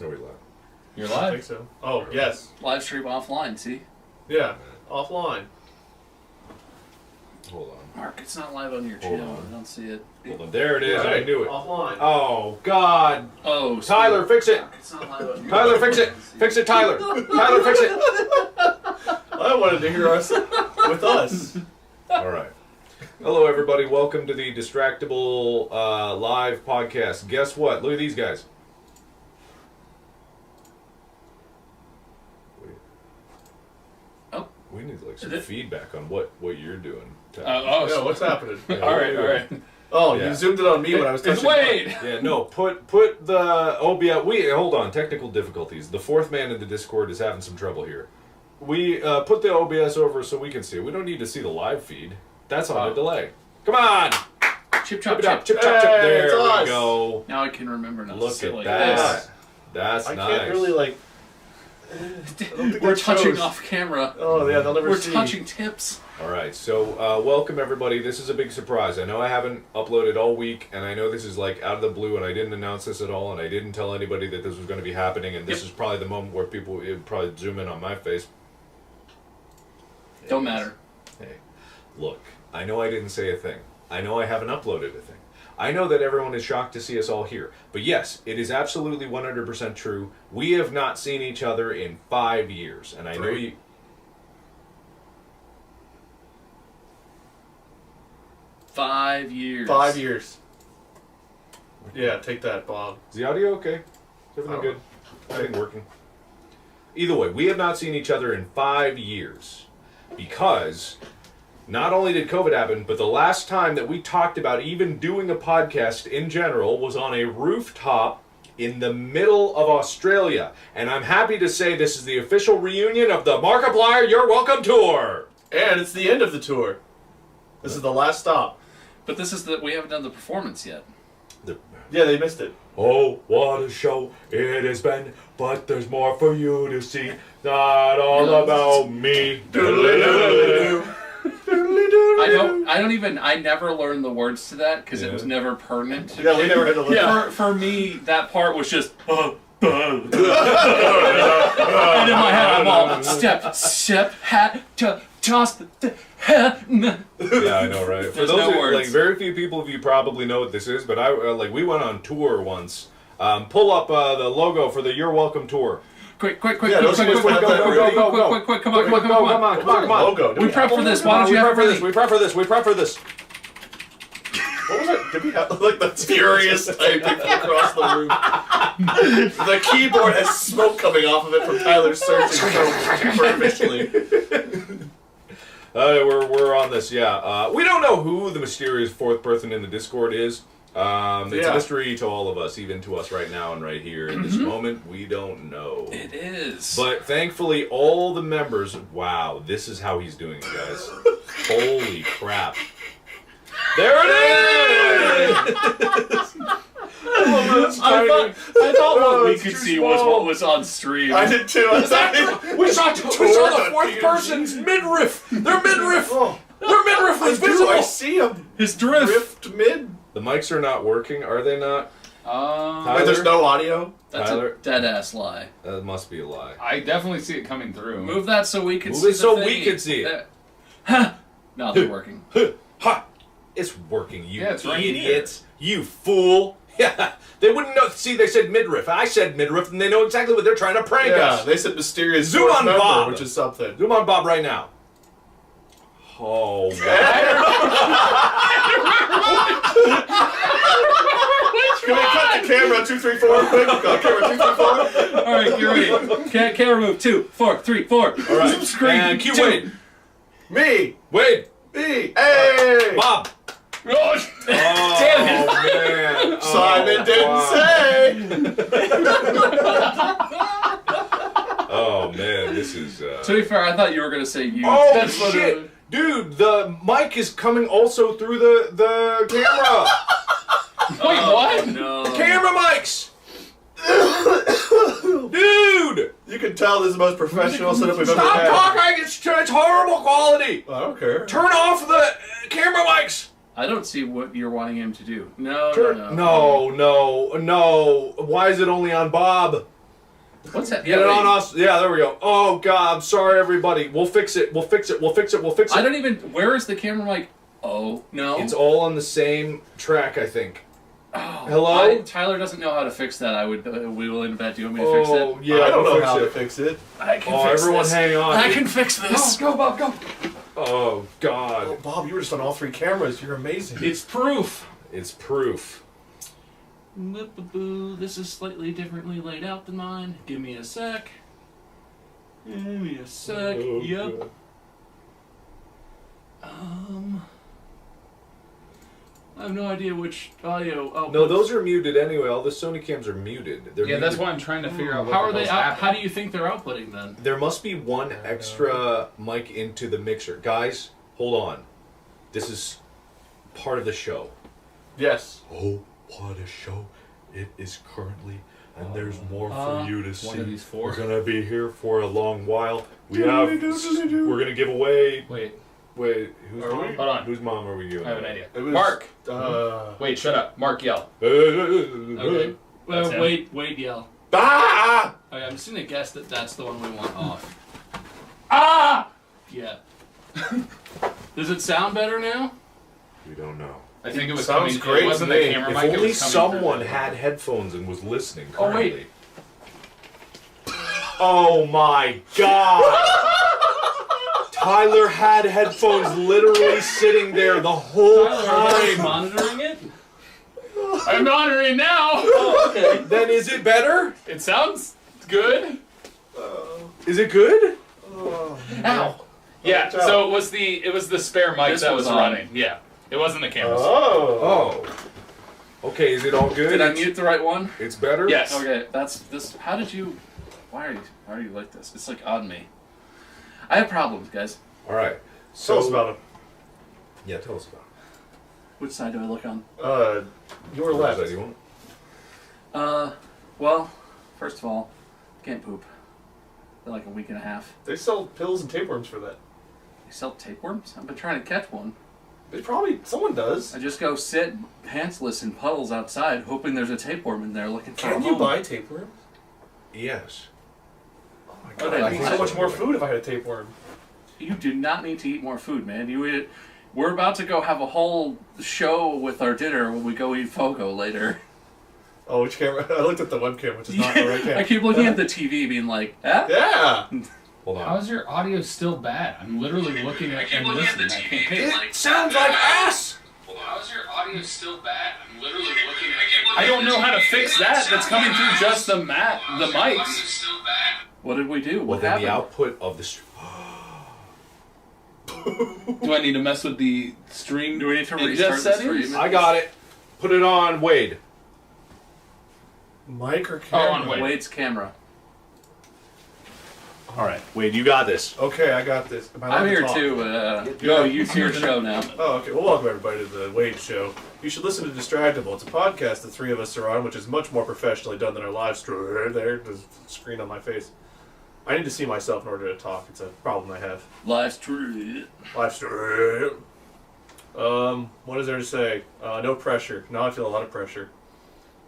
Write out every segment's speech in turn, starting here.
Are we live? You're I live? think so. Oh, yes. Live stream offline, see? Yeah. Offline. Hold on. Mark, it's not live on your Hold channel. on. I don't see it. Hold on. There it is. Right. I knew it. Offline. Oh, God. Oh, Tyler, fix it. Mark, it's not live on your Tyler, fix it. Fix it, Tyler. Tyler, fix it. I wanted to hear us with us. All right. Hello, everybody. Welcome to the Distractable live podcast. Guess what? Look at these guys. Oh. We need like some Is it- feedback on what you're doing. Yeah, what's happening? Yeah, All right. Oh, Yeah. you zoomed it on me when I was It's touching. Wade! Yeah, no, put the OBS. Hold on, technical difficulties. The fourth man in the Discord is having some trouble here. We put the OBS over so we can see it. We don't need to see the live feed. That's on a delay. Come on! Chip chop Chip, chip. chip, chop, chip. Hey, There it's we us. go. Now I can remember not to Look sit at like that. That's I nice. can't really, like... this. think We're that touching shows. off camera. Oh, yeah, they'll never We're see. touching tips. All right, so welcome everybody. This is a big surprise. I know I haven't uploaded all week, and I know this is like out of the blue, and I didn't announce this at all, and I didn't tell anybody that this was going to be happening, and this Yep. is probably the moment where people would probably zoom in on my face. Don't matter. Hey, look, I know I didn't say a thing. I know I haven't uploaded a thing. I know that everyone is shocked to see us all here. But yes, it is absolutely 100% true. We have not seen each other in 5 years. And I know Three. you... 5 years. 5 years. Yeah, take that, Bob. Is the audio okay? Is everything good? Everything working? Either way, we have not seen each other in 5 years. Because... not only did COVID happen, but the last time that we talked about even doing a podcast in general was on a rooftop in the middle of Australia. And I'm happy to say this is the official reunion of the Markiplier You're Welcome Tour! And it's the end of the tour. This is the last stop. But this is we haven't done the performance yet. Yeah, they missed it. Oh, what a show it has been, but there's more for you to see. Not all about me. I never learned the words to that because Yeah. it was never pertinent. to Yeah, me. we never had to listen. For me, that part was just. And in my head, I'm all step, hat, toss the hat. Yeah, I know, right? For There's those no who, words. like, very few people of you probably know what this is, but we went on tour once. Pull up the logo for the You're Welcome Tour. Quick, Yeah, those are just come like that, on, Come on. Logo. We prepped for this. Why don't you have it ready? We prep for this. What was it? Did we have like the furious typing from across the room? The keyboard has smoke coming off of it from Tyler searching so perfectly. We're on this, yeah. We don't know who the mysterious fourth person in the Discord is. It's a Yeah. mystery to all of us, even to us right now and right here in this moment. We don't know. It is. But thankfully, all the members... Wow, this is how he's doing it, guys. Holy crap. There it is! I thought what we it's could too see was small. what was on stream. I did too. I was like, We saw the Tour fourth on person's midriff! Their midriff! oh, Their midriff was do I visible! see a His drift. rift mid? The mics are not working, are they not? Like there's no audio? That's Tyler? a dead ass lie. That must be a lie. I definitely see it coming through. Move that so we can Move see it so the we thingy. can see it. Huh. No, they're working. Ha! It's working, you Yeah, it's right idiots. You fool. Yeah, they wouldn't know. See, they said midriff. I said midriff, and they know exactly what they're trying to prank Yeah, us. they said mysterious Zoom fourth on member, Bob. which is something. Zoom on Bob right now. Oh, wow. Can we cut the camera 2, 3, 4 quick? Camera 2, 3, 4. All right, you're ready. Camera move. 2, 4, 3, 4. All right. Zoom screen. And cue 2. Wade. Me! Wade. Me! Hey! Bob. Oh, Damn it. man. Simon didn't say! Oh, man. This is... To be fair, I thought you were gonna say you. Oh, That's what shit. it- Dude, the mic is coming also through the camera. Wait, what? No. Camera mics. Dude. You can tell this is the most professional setup we've ever Stop had. talking! It's horrible quality! I don't care. Turn off the camera mics! I don't see what you're wanting him to do. No. No. Why is it only on Bob? What's that? Get it on wait. us. Yeah, there we go. Oh God, I'm sorry, everybody. We'll fix it. We'll fix it. We'll fix it. We'll fix it. I don't even. Where is the camera mic? Oh no. It's all on the same track, I think. Oh, Hello? Tyler doesn't know how to fix that. I would be willing to bet. Do you want me to fix it? Oh yeah, I don't we'll know fix how it. to fix it. I can Oh, fix everyone, this. hang on. I can fix this. Go, Bob, go. Oh God, Oh, Bob, you were just on all 3 cameras. You're amazing. It's proof. it's proof. This is slightly differently laid out than mine. Give me a sec. Give me a sec. Oh, Yep. God. I have no idea which audio. Oh, No, those are muted anyway. All the Sony cams are muted. They're Yeah, that's muted. why I'm trying to figure out what How the are they? hell's Out, happening. how do you think they're outputting then? There must be one extra mic into the mixer. Guys, hold on. This is part of the show. Yes. Oh, what a show it is currently. And there's more for you to see. one of these 4. We're gonna be here for a long while. We're gonna give away. Wait, Who's Are mom? we? hold on. Whose mom are we giving? I have an idea. It was, Mark! Uh, Wait, shut up. Mark, yell. Okay. That's him. Wait, yell. ah! Okay, I'm just gonna guess that that's the one we want off. Ah! Yeah. Does it sound better now? We don't know. I think it was Sounds coming. great It wasn't to the me. camera If mic. It only was coming someone through. had headphones and was listening Oh, wait. currently. Oh my God! Tyler had headphones literally sitting there the whole Tyler, are you time. monitoring it? I'm monitoring now. Oh, okay. Then is it better? It sounds good. Is it good? Ow. Yeah. Watch out. So it was the spare mic This that was was on. running. Yeah. It wasn't the camera. Oh. Oh. Okay, is it all good? Did I mute the right one? It's better? Yes. Okay, that's this. How did you? Why are you like this? It's like on me. I have problems, guys. Alright. Tell us about him. Yeah, tell us about Which side do I look on? Your it. left. Is that you want? Well, first of all, can't poop. For like a week and a half. They sell pills and tapeworms for that. You sell tapeworms? I've been trying to catch one. They probably, someone does. I just go sit pantsless in puddles outside, hoping there's a tapeworm in there looking for a Can you home. buy tapeworms? Yes. Oh my Oh, god, they I'd eat so live much more everywhere. food if I had a tapeworm. You do not need to eat more food, man. We're about to go have a whole show with our dinner when we go eat Fogo later. Oh, which camera? I looked at the webcam, which is not the right camera. I keep looking at the TV being like, ah? Yeah! Hold on. How's your audio still bad? I'm literally looking at and listening. I can't pay. It sounds like ass! How's your audio still bad? I'm literally looking at. I don't know how to fix that. That's coming through just the mics. What did we do? Well, What then happened? the output of the Do I need to mess with the stream? Do we need to ingest restart the settings? stream? I got it. Put it on Wade. Mic or Oh, camera? on Wade. Wade's camera. Alright, Wade, you got this. Okay, I got this. Am I allowed I'm to here talk? too. Yeah. It's your show now. Oh, okay. Well, welcome everybody to the Wade Show. You should listen to Distractable. It's a podcast the 3 of us are on, which is much more professionally done than our live stream. There's a screen on my face. I need to see myself in order to talk. It's a problem I have. Live stream. Live stream. What is there to say? No pressure. Now I feel a lot of pressure.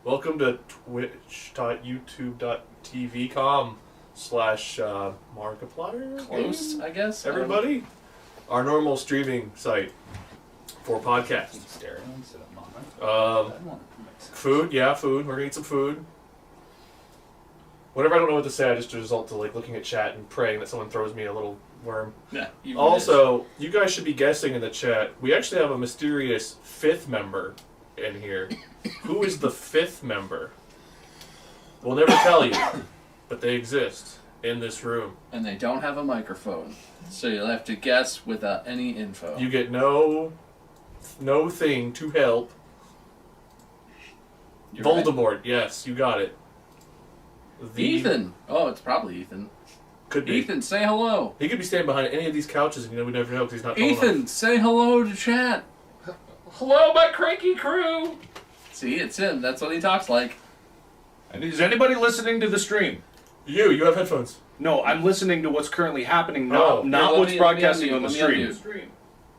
Welcome to twitch.youtube.tv.com/Markiplier. Close, I guess. Everybody, our normal streaming site for podcasts. Stereo instead of mono. Food, food. We're gonna eat some food. Whenever I don't know what to say, I just resort to like looking at chat and praying that someone throws me a little worm. Yeah. Also, you guys should be guessing in the chat. We actually have a mysterious 5th member in here. Who is the 5th member? We'll never tell you, but they exist in this room. And they don't have a microphone, so you'll have to guess without any info. You get no thing to help. You're right. Voldemort, yes, you got it. Ethan. Oh, it's probably Ethan. Could be. Ethan, say hello. He could be standing behind any of these couches, and we never know because he's not tall enough. Ethan, say hello to chat. Hello, my cranky crew. See, it's him. That's what he talks like. And is anybody listening to the stream? You have headphones. No, I'm listening to what's currently happening, Oh. not Here, what's broadcasting let on me the unmute. stream.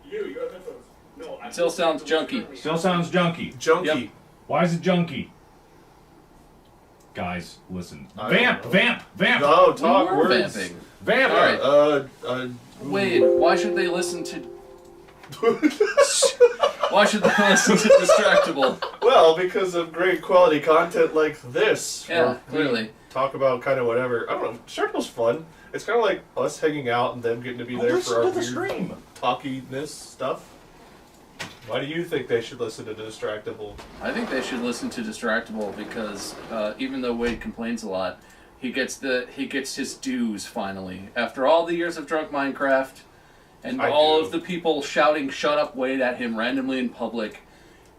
You have headphones. No, It still sounds junky. Still sounds junky. Junkie. Yep. Why is it junky? Guys, listen. I Vamp, don't know. vamp. No, talk We were words. vamping. Vamp. All right. Wade, why should they listen to? Why should they listen to Distractable? Well, because of great quality content like this. Yeah, where we clearly. talk about kind of whatever. I don't know. Distractable's fun. It's kind of like us hanging out and them getting to be there for our weird talkiness stuff. Why do you think they should listen to Distractable? I think they should listen to Distractable because even though Wade complains a lot, he gets his dues finally after all the years of drunk Minecraft and all of the people shouting "Shut up, Wade" at him randomly in public,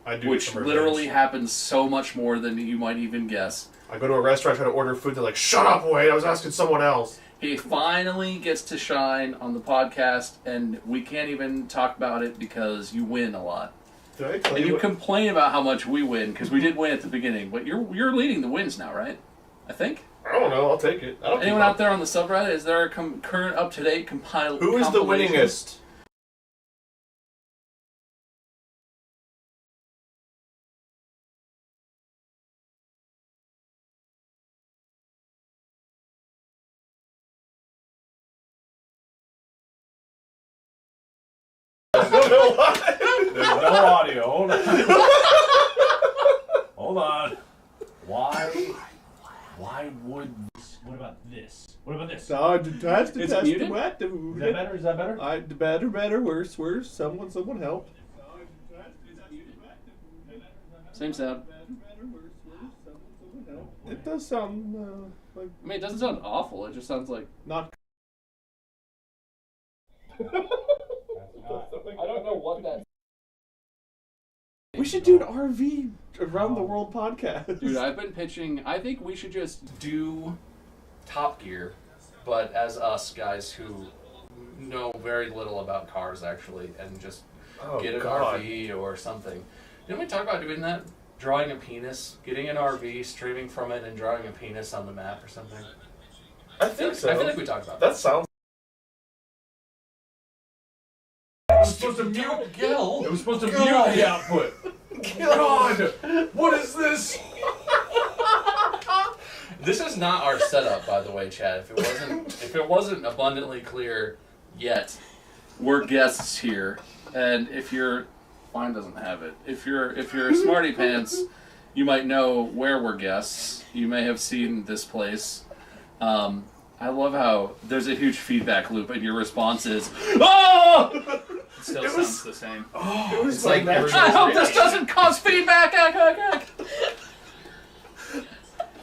I do. which literally happens so much more than you might even guess. I go to a restaurant trying to order food. They're like, "Shut up, Wade! I was asking someone else." He finally gets to shine on the podcast, and we can't even talk about it because you win a lot. Did I tell And you what- complain about how much we win because we did win at the beginning, but you're leading the wins now, right? I think. I don't know. I'll take it. I don't Anyone keep out there on the subreddit? Is there a current up-to-date Who is the compilation? winningest? I don't know why. There's no audio. Hold on. Hold on. Why would this? What about this? What about this? Is it muted? Is that better? Is that better? Better, worse. Someone help. Same sound. It does sound like I mean, it doesn't sound awful. It just sounds like not. I don't know what that. We should do an RV around the world podcast. Dude, I've been pitching. I think we should just do Top Gear, but as us guys who know very little about cars actually, and just get an RV or something. Didn't we talk about doing that? Drawing a penis, getting an RV, streaming from it, and drawing a penis on the map or something. I think so. I feel like we talked about That sounds. It was supposed to mute. Gil. It was supposed to mute the output. God, what is this? This is not our setup, by the way, Chad. If it wasn't abundantly clear yet, we're guests here, and if you're mine doesn't have it. If you're a smarty pants, you might know where we're guests. You may have seen this place. I love how there's a huge feedback loop, and your response is, "Oh!" It still sounds the same. It was It's like that. every- I hope this doesn't cause feedback.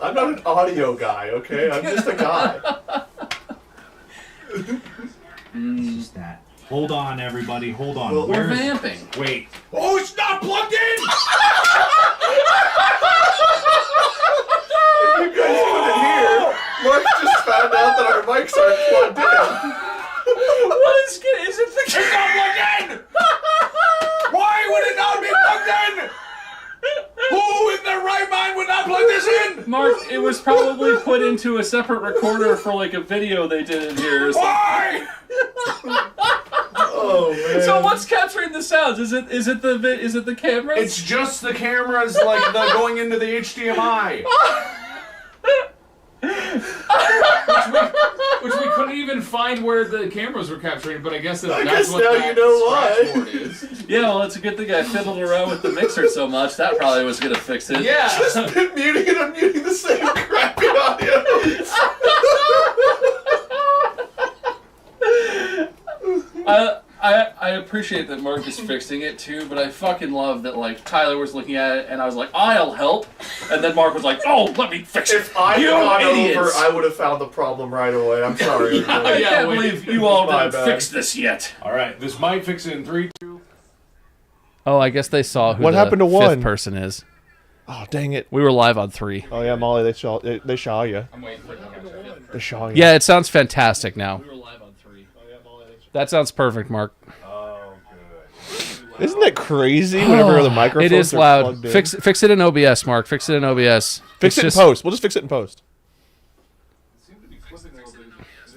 I'm not an audio guy, okay? I'm just a guy. It's just that. Hold on, everybody. Hold on. Well, We're Where's- vamping. Wait. Oh, it's not plugged in! You guys couldn't hear. Mark just found out that our mics aren't plugged in. What is it? It's not plugged in! Why would it not be plugged in? Who in their right mind would not plug this in? Mark, it was probably put into a separate recorder for like a video they did in here. Why? Oh man. So what's capturing the sounds? Is it the cameras? It's just the cameras, like the going into the HDMI. Which we couldn't even find where the cameras were capturing, but I guess that's guess what now that you know why. scratch board is. Yeah, well, it's a good thing I fiddled around with the mixer so much. That probably was gonna fix it. Yeah. Just been muting and unmuting the same crappy audio. I appreciate that Mark is fixing it too, but I fucking love that like Tyler was looking at it and I was like, I'll help, and then Mark was like, oh, let me fix it. If I You got idiots. over, I would have found the problem right away. I'm sorry. I Yeah, can't wait. believe you all My didn't bad. fix this yet. All right, this might fix it in 3, 2. Oh, I guess they saw who What the happened to fifth one? person is. Oh, dang it. We were live on 3. Oh, yeah, Molly, they saw you. I'm waiting for it to catch up. They saw you. Yeah, it sounds fantastic now. We were live on 3. That sounds perfect, Mark. Isn't that crazy whenever the microphones It is are loud. plugged in? Fix it in OBS, Mark. Fix it in OBS. Fix it in post. We'll just fix it in post.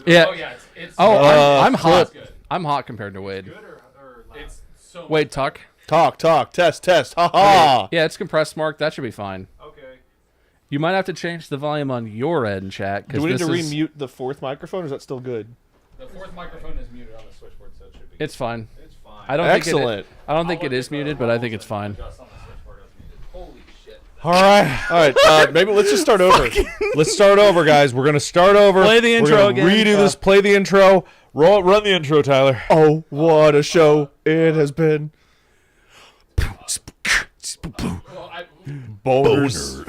Yeah. Oh yeah, it's I'm hot. good. I'm hot compared to Wade. It's so Wade, talk. Talk. Test. Ha ha. Yeah, it's compressed, Mark. That should be fine. Okay. You might have to change the volume on your end, chat. Do we need to remute the fourth microphone, or is that still good? The fourth microphone is muted on the switchboard, so it should be. It's fine. It's fine. I don't Excellent. I don't think it is muted, but I think it's fine. Just on the switchboard is muted. Holy shit. All right. All right, maybe let's just start over. Let's start over, guys. We're gonna start over. Play the intro We're gonna again. Redo this. Play the intro. Run the intro, Tyler. Oh, what a show it has been. Boners.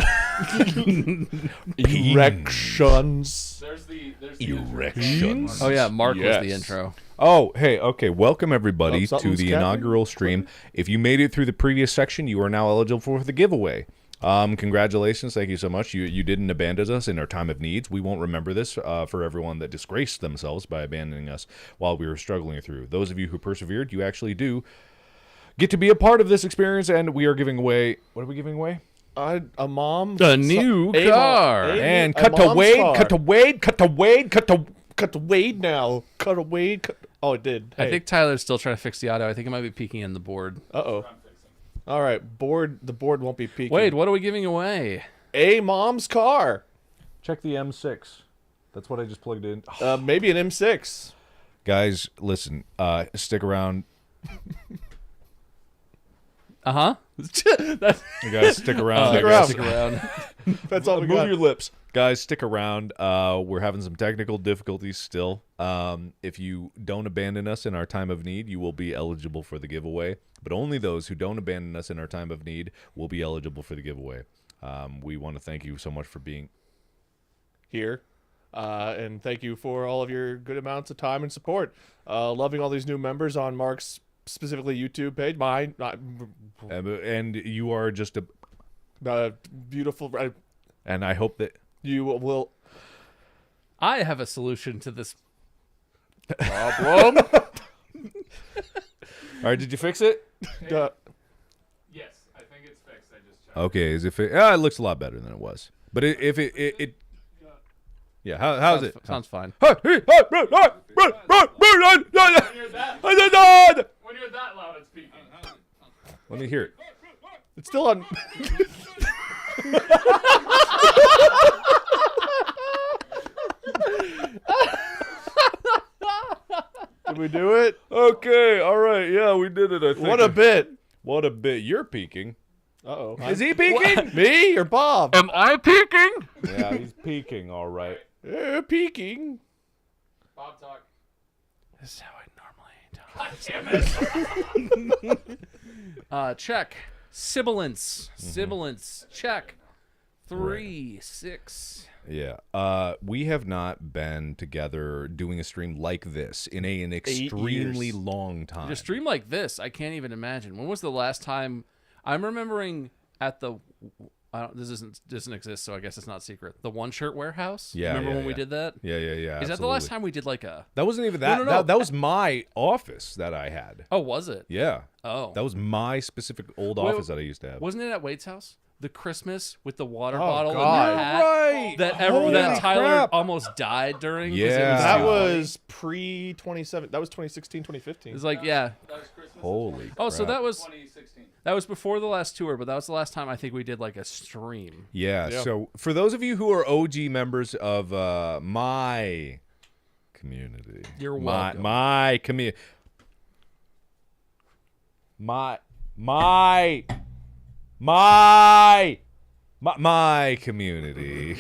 Erections. There's the Erections. Oh yeah, Mark was the Yes. intro. Oh, hey, okay. Welcome everybody Oh, to something's the happening? inaugural stream. If you made it through the previous section, you are now eligible for the giveaway. Congratulations, thank you so much. You didn't abandon us in our time of needs. We won't remember this for everyone that disgraced themselves by abandoning us while we were struggling through. Those of you who persevered, you actually do get to be a part of this experience, and we are giving away. What are we giving away? A mom. A new car. And a cut to mom's Wade, car. cut to Wade, cut to Wade, cut to. Cut to Wade now. Cut to Wade. Oh, it did. I Hey. think Tyler's still trying to fix the audio. I think it might be peeking in the board. Uh-oh. All right, the board won't be peaking. Wade, what are we giving away? A mom's car. Check the M6. That's what I just plugged in. Maybe an M6. Guys, listen. Stick around. Uh-huh. That's You guys, stick around. Stick around. Stick around. That's all we Move got. your lips. Guys, stick around. We're having some technical difficulties still. If you don't abandon us in our time of need, you will be eligible for the giveaway. But only those who don't abandon us in our time of need will be eligible for the giveaway. We want to thank you so much for being... Here. And thank you for all of your good amounts of time and support. Loving all these new members on Mark's specifically YouTube page. Mine. and you are just a... Beautiful. And I hope that... You will... I have a solution to this. Problem. All right, did you fix it? Yes, I think it's fixed. I just checked. Okay, as if it... it looks a lot better than it was. But if it yeah, how's it? Sounds fine. When you're that loud, it's peaking. Let me hear it. It's still on... Did we do it? Okay, all right, yeah, we did it. I think. What a bit. What a bit. You're peaking. Uh-oh. Is he peaking? Me or Bob? Am I peeking? Yeah, he's peaking. All right. Peeking. Bob talk. This is how I normally God damn it. check. Sibilance. Sibilance. Check. 3, 6. Yeah. We have not been together doing a stream like this in an extremely years. long time. A stream like this, I can't even imagine. When was the last time? I'm remembering at the. This doesn't exist, so I guess it's not secret. The One Shirt Warehouse. Yeah, Remember yeah, when we yeah. did that? Yeah. Is that the last time we did like a? That wasn't even that. No. That was my office that I had. Oh, was it? Yeah. Oh, That was my specific old Wait, office that I used to have. wasn't it at Wade's house? The Christmas with the water Oh, bottle God. and the hat Right. that Holy Tyler crap. almost died during. 'cause it Yeah. That too was pre-27. That was 2016, 2015. It was like, yeah. That was Christmas. Holy Oh, so crap. that was 2016. before the last tour, but that was the last time I think we did like a stream. Yeah, Yeah. so for those of you who are OG members of my community, You're welcome. My community, my community.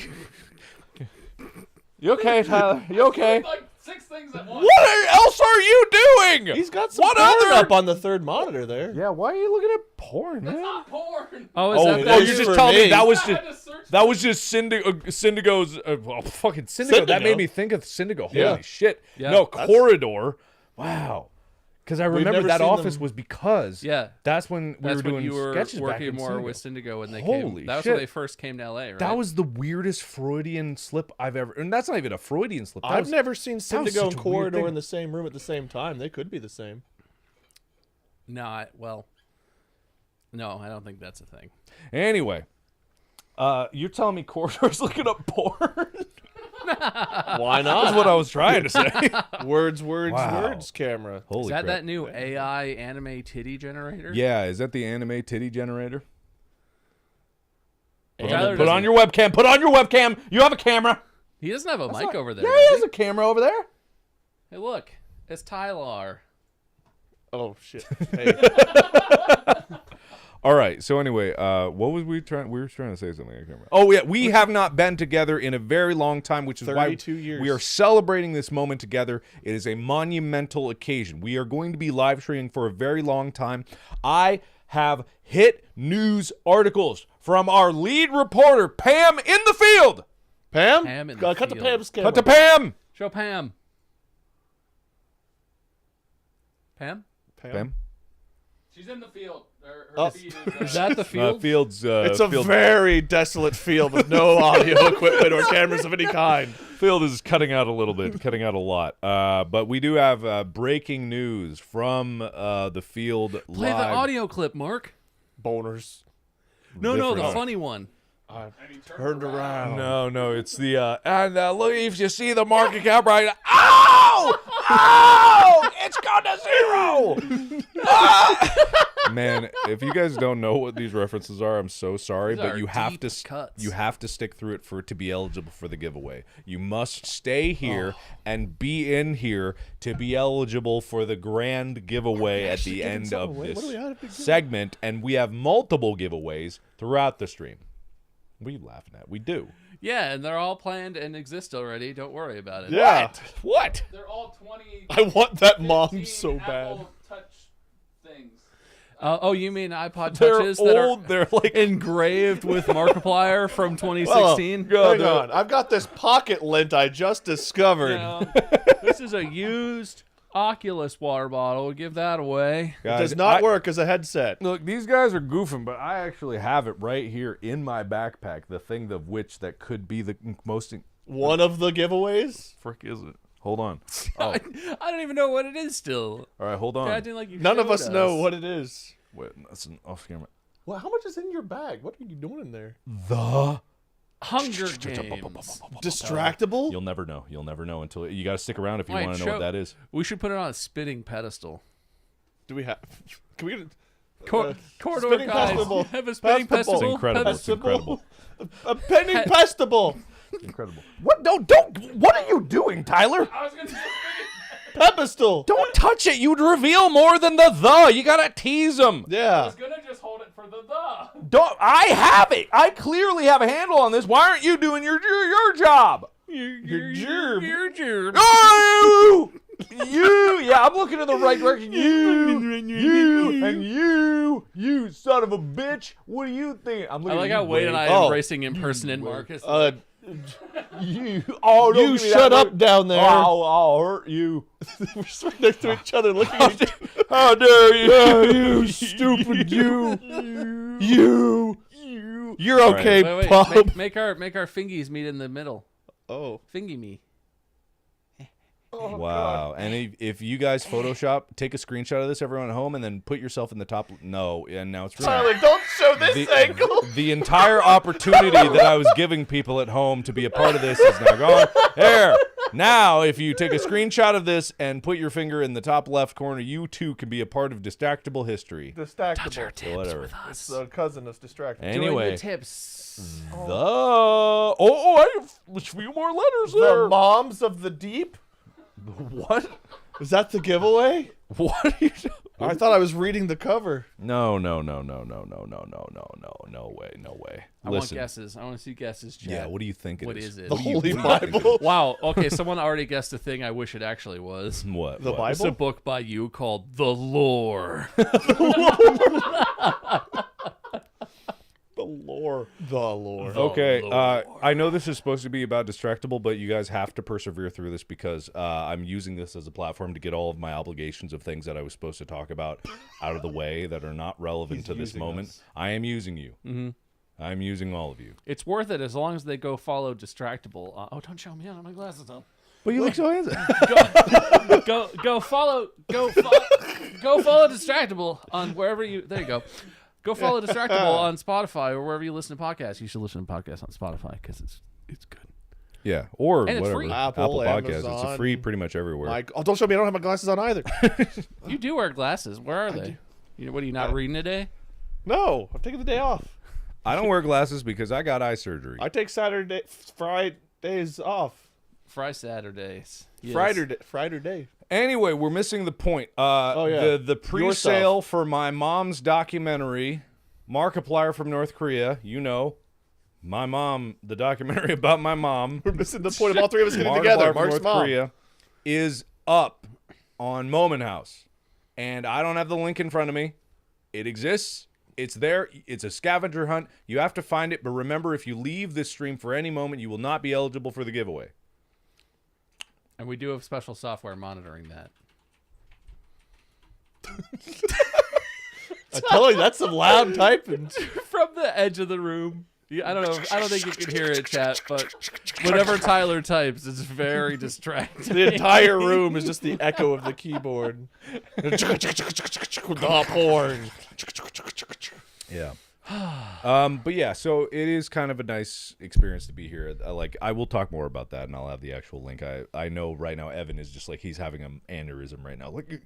You okay, Tyler? You okay? Like 6 things at once. What else are you doing? He's got some What porn other- up on the third monitor there. Yeah, why are you looking at porn, man? Not porn. Oh, is Oh, that oh, that you is just for telling me me. that was I just had to search that was just Syndigo's fucking Syndigo. That Syndigo? made me think of Syndigo. Holy Yeah. shit! Yeah, no that's- corridor. Wow. Because I remember never that seen office them- was because Yeah. that's when we That's were when doing you were sketches back working in more Syndigo. with Syndigo when they Holy came. That was shit. when they first came to LA, right? That was the weirdest Freudian slip I've ever. And that's not even a Freudian slip. That I've was- never seen was Syndigo such and a weird Corridor thing. in the same room at the same time. They could be the same. no, I don't think that's a thing. Anyway, you're telling me corridor's looking up porn? Why That's not? what I was trying to say. Words, Wow. camera. Holy Is that crap. that new AI anime titty generator? Yeah, is that the anime titty generator? Tyler Put on doesn't- your webcam. Put on your webcam. You have a camera. He doesn't have a mic over there. Yeah, does he has a camera over there. Hey, look, it's Tyler. Oh shit. Hey. All right. So anyway, what was we trying? We were trying to say something. I can't remember. Oh yeah, we have not been together in a very long time, which is why 32 years. we are celebrating this moment together. It is a monumental occasion. We are going to be live streaming for a very long time. I have hit news articles from our lead reporter Pam in the field. Pam? Pam in the Cut to field. Pam's camera. Cut to Pam. Show Pam. Pam? Pam. She's in the field. Her Oh. feed is that the field? Fields. It's a Field, very desolate field with no audio equipment or cameras of any kind. Field is cutting out a little bit, cutting out a lot. But we do have breaking news from the field Play live. the audio clip, Mark. Boners. No, the Different. funny one. Turned around. No, it's the and look if you see the market cap right. Oh, it's gone to zero. Man, if you guys don't know what these references are, I'm so sorry, These but are you have deep to cuts. you have to stick through it for it to be eligible for the giveaway. You must stay here and be in here to be eligible for the grand giveaway at the end of What do this we have to give? segment, and we have multiple giveaways throughout the stream. What are you laughing at? We do. Yeah, and they're all planned and exist already. Don't worry about it. Yeah. What? They're all 20. I want that mom 15 so bad. Apple Touch things. Oh, you mean iPod They're Touches that are old. They're like engraved with Markiplier from 2016? Hang on. I've got this pocket lint I just discovered. This is a used Oculus water bottle. We'll give that away. It does not work as a headset. Look, these guys are goofing, but I actually have it right here in my backpack. The thing of which that could be the most. One of the giveaways? Frick is it? Hold on. Oh, I don't even know what it is still. all right. Hold on. Acting like you None of showed us know what it is. Wait, that's an off camera. Well, how much is in your bag? What are you doing in there? The. Hunger Games. Distractable? You'll never know. You'll never know until you got to stick around if you Wait, want to know what that is. We should put it on a spinning pedestal. Do we have? Can we get Corridor spinning guys, festival. you have a spinning Festival. festival. It's incredible. It's Festival. incredible. a penny festival? Incredible. What? Don't. What are you doing, Tyler? I was gonna say Pedestal. Don't touch it. You'd reveal more than the. You gotta tease them. I Yeah. was gonna just hold it for the. Don't. I have it. I clearly have a handle on this. Why aren't you doing your job? Your gerb. Your gerb. Oh, you. Yeah, I'm looking in the right direction. You son of a bitch. What do you think? I'm I looking like at how you, Wade and I Oh. are embracing in person in Marcus. You. Oh, don't You give me shut that up look. down there. I'll hurt you. We're right next to each other looking at each other. How dare you? You stupid you. You. You're okay, Wait, Bob. make our fingies meet in the middle. Oh. Fingy me. Wow. And if you guys Photoshop, take a screenshot of this, everyone at home, and then put yourself in the top. No, and now it's ruined. Tyler, don't show this angle. The entire opportunity that I was giving people at home to be a part of this is now gone. There. Now, if you take a screenshot of this and put your finger in the top left corner, you too can be a part of Distractable history. Distractable. Tips Whatever. with us. It's the cousin of distractible. Anyway, Join the tips. I have a few more letters The there. moms of the deep? What? Is that the giveaway? What are you doing? I thought I was reading the cover. No way. I want Listen. guesses. I want to see guesses, chat. Yeah, what do you think it is? What is it? The Holy Bible. Wow. Okay, someone already guessed a thing I wish it actually was. What? The what? It's a Bible? book by you called The Lore. The lore. The lore. Okay, Lord. I know this is supposed to be about Distractable, but you guys have to persevere through this because I'm using this as a platform to get all of my obligations of things that I was supposed to talk about out of the way that are not relevant to this using moment. us. I am using you. Mm-hmm. I'm using all of you. It's worth it as long as they go follow Distractable. Oh, don't show me. I don't have my glasses on. But you look so handsome. Go follow Distractable on wherever you. There you go. Go follow Distractable on Spotify or wherever you listen to podcasts. You should listen to podcasts on Spotify because it's good. Yeah, or And it's whatever. free. Apple, Podcasts. It's Amazon, free pretty much everywhere. Oh, don't show me. I don't have my glasses on either. You do wear glasses. Where are they? What are you not reading today? No, I'm taking the day off. I don't wear glasses because I got eye surgery. I take Fridays off. Saturdays. Yes. Friday day. Anyway, we're missing the point. Oh, yeah. The pre-sale for my mom's documentary, Markiplier from North Korea. You know, my mom, the documentary about my mom. We're missing the point of all three of us getting Markiplier together. from Mark's North mom. Korea is up on Moment House. And I don't have the link in front of me. It exists. It's there. It's a scavenger hunt. You have to find it. But remember, if you leave this stream for any moment, you will not be eligible for the giveaway. And we do have special software monitoring that. I'm telling you, that's some loud typing. From the edge of the room. Yeah, I don't know. I don't think you can hear it, chat, but whenever Tyler types, it's very distracting. The entire room is just the echo of the keyboard. The horn. Yeah. But yeah, so it is kind of a nice experience to be here. Like, I will talk more about that, and I'll have the actual link. I know right now Evan is just like, he's having an aneurysm right now. Like,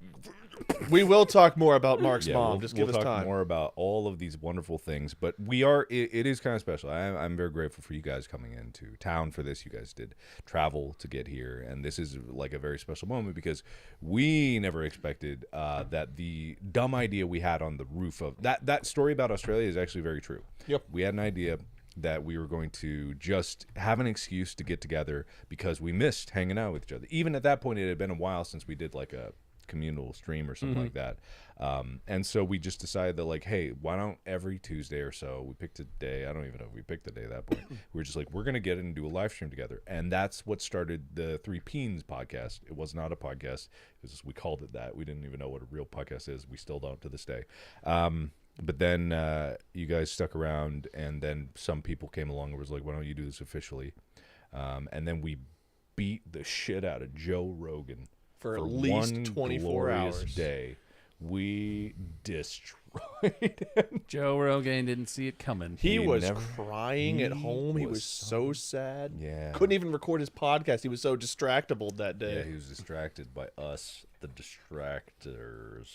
We will talk more about Mark's yeah, mom. we'll, Just we'll give us talk time. more about all of these wonderful things. But we are. It is kind of special. I'm very grateful for you guys coming into town for this. You guys did travel to get here, and this is like a very special moment because we never expected that the dumb idea we had on the roof of that story about Australia is actually very true. Yep. We had an idea that we were going to just have an excuse to get together because we missed hanging out with each other. Even at that point, it had been a while since we did like a communal stream or something like that. And so we just decided that, like, hey, why don't every Tuesday or so, we picked a day. I don't even know if we picked the day at that point. We were just like, we're going to get in and do a live stream together. And that's what started the Three Peens podcast. It was not a podcast. It was just, we called it that. We didn't even know what a real podcast is. We still don't to this day. But then you guys stuck around, and then some people came along and was like, why don't you do this officially? And then we beat the shit out of Joe Rogan For at least one 24 glorious hours. day. We destroyed him. Joe Rogan didn't see it coming. He was never- crying at he home. He was was so sad. Yeah. Couldn't even record his podcast. He was so distractible that Yeah, day. he was distracted by us, the distractors.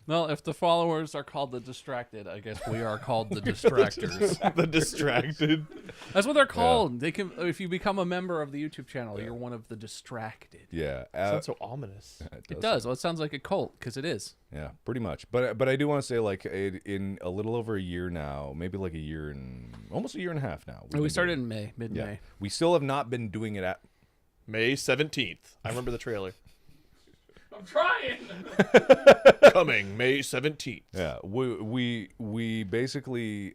Well, if the followers are called the distracted, I guess we are called the distractors. The distracted. That's what they're called. They can, if you become a member of the YouTube channel, you're one of the distracted. Yeah. Sounds so ominous. It does. Well, it sounds like a cult because it is. Yeah, pretty much. But I do want to say, like, in a little over a year now, maybe like a year and almost a year and a half now. We started in May, mid-May. Yeah. We still have not been doing it at. May 17th. I remember the trailer. I'm trying. Coming May 17th. Yeah, we basically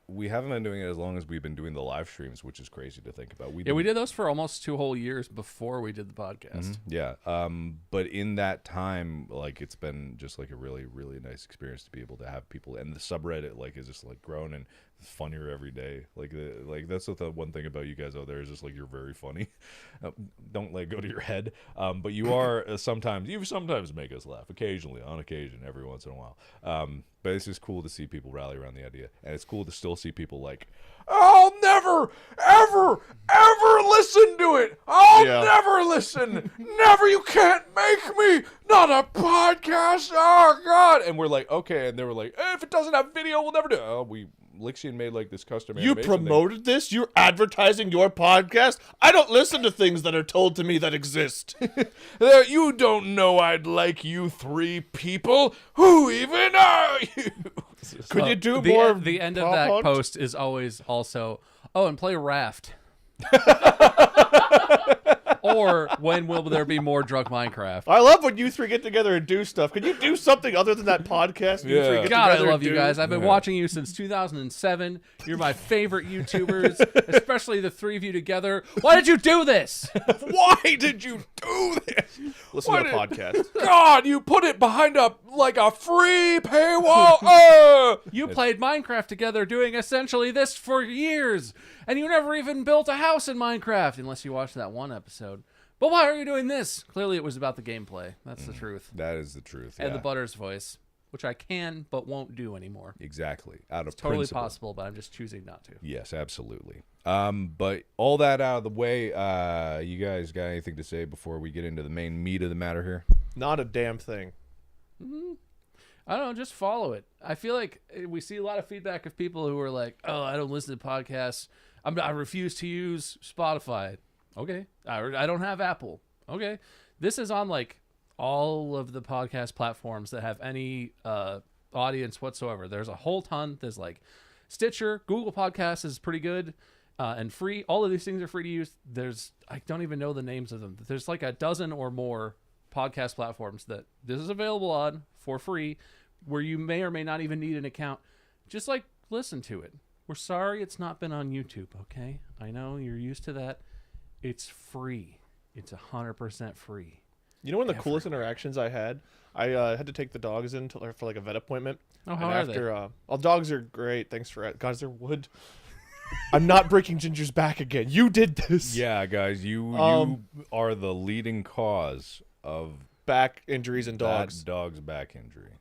we haven't been doing it as long as we've been doing the live streams, which is crazy to think about. Yeah, we did those for almost 2 whole years before we did the podcast. Yeah, but in that time, like, it's been just like a really, really nice experience to be able to have people, and the subreddit like is just like grown and it's funnier every day. Like that's the one thing about you guys out there is just like you're very funny. Don't let it go to your head, but you are sometimes. You sometimes make us laugh, occasionally, on occasion, every once in a while. But it's just cool to see people rally around the idea, and it's cool to still see people like, I'll never, ever, ever listen to it. I'll never listen. Never. You can't make me. Not a podcast. Oh God. And we're like, okay. And they were like, if it doesn't have video, we'll never do it. Oh, Lixian made like this custom You animation thing. promoted this? You're advertising your podcast? I don't listen to things that are told to me that exist. You don't know I'd like you three people. Who even are you? Could you do the, more? The end of Prop that Hunt? post is always also, oh, and play Raft. Or when will there be more drunk Minecraft? I love when you three get together and do stuff. Could you do something other than that podcast? You three Yeah. get God, I together love and you do? guys. I've been watching you since 2007. You're my favorite YouTubers, especially the three of you together. Why did you do this? Why did you do this? Listen to the podcast. God, you put it behind a free paywall. You played Minecraft together doing essentially this for years, and you never even built a house in Minecraft, unless you watched that one episode. But why are you doing this? Clearly it was about the gameplay. That's the truth. That is the truth. And yeah. the Butters voice, which I can but won't do anymore. Exactly. Out of Totally principle. possible, but I'm just choosing not to. Yes, absolutely. But all that out of the way, you guys got anything to say before we get into the main meat of the matter here? Not a damn thing. I don't know, just follow it. I feel like we see a lot of feedback of people who are like, "Oh, I don't listen to podcasts. I refuse to use Spotify." Okay, I don't have Apple. Okay, this is on like all of the podcast platforms that have any audience whatsoever. There's a whole ton. There's like Stitcher, Google Podcasts is pretty good and free. All of these things are free to use. I don't even know the names of them. There's like a dozen or more podcast platforms that this is available on for free, where you may or may not even need an account. Just like listen to it. We're sorry it's not been on YouTube. Okay, I know you're used to that. It's free. It's 100% free. You know, one of the coolest interactions I had to take the dogs in for like a vet appointment. Oh, how are they? All dogs are great. Thanks for guys. They're wood. I'm not breaking Ginger's back again. You did this. Yeah, guys, you are the leading cause of Back injuries in dogs. that dog's back injury.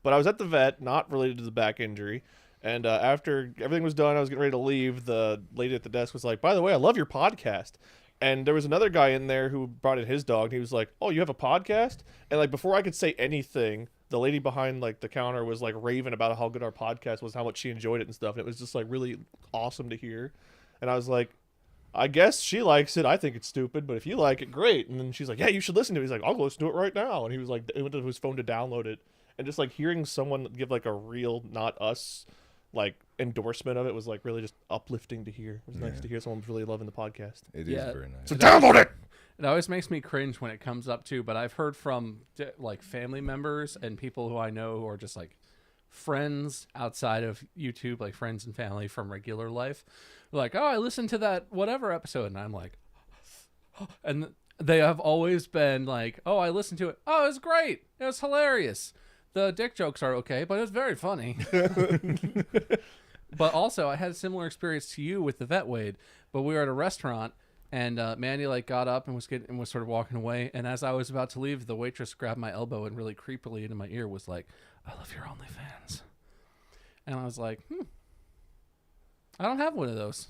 But I was at the vet, not related to the back injury. And after everything was done, I was getting ready to leave. The lady at the desk was like, "By the way, I love your podcast." And there was another guy in there who brought in his dog. And he was like, "Oh, you have a podcast?" And like before I could say anything, the lady behind like the counter was like raving about how good our podcast was, how much she enjoyed it and stuff. And it was just like really awesome to hear. And I was like, I guess she likes it. I think it's stupid, but if you like it, great. And then she's like, "Yeah, you should listen to it." He's like, "I'll go listen to it right now." And he was like, he went to his phone to download it. And just like hearing someone give like a real, not us, like endorsement of it was like really just uplifting to hear. It was nice to hear someone was really loving the podcast. It is very nice. So download it. It always makes me cringe when it comes up too, but I've heard from like family members and people who I know who are just like friends outside of YouTube, like friends and family from regular life, like, "Oh, I listened to that whatever episode," and I'm like, and they have always been like, "Oh, I listened to it. Oh, it was great. It was hilarious. The dick jokes are okay, but it was very funny." But also, I had a similar experience to you with the vet Wade, but we were at a restaurant. And Mandy like got up and was sort of walking away. And as I was about to leave, the waitress grabbed my elbow and really creepily into my ear was like, "I love your OnlyFans." And I was like, I don't have one of those.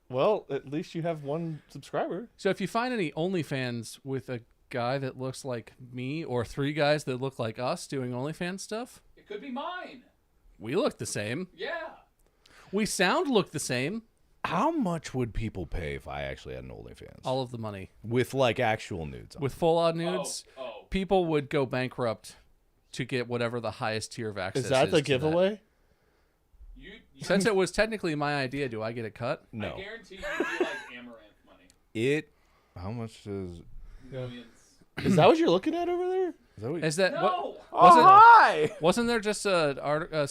Well, at least you have one subscriber. So if you find any OnlyFans with a guy that looks like me or 3 guys that look like us doing OnlyFans stuff, It could be mine. we look the same. Yeah. We look the same. How much would people pay if I actually had an OnlyFans? All of the money. With like actual nudes on With full-on nudes, Oh. people would go bankrupt to get whatever the highest tier of access Is that the to giveaway? You Since it was technically my idea, do I get a cut? No. I guarantee you would be like Amaranth money. How much does... Millions. Is that what you're looking at over there? Is that what Is that No. wasn't there just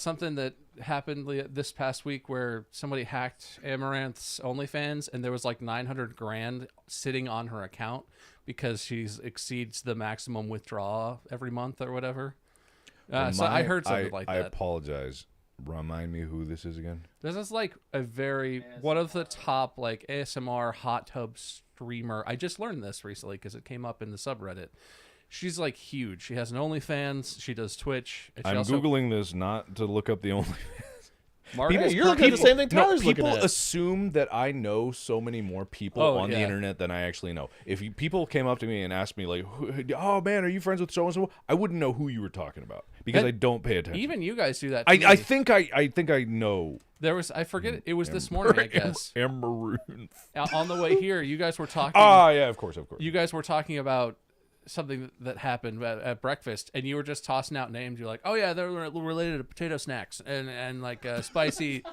something that happened this past week where somebody hacked Amaranth's OnlyFans and there was like $900,000 sitting on her account because she exceeds the maximum withdrawal every month or whatever? So I heard something like I that. apologize. Remind me who this is again. This is like one of the top like ASMR hot tub streamer. I just learned this recently because it came up in the subreddit. She's like huge. She has an OnlyFans. She does Twitch. And she I'm also, Googling this not to look up the OnlyFans. Margaret, You're looking at the same thing Tyler's people looking at. assume that I know so many more people on the internet than I actually know. If people came up to me and asked me like, "Oh man, are you friends with so and so?" I wouldn't know who you were talking about because I don't pay attention. even you guys do that. To me. I think I know. There was, I forget, it was this morning, I guess. Amaroon. On the way here, you guys were talking. Yeah, of course. You guys were talking about something that happened at breakfast, and you were just tossing out names. You're like, "Oh yeah, they're related to potato snacks and like spicy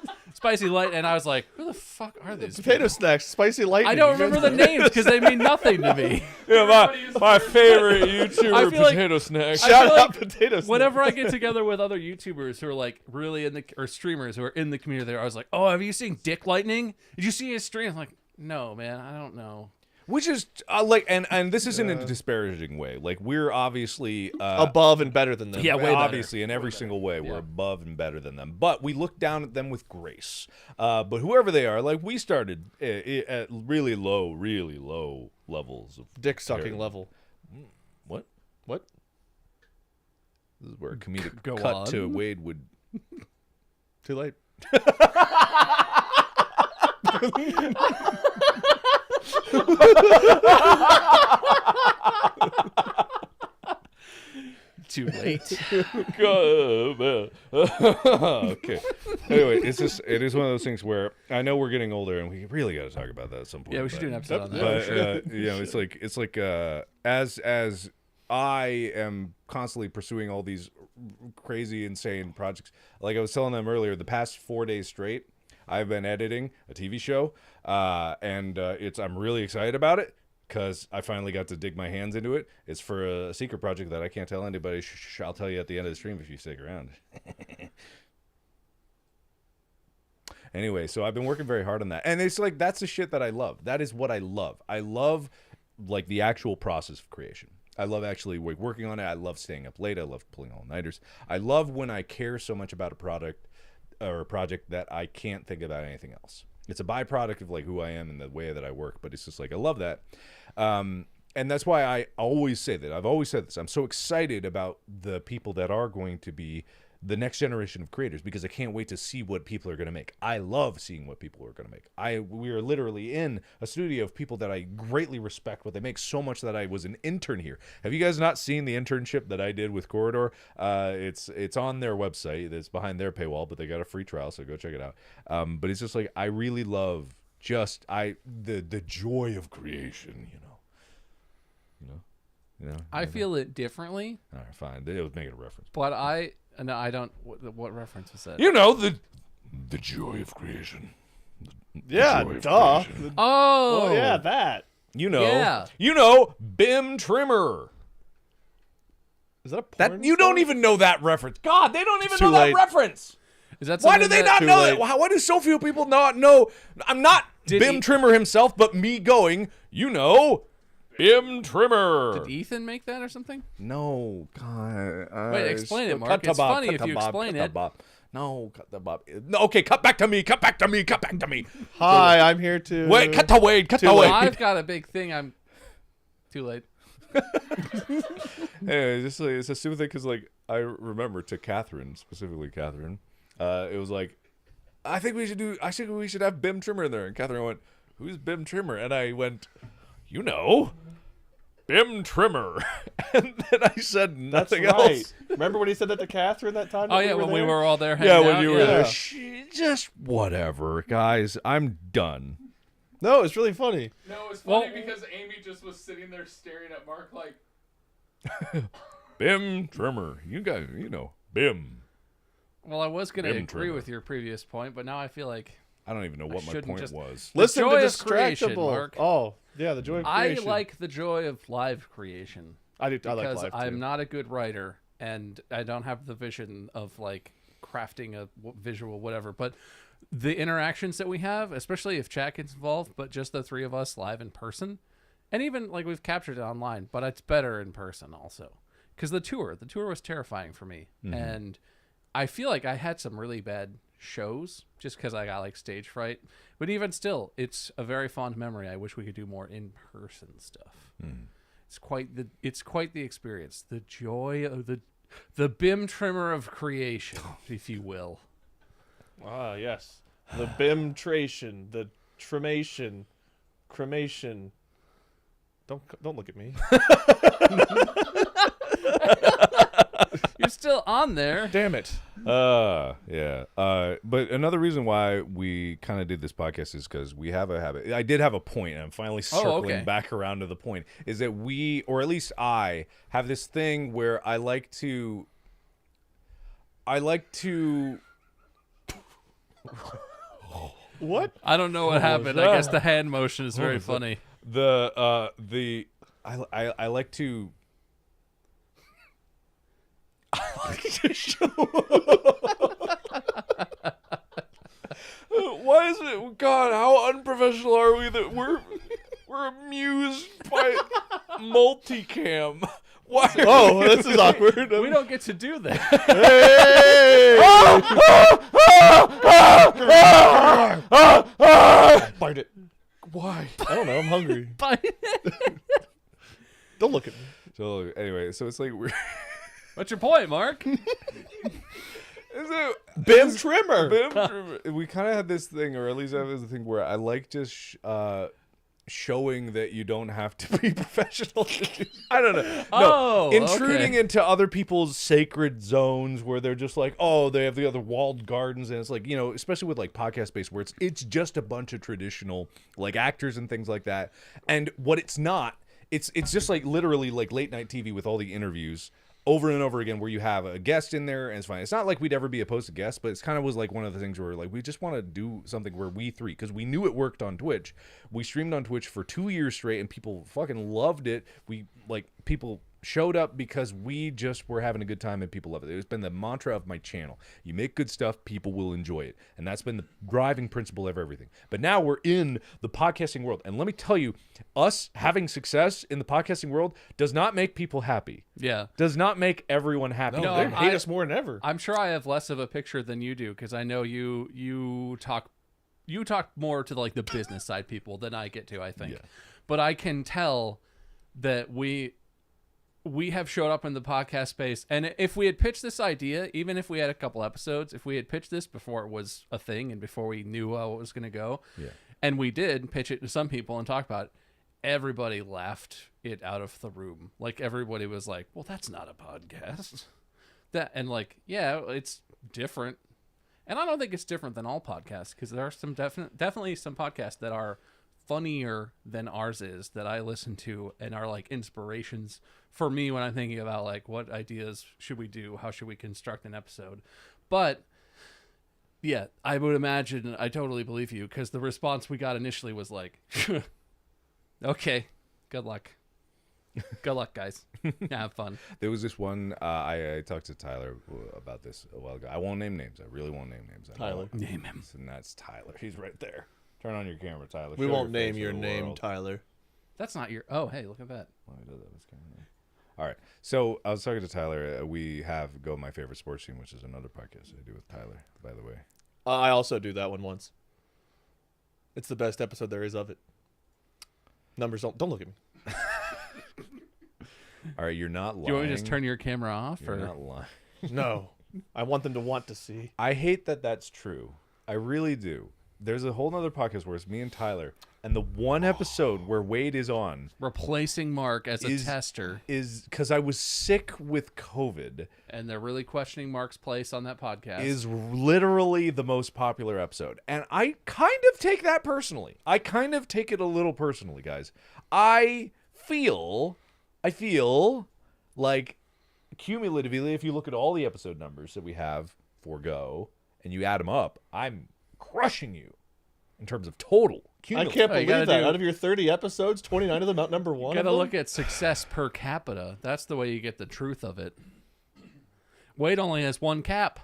light." And I was like, "Who the fuck are these Potato people? snacks, spicy lightning. I don't remember the names because they mean nothing to me. Yeah, my favorite YouTuber, I feel like- Potato Snacks. Shout feel out like potato snacks. Whenever I get together with other YouTubers who are like really or streamers who are in the community, there, I was like, "Oh, have you seen Dick Lightning? Did you see his stream?" I'm like, "No, man, I don't know." Which is like, and this isn't in a disparaging way. Like we're obviously above and better than them. Yeah, way better. obviously in every single way we're above and better than them. But we look down at them with grace. But whoever they are, like we started at really low levels of Dick sucking level. What? What? This is where a comedic Go cut on. to Wade would. Too late. Too too late. Okay. Anyway, it is one of those things where I know we're getting older and we really got to talk about that at some point. Yeah, we should do an episode on that. But it's like as I am constantly pursuing all these crazy, insane projects. Like I was telling them earlier, the past 4 days straight, I've been editing a TV show, and I'm really excited about it because I finally got to dig my hands into it. It's for a secret project that I can't tell anybody. I'll tell you at the end of the stream if you stick around. Anyway, so I've been working very hard on that, and it's like that's the shit that I love. That is what I love. I love like the actual process of creation. I love actually working on it. I love staying up late. I love pulling all-nighters. I love when I care so much about a product or a project that I can't think about anything else. It's a byproduct of like who I am and the way that I work, but it's just like I love that. And that's why I always say that. I've always said this. I'm so excited about the people that are going to be the next generation of creators because I can't wait to see what people are going to make. I love seeing what people are going to make. We are literally in a studio of people that I greatly respect what they make so much that I was an intern here. Have you guys not seen the internship that I did with Corridor? It's on their website. It's behind their paywall, but they got a free trial, so go check it out. But it's just like I really love the joy of creation, you know. I feel it differently. All right, fine. It was making a reference. But no, I don't. What reference was that? You know the joy of creation. Yeah, joy of duh. creation. Oh, Oh yeah, that. Yeah. BIM trimmer. Is that a porn That you don't star? even know that reference. God, they don't even Too know late. that reference. Is that Why do something they that- not know late. that? Why do so few people not know? I'm not Did BIM he- trimmer himself, but me going, BIM trimmer. Did Ethan make that or something? No, God. Wait, explain it, Mark. It's funny if you explain it. No, cut the bob. No, okay, cut back to me. Cut back to me. Hi, I'm here to. Wait, cut to Wade. Cut to Well, Wade. I've got a big thing. I'm too late. Anyway, just like, it's a stupid thing because, like, I remember to Catherine, specifically Catherine, it was like, I think we should have BIM trimmer in there. And Catherine went, who's BIM trimmer? And I went, BIM trimmer. And then I said That's nothing right. else. Remember when he said that to Catherine that time? Oh that yeah, when we there? were all there. Yeah, hanging when out, you were yeah. there. Just whatever, guys. I'm done. No, it's really funny. No, it's funny Well- because Amy just was sitting there staring at Mark like, BIM trimmer. You guys, BIM. Well, I was going to BIM agree trimmer. with your previous point, but now I feel like I don't even know what my shouldn't point just- was. Listen joy to of creation, Distractable. Mark. Oh, yeah, the joy of I creation. like the joy of live creation I like because live too. I'm not a good writer and I don't have the vision of like crafting a visual whatever. But the interactions that we have, especially if chat gets involved, but just the three of us live in person, and even like we've captured it online, but it's better in person also. Because the tour was terrifying for me, and I feel like I had some really bad shows just because I got like stage fright. But even still, it's a very fond memory. I wish we could do more in-person stuff. It's quite the experience. The joy of the BIM trimmer of creation, if you will. Ah, yes. The BIM-tration, the trimation, cremation. Don't look at me. You're still on there. Damn it. Yeah. But another reason why we kind of did this podcast is because we have a habit. I did have a point, and I'm finally circling okay. back around to the point, is that we, or at least I, have this thing where I like to What? I don't know what happened. I guess the hand motion is very funny. I like to show. Why is it? God, how unprofessional are we that we're amused by multicam? Why? Oh, this is awkward. We don't get to do that. Bite it. Why? I don't know. I'm hungry. Don't look at me. So anyway, so it's like we're. What's your point, Mark? BIM trimmer. We kind of had this thing, or at least I have this thing where I like just showing that you don't have to be professional. I don't know. No, Oh, intruding okay. into other people's sacred zones where they're just like, oh, they have the other walled gardens, and it's like, you know, especially with like podcast based where it's just a bunch of traditional like actors and things like that. And what it's not, it's just like literally like late night TV with all the interviews over and over again where you have a guest in there and it's fine. It's not like we'd ever be opposed to guests, but it's kind of was like one of the things where like we just want to do something where we three, because we knew it worked on Twitch. We streamed on Twitch for 2 years straight and people fucking loved it. We like people showed up because we just were having a good time and people love it. It's been the mantra of my channel. You make good stuff, people will enjoy it. And that's been the driving principle of everything. But now we're in the podcasting world. And let me tell you, us having success in the podcasting world does not make people happy. Yeah. Does not make everyone happy. No, No, they hate I- us more than ever. I'm sure I have less of a picture than you do because I know you talk more to like the business side people than I get to, I think. Yeah. But I can tell that we have showed up in the podcast space, and if we had pitched this idea, even if we had a couple episodes, if we had pitched this before it was a thing and before we knew how it was going to go, and we did pitch it to some people and talk about it, everybody laughed it out of the room. Like everybody was like, well, that's not a podcast. And like, yeah, it's different. And I don't think it's different than all podcasts because there are some definitely some podcasts that are funnier than ours is that I listen to and are like inspirations for me when I'm thinking about like what ideas should we do, how should we construct an episode. But yeah, I would imagine, I totally believe you because the response we got initially was like, okay, good luck. Good luck, guys. Have fun. There was this one, I talked to Tyler about this a while ago. I won't name names. I really won't name names. I Tyler. won't. Name him. And that's Tyler. He's right there. Turn on your camera, Tyler. We Show won't your face name to your the name, world. Tyler. That's not your. Oh, hey, look at that. Well, I did that. That's kind of nice. All right. So I was talking to Tyler. We have Go My Favorite Sports Team, which is another podcast I do with Tyler, by the way. I also do that one once. It's the best episode there is of it. Numbers don't look at me. All right, you're not lying. Do you want me to just turn your camera off? You're Or not lying. No, I want them to want to see. I hate that that's true. I really do. There's a whole nother podcast where it's me and Tyler, and the one episode where Wade is on replacing Mark as a Is- tester, is because I was sick with COVID. and they're really questioning Mark's place on that podcast. Is literally the most popular episode. And I kind of take that personally. I kind of take it a little personally, guys. I feel like cumulatively, if you look at all the episode numbers that we have for Go and you add them up, I'm crushing you in terms of total. I Cumulative. can't Oh, you believe gotta that. do- Out of your 30 episodes, 29 of them out number one. You gotta of them? look at success per capita. That's the way you get the truth of it. Wade only has one cap.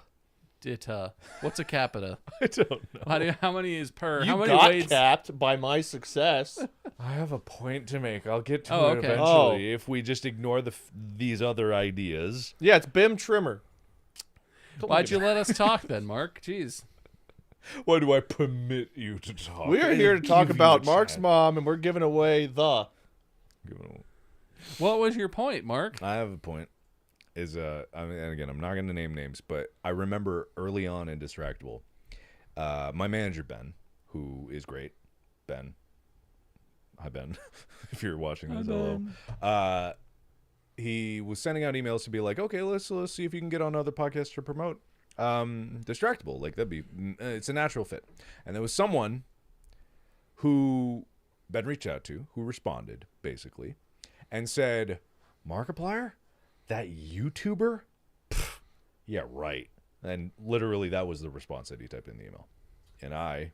What's a capita? I don't know. How many is per? You how many got Wade's? capped by my success. I have a point to make. I'll get to Oh, it okay. eventually if we just ignore these other ideas. Yeah, it's Bim Trimmer. Don't Why'd look you at let us talk then, Mark? Jeez. Why do I permit you to talk? me. We are I here to give talk you about the Mark's chance. mom, and we're giving away the. What was your point, Mark? I have a point. And again, I'm not going to name names, but I remember early on in Distractable, my manager Ben, who is great, Ben. Hi Ben, if you're watching this, hello. He was sending out emails to be like, okay, let's see if you can get on other podcasts to promote Distractable. Like it's a natural fit. And there was someone who Ben reached out to, who responded basically, and said, Markiplier? That YouTuber? Pff, yeah, right. And literally that was the response that he typed in the email. And I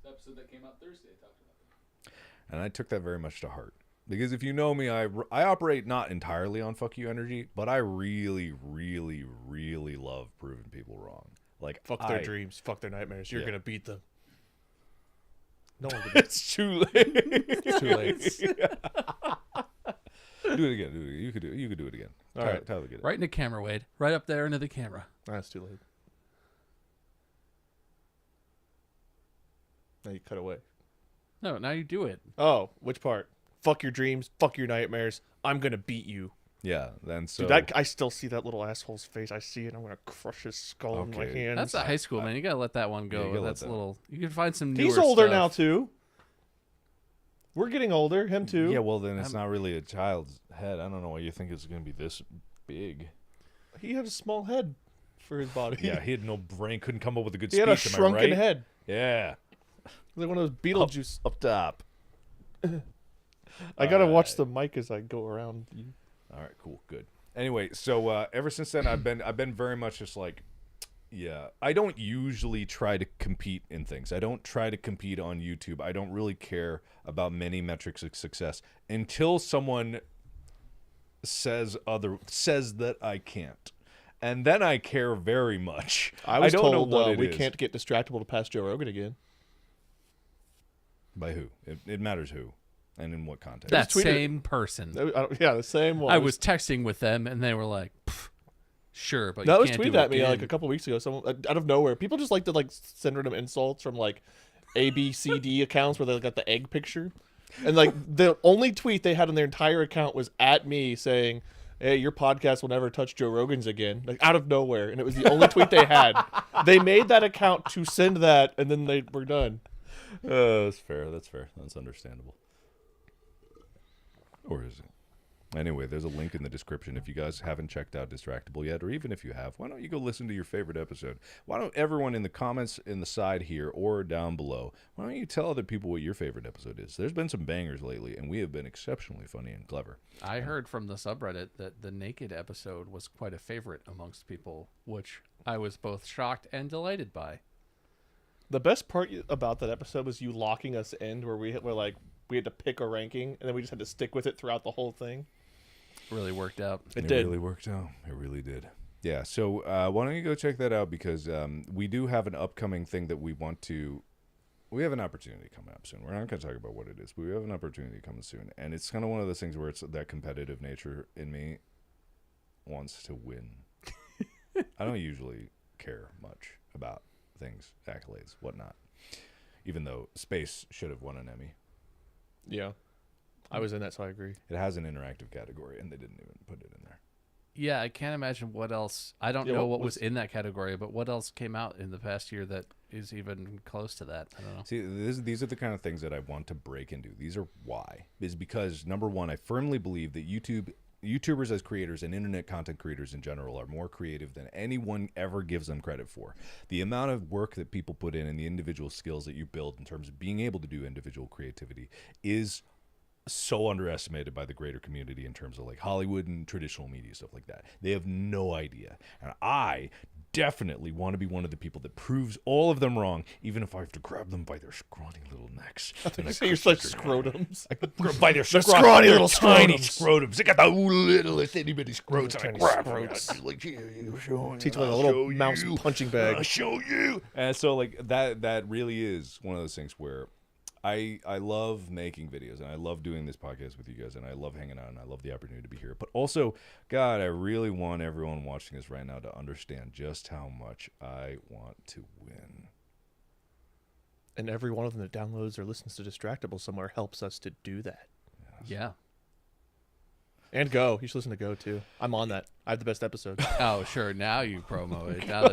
The episode that came out Thursday talked about that. And I took that very much to heart. Because if you know me, I operate not entirely on fuck you energy, but I really, really, really love proving people wrong. Like, Fuck their dreams. Fuck their nightmares. You're Yeah. going to beat them. No one can It's too late. It's too late. Do it again. You could do it again. All right. Tyler, get it. Right into camera, Wade. Right up there into the camera. That's too late. Now you cut away. No, now you do it. Oh, which part? Fuck your dreams. Fuck your nightmares. I'm going to beat you. Yeah. Then so. Dude, I still see that little asshole's face. I see it. I'm going to crush his skull in my Okay. hands. That's a high school, man. You gotta let that one you go. gotta let That's a that- little. You can find some newer He's older stuff. now, too. We're getting older. Him too. Yeah, well then it's not really a child's head. I don't know why you think it's going to be this big. He had a small head for his body. Yeah, he had no brain. Couldn't come up with a good He speech. had a shrunken am I right? head. Yeah, Like one of those Beetlejuice. up top. I gotta watch the mic as I go around. All right, cool, good. Anyway, so ever since then, I've been very much just like, yeah. I don't usually try to compete in things. I don't try to compete on YouTube. I don't really care about many metrics of success until someone says that I can't, and then I care very much. I was don't know told what it we is. can't get Distractable to pass Joe Rogan again. By who? It matters who, and in what context. That tweeted- same person. Yeah, the same one. I was texting with them, and they were like, "Pff, "Sure, but That you was can't tweeted do it at me again." like a couple weeks ago. Someone out of nowhere. People just like to like send random insults from like ABCD accounts where they got the egg picture, and like the only tweet they had on their entire account was at me saying, "Hey, your podcast will never touch Joe Rogan's again." Like out of nowhere, and it was the only tweet they had. They made that account to send that, and then they were done. That's fair. That's fair. That's understandable. Or is it? Anyway, there's a link in the description if you guys haven't checked out Distractable yet, or even if you have, why don't you go listen to your favorite episode? Why don't everyone in the comments in the side here or down below, why don't you tell other people what your favorite episode is? There's been some bangers lately, and we have been exceptionally funny and clever. I heard from the subreddit that the naked episode was quite a favorite amongst people, which I was both shocked and delighted by. The best part about that episode was you locking us in, where we had to pick a ranking, and then we just had to stick with it throughout the whole thing. Really worked out. It did. Really worked out. It really did. Yeah, so why don't you go check that out, because we do have an upcoming thing that we have an opportunity coming up soon. We're not going to talk about what it is, but we have an opportunity coming soon. And it's kind of one of those things where it's that competitive nature in me wants to win. I don't usually care much about things, accolades, whatnot, even though Space should have won an Emmy. Yeah, I was in that, so I agree. It has an interactive category, and they didn't even put it in there. Yeah, I can't imagine what else. I don't Yeah, know what what was was- in that category, but what else came out in the past year that is even close to that? I don't know. See, these are the kind of things that I want to break into. These are why. Is because, number one, I firmly believe that YouTubers as creators and internet content creators in general are more creative than anyone ever gives them credit for. The amount of work that people put in and the individual skills that you build in terms of being able to do individual creativity is so underestimated by the greater community in terms of like Hollywood and traditional media, stuff like that. They have no idea. And I definitely want to be one of the people that proves all of them wrong, even if I have to grab them by their scrawny little necks. And I You're such scrotums. by their scrawny little tiny scrotums. scrotums. They got the littlest itty bitty scrotes. Tiny I grab scrotes. them. Like, here, you show Teach you, like a I'll little show mouse you. punching bag. I'll show you. And so like that really is one of those things where I love making videos, and I love doing this podcast with you guys, and I love hanging out, and I love the opportunity to be here. But also, God, I really want everyone watching this right now to understand just how much I want to win. And every one of them that downloads or listens to Distractable somewhere helps us to do that. Yeah. And Go. You should listen to Go too. I'm on that. I have the best episode. Oh, sure. Now you promo it. Now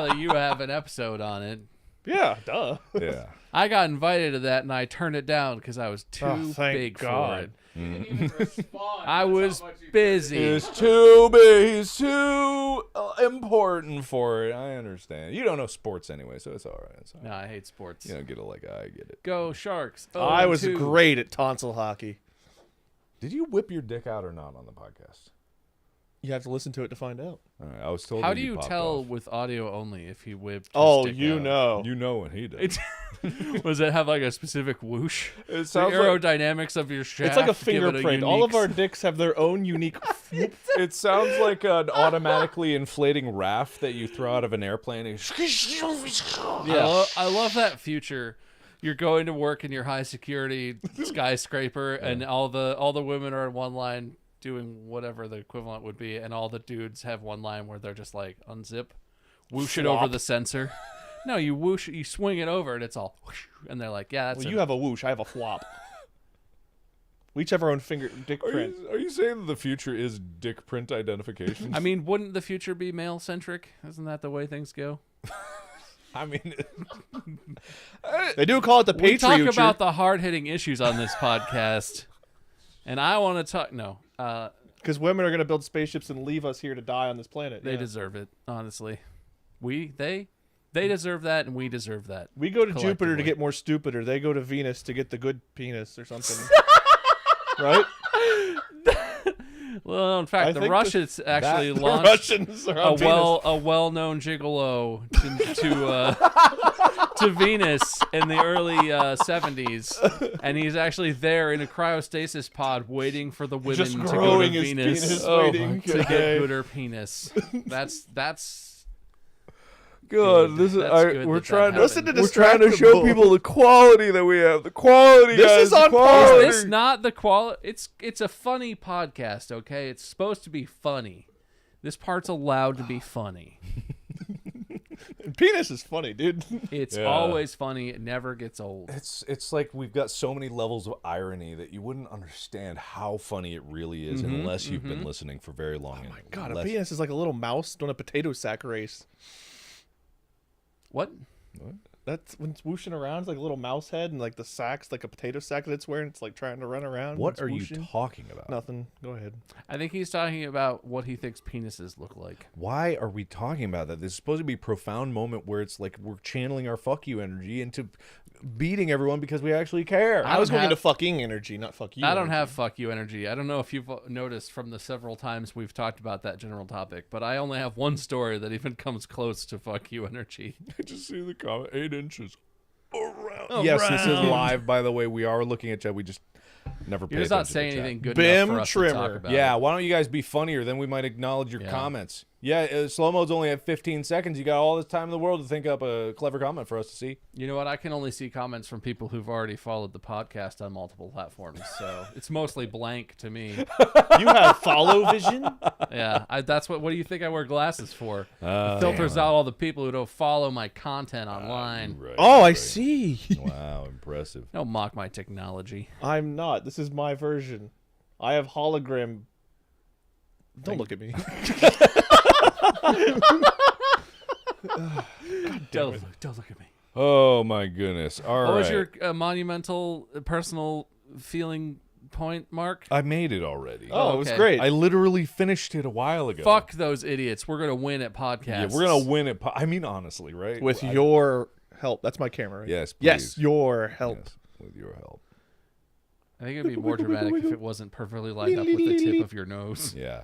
that you have an episode on it. Yeah, duh. Yeah. I got invited to that, and I turned it down because I was too Oh, thank big God. for it. I was busy. It's too big. It's too important for it. I understand. You don't know sports anyway, so it's all right. It's all right. No, I hate sports. You don't get it like I get it. Go Sharks. I was 0-2. great at tonsil hockey. Did you whip your dick out or not on the podcast? You have to listen to it to find out. All right, I was told. How that do you popped tell off. with audio only if he whipped? his Oh, dick you out? know. You know when he does. Was it have like a specific whoosh? It The sounds like aerodynamics of your shaft. It's like a give it fingerprint. All of unique- our dicks have their own unique. it sounds like an automatically inflating raft that you throw out of an airplane. Yeah, I love that future. You're going to work in your high security skyscraper, and all the women are in one line doing whatever the equivalent would be, and all the dudes have one line where they're just like unzip, whoosh it over Flop. the sensor. No, you whoosh, you swing it over, and it's all whoosh, and they're like, yeah, that's Well, it. you have a whoosh. I have a flop. We each have our own dick print. Are you saying that the future is dick print identification? I mean, wouldn't the future be male centric? Isn't that the way things go? I mean, They do call it the We talk Patriot. about the hard-hitting issues on this podcast, and I want to talk. No, because women are going to build spaceships and leave us here to die on this planet. they Yeah. deserve it. Honestly, they deserve that, and we deserve that. We go to Jupiter to collectively. get more stupider. They go to Venus to get the good penis or something. Right? Well, in I fact, the think Russians actually The launched Russians are on Venus. a well-known gigolo to Venus in the early 70s, and he's actually there in a cryostasis pod waiting for the women Just to go to growing his Venus penis, to waiting. get Okay. gooder penis. That's good. This is That's good we're that trying to Listen to we're trying to show Distractable. people the quality that we have. The quality, This guys. is the on par. quality. Is this not the quality? It's a funny podcast, okay? It's supposed to be funny. This part's allowed to be funny. Penis is funny, dude. It's Yeah. always funny. It never gets old. It's like we've got so many levels of irony that you wouldn't understand how funny it really is unless you've been listening for very long. Oh my God, a penis is like a little mouse doing a potato sack race. What? That's when it's whooshing around. It's like a little mouse head, and like the sack's like a potato sack that it's wearing. It's like trying to run around. What It's are you whooshing. talking about? Nothing. Go ahead. I think he's talking about what he thinks penises look like. Why are we talking about that? This is supposed to be a profound moment where it's like we're channeling our fuck you energy into beating everyone because we actually care. I was don't going have- into fucking energy, not fuck you. I don't energy. have fuck you energy. I don't know if you've noticed from the several times we've talked about that general topic, but I only have one story that even comes close to fuck you energy. I just see the comment 8 inches around. Yes, this is live, by the way. We are looking at chat. We just never pay You're just not attention saying to chat. anything good Bim enough for us to trimmer. talk about. Yeah, it. why don't you guys be funnier? Then we might acknowledge your Yeah. comments. Yeah, slow mode's only at 15 seconds. You got all this time in the world to think up a clever comment for us to see. You know what? I can only see comments from people who've already followed the podcast on multiple platforms, so it's mostly blank to me. You have follow vision. Yeah, that's what. What do you think I wear glasses for? It filters out all the people who don't follow my content online. Right, Oh, I right. see. Wow, impressive. Don't mock my technology. I'm not. This is my version. I have hologram. Don't look at me. Don't look at me. Oh my goodness! All right, What was your monumental personal feeling point, Mark? I made it already. Oh, it was okay. great. I literally finished it a while ago. Fuck those idiots. We're gonna win at podcasts. Yeah, we're gonna win it. I mean, honestly, right? With your help. That's my camera, right? Yes, Yes, please. your help. Yes, with your help. I think it'd be more dramatic if it wasn't perfectly lined up with the tip of your nose. Yeah.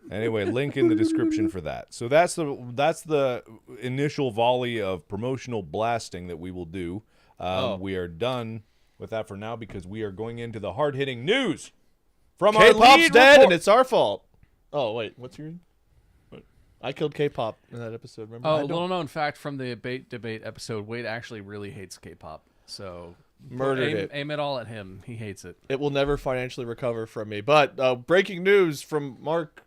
Anyway, link in the description for that. So that's the initial volley of promotional blasting that we will do. We are done with that for now because we are going into the hard hitting news from our K-pop's lead dead, report- and it's our fault. Oh wait, what's your? I killed K-pop in that episode. Remember? Oh, I a don't- little known fact from the debate episode: Wade actually really hates K-pop. So Murdered aim, it. Aim it all at him. He hates it. It will never financially recover from me. But breaking news from Mark.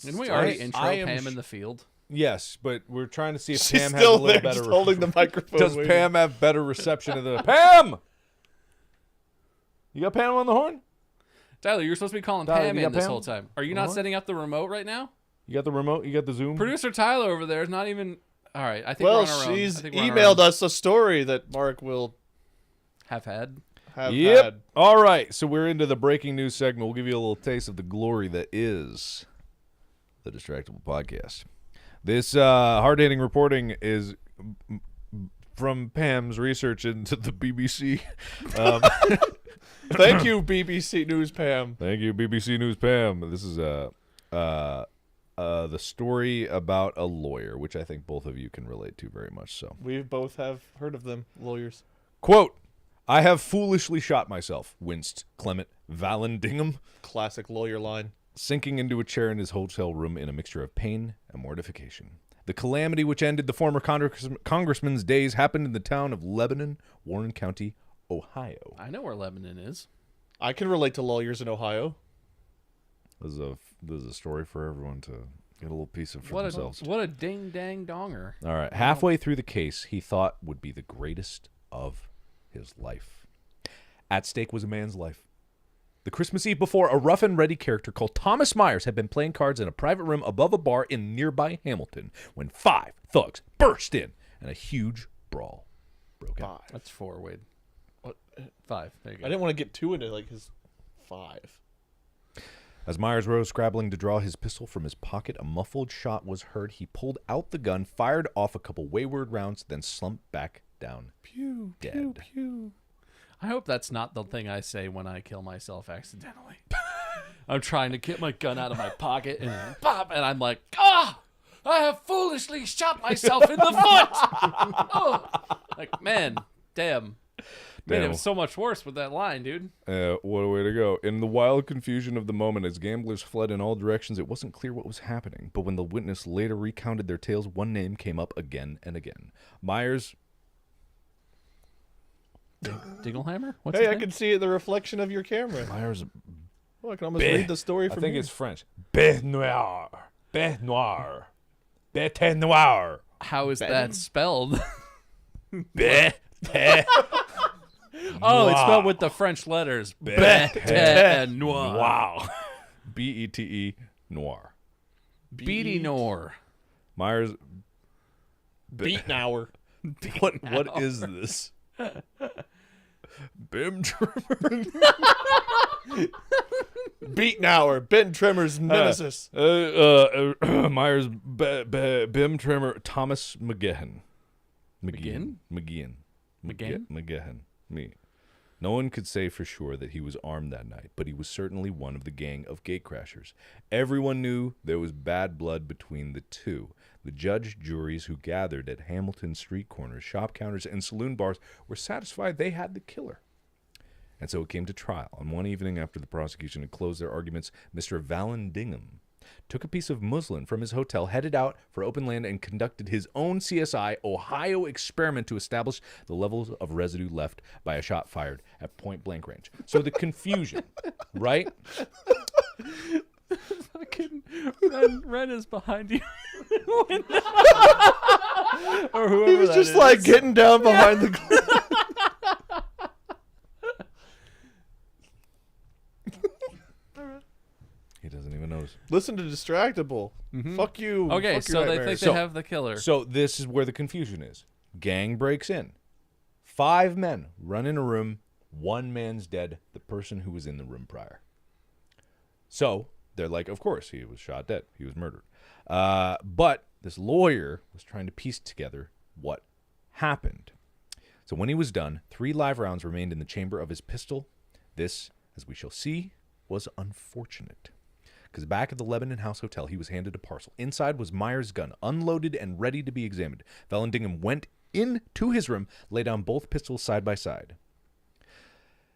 Didn't we already I- intro I am Pam sh- in the field? Yes, but we're trying to see if She's Pam has a still little there, better. just holding the microphone. Does waiting. Pam have better reception of the Pam? You got Pam on the horn? Tyler, you're supposed to be calling Tyler, Pam you got in this Pam? whole time. Are you not What? setting up the remote right now? You got the remote? You got the Zoom? Producer Tyler over there is not even. All right, I think we're Well, on our own. she's I think we're on our emailed own. us a story that Mark will Have had. have Yep. had. All right. So we're into the breaking news segment. We'll give you a little taste of the glory that is the Distractable Podcast. This hard-hitting reporting is from Pam's research into the BBC. Thank you, BBC News Pam. Thank you, BBC News Pam. This is the story about a lawyer, which I think both of you can relate to very much so. We both have heard of them, lawyers. Quote, I have foolishly shot myself, winced Clement Vallandigham, Classic lawyer line. sinking into a chair in his hotel room in a mixture of pain and mortification. The calamity which ended the former congressman's days happened in the town of Lebanon, Warren County, Ohio. I know where Lebanon is. I can relate to lawyers in Ohio. This is a story for everyone to get a little piece of for What themselves. a ding dang donger. All right. Halfway through the case, he thought would be the greatest of his life. At stake was a man's life. The Christmas Eve before, a rough and ready character called Thomas Myers had been playing cards in a private room above a bar in nearby Hamilton when 5 thugs burst in and a huge brawl broke out. Five. That's 4, Wade. What? 5. There you go. I didn't want to get too into like his 5. As Myers rose, scrabbling to draw his pistol from his pocket, a muffled shot was heard. He pulled out the gun, fired off a couple wayward rounds, then slumped back down. Pew, Dead. pew, pew. I hope that's not the thing I say when I kill myself accidentally. I'm trying to get my gun out of my pocket and pop, and I'm like, I have foolishly shot myself in the foot. Oh. Like, man, damn. Made Damn. it so much worse with that line, dude. What a way to go. In the wild confusion of the moment, as gamblers fled in all directions, it wasn't clear what was happening. But when the witness later recounted their tales, one name came up again and again. Myers. Dinglehammer? What's Hey, his I name? can see the reflection of your camera. Myers. Oh, I can almost read the story I from think here. it's French. Bête noire. Bête noire. Bête noire. How is that spelled? Bête. Oh, it's spelled with the French letters. Bête noir. Wow. Bete noir. Beatty Nor. Myers. Beat hour. What is this? Bim trimmer. Beat hour. Ben Trimmer's nemesis. Myers. Bim trimmer. Thomas McGehan. McGinn? McGehan. McGinn? McGehan. Me. No one could say for sure that he was armed that night, but he was certainly one of the gang of gatecrashers. Everyone knew there was bad blood between the two. The judge, juries who gathered at Hamilton street corners, shop counters, and saloon bars were satisfied they had the killer. And so it came to trial. On one evening after the prosecution had closed their arguments, Mr. Vallandigham took a piece of muslin from his hotel, headed out for open land, and conducted his own CSI Ohio experiment to establish the levels of residue left by a shot fired at point-blank range. So the confusion, right? Fucking Ren is behind you. Or whoever He was that just is. like getting down behind the. He doesn't even notice. Listen to Distractable. Fuck you. Okay, Fuck so your they think nightmares. they have the killer. So this is where the confusion is. Gang breaks in. 5 men run in a room. 1 man's dead, the person who was in the room prior. So they're like, of course, he was shot dead. He was murdered. But this lawyer was trying to piece together what happened. So when he was done, 3 live rounds remained in the chamber of his pistol. This, as we shall see, was unfortunate. Because back at the Lebanon House Hotel, he was handed a parcel. Inside was Myers' gun, unloaded and ready to be examined. Vallandigham went into his room, laid down both pistols side by side.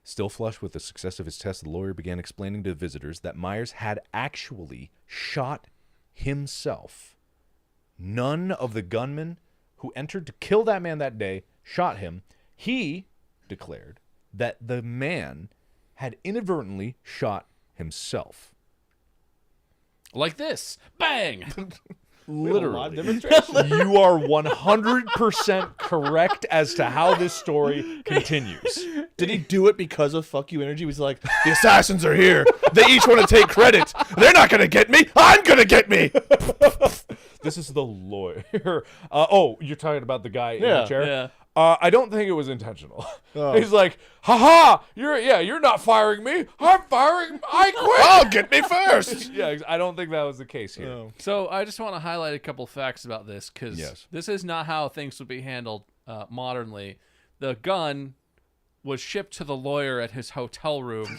Still flushed with the success of his test, the lawyer began explaining to visitors that Myers had actually shot himself. None of the gunmen who entered to kill that man that day shot him. He declared that the man had inadvertently shot himself. Like this. Bang! Literally. You are 100% correct as to how this story continues. Did he do it because of fuck you energy? He was like, the assassins are here. They each want to take credit. They're not going to get me. I'm going to get me. This is the lawyer. Oh, you're talking about the guy in the Yeah, chair? yeah. I don't think it was intentional. Oh. He's like, haha, you're not firing me. I'm firing. I quit. Oh, get me first. Yeah, I don't think that was the case here. Oh. So I just want to highlight a couple facts about this because Yes. this is not how things would be handled modernly. The gun was shipped to the lawyer at his hotel room.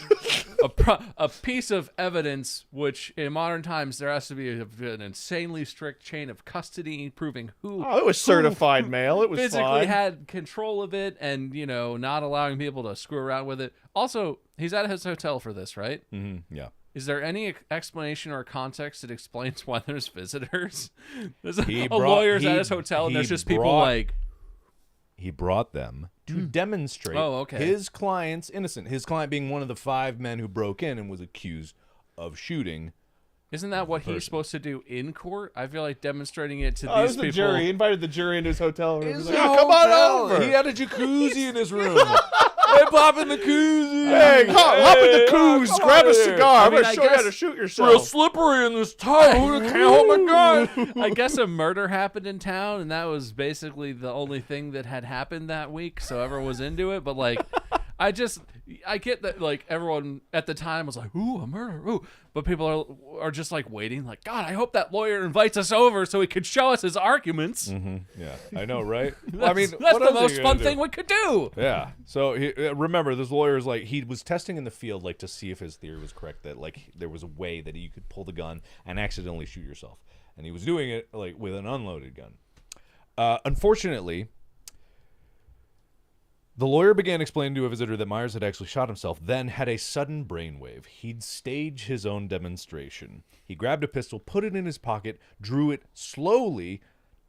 A piece of evidence which in modern times there has to be an insanely strict chain of custody proving who Oh, it was certified mail. It was physically fine. had control of it and, you know, not allowing people to screw around with it. Also, he's at his hotel for this, right? Yeah. Is there any explanation or context that explains why there's visitors? There's He a brought- lawyer's he- at his hotel and there's he just people brought- like, He brought them to demonstrate Oh, okay. his client's innocent. His client being one of the 5 men who broke in and was accused of shooting Isn't that what he's supposed to do in court? I feel like demonstrating it to Oh, it these was the people. jury. He invited the jury into his hotel room. He's like, His "Oh, come on hotel. over. He had a jacuzzi in his room. Hey, pop in the koozie. Hey, hop in the Hey, coos, come grab on a here. cigar. I'm mean, gonna I show you how guess- to shoot Real yourself. slippery in this tub. Who can't hold my gun? I guess a murder happened in town, and that was basically the only thing that had happened that week, so everyone was into it. But like, I get that like everyone at the time was like, "Ooh, a murder!" Ooh, but people are just like waiting, like, God, I hope that lawyer invites us over so he could show us his arguments. Yeah, I know, right? Well, I mean, That's what the else are most you fun gonna do? thing we could do. Yeah. So remember, this lawyer is like, he was testing in the field, like, to see if his theory was correct, that like there was a way that you could pull the gun and accidentally shoot yourself, and he was doing it like with an unloaded gun. Unfortunately, the lawyer began explaining to a visitor that Myers had actually shot himself, then had a sudden brainwave. He'd stage his own demonstration. He grabbed a pistol, put it in his pocket, drew it slowly,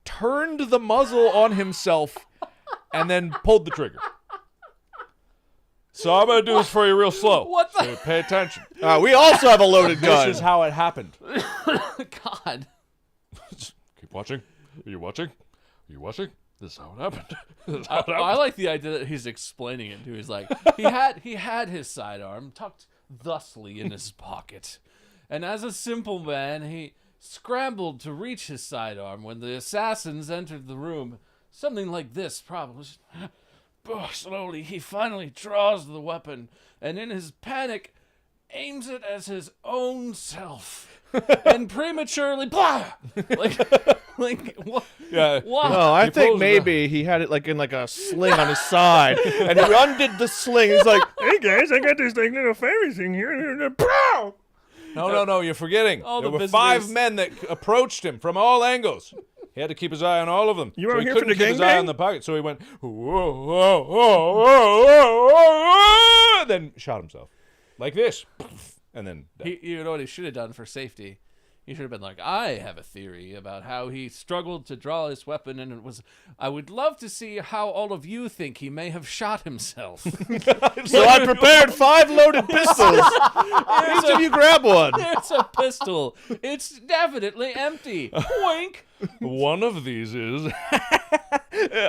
turned the muzzle on himself, and then pulled the trigger. So I'm going to do this for you real slow. What the- So pay attention. We also have a loaded gun. This is how it happened. God. Keep watching. Are you watching? Are you watching? This is how it happened. This is how it happened. I like the idea that he's explaining it too. He's like, he had his sidearm tucked thusly in his pocket, and as a simple man, he scrambled to reach his sidearm when the assassins entered the room. Something like this, probably. Slowly, he finally draws the weapon, and in his panic, aims it as his own self, and prematurely, blah! Like what? Yeah. What? No, I He think pulls the- maybe he had it like in like a sling on his side, and he undid the sling. He's like, "Hey guys, I got this like little fairy thing here." Pow! No, you're forgetting. All There the were 5 visitors- men that approached him from all angles. He had to keep his eye on all of them. You so out he here for couldn't the keep his eye gangbang? on the pocket, so he went, whoa, whoa, whoa, whoa, whoa, whoa, then shot himself. Like this. And then died. You know what he should have done for safety? He should have been like, I have a theory about how he struggled to draw his weapon, and it was, I would love to see how all of you think he may have shot himself. So I prepared 5 loaded pistols. Each of you grab one. There's a pistol. It's definitely empty. Wink. One of these is...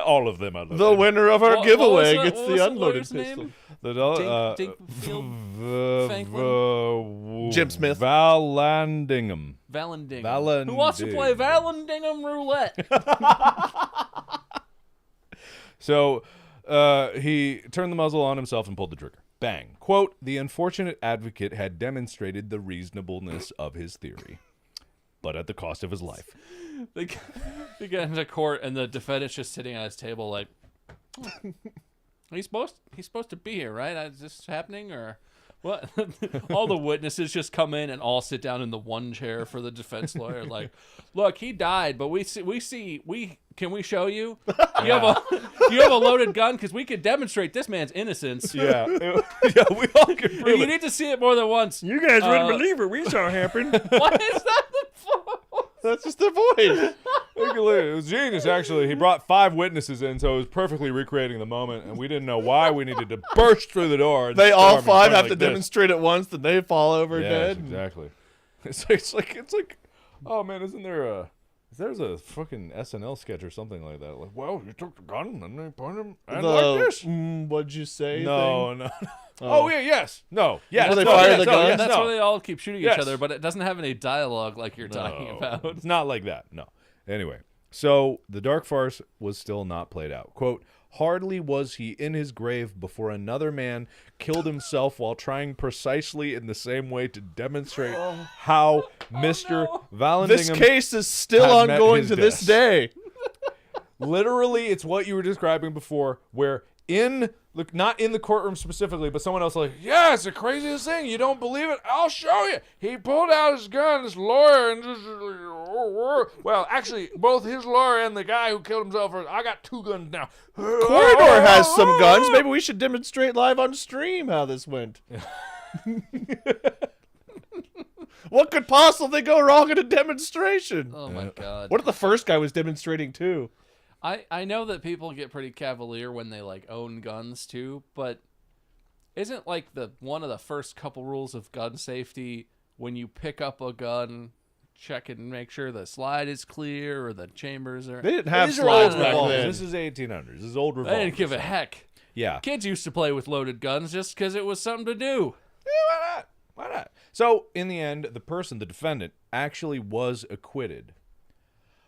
all of them are loaded. The winner of our What- giveaway what was gets the- the what was the unloaded lawyer's pistol. name? The Dinkfield? Jim Smith. Val Landingham. Vallandigham. Who wants to play Vallandigham roulette? So he turned the muzzle on himself and pulled the trigger. Bang. Quote, the unfortunate advocate had demonstrated the reasonableness of his theory, but at the cost of his life. They get into court, and the defendant's just sitting at his table like, he's supposed to be here, right? Is this happening, or what? All the witnesses just come in and all sit down in the one chair for the defense lawyer. Like, look, he died, but can we show you? You have a loaded gun, because we could demonstrate this man's innocence. Yeah. Yeah, we all can You prove it. need to see it more than once. You guys wouldn't Uh, believe what we saw happen. What is that? That's just their voice. It was genius, actually. He brought 5 witnesses in, so it was perfectly recreating the moment, and we didn't know why we needed to burst through the door. And They all storm in 5 front have like to this. demonstrate at once, then they fall over Yes, dead. exactly. It's like, oh man, there's a fucking SNL sketch or something like that. Like, well, you took the gun and they pointed him and like this. What'd you say? No, thing? no. Oh yeah, yes, no, yes. Well, they no, fire yes, the no, gun? yes, That's no. where they all keep shooting Yes. each other, but it doesn't have any dialogue like you're talking No, about. It's not like that. No. Anyway, so the dark farce was still not played out. Quote, hardly was he in his grave before another man killed himself while trying precisely in the same way to demonstrate how Mr. Vallandigham... This case is still had met ongoing his to this death. day. Literally, it's what you were describing before, where not in the courtroom specifically, but someone else like, yeah, it's the craziest thing. You don't believe it? I'll show you. He pulled out his gun, this lawyer, and just, well, actually, both his lawyer and the guy who killed himself, I got 2 guns now. Corridor has some guns. Maybe we should demonstrate live on stream how this went. What could possibly go wrong in a demonstration? Oh my god. What if the first guy was demonstrating too? I know that people get pretty cavalier when they like own guns too, but isn't like one of the first couple rules of gun safety when you pick up a gun, check and make sure the slide is clear or the chambers are. They didn't have These are old slides back revolvers. then. This is 1800s. This is old I revolvers. didn't give a heck. Yeah. Kids used to play with loaded guns just because it was something to do. Why not? Why not? So, in the end, the defendant, actually was acquitted.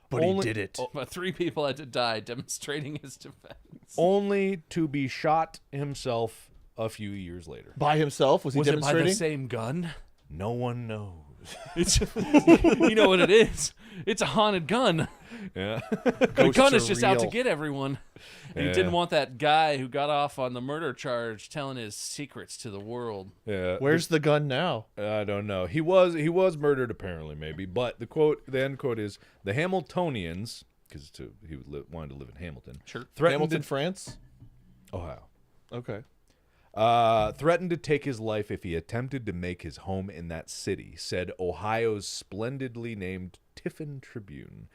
But Only- he did it. But 3 people had to die demonstrating his defense. Only to be shot himself a few years later. By himself? Was he Was it by demonstrating? the same gun? No one knows. It's, you know what it is? It's a haunted gun. Yeah. The Ghosts gun are is just out to real. get everyone. And Yeah. he didn't want that guy who got off on the murder charge telling his secrets to the world. Yeah. Where's the gun now? I don't know. He was murdered apparently, maybe. But the end quote is the Hamiltonians, because he wanted to live in Hamilton. Sure. Threatened Hamilton, to, France? Ohio. Okay. Threatened to take his life if he attempted to make his home in that city, said Ohio's splendidly named Tiffin Tribune.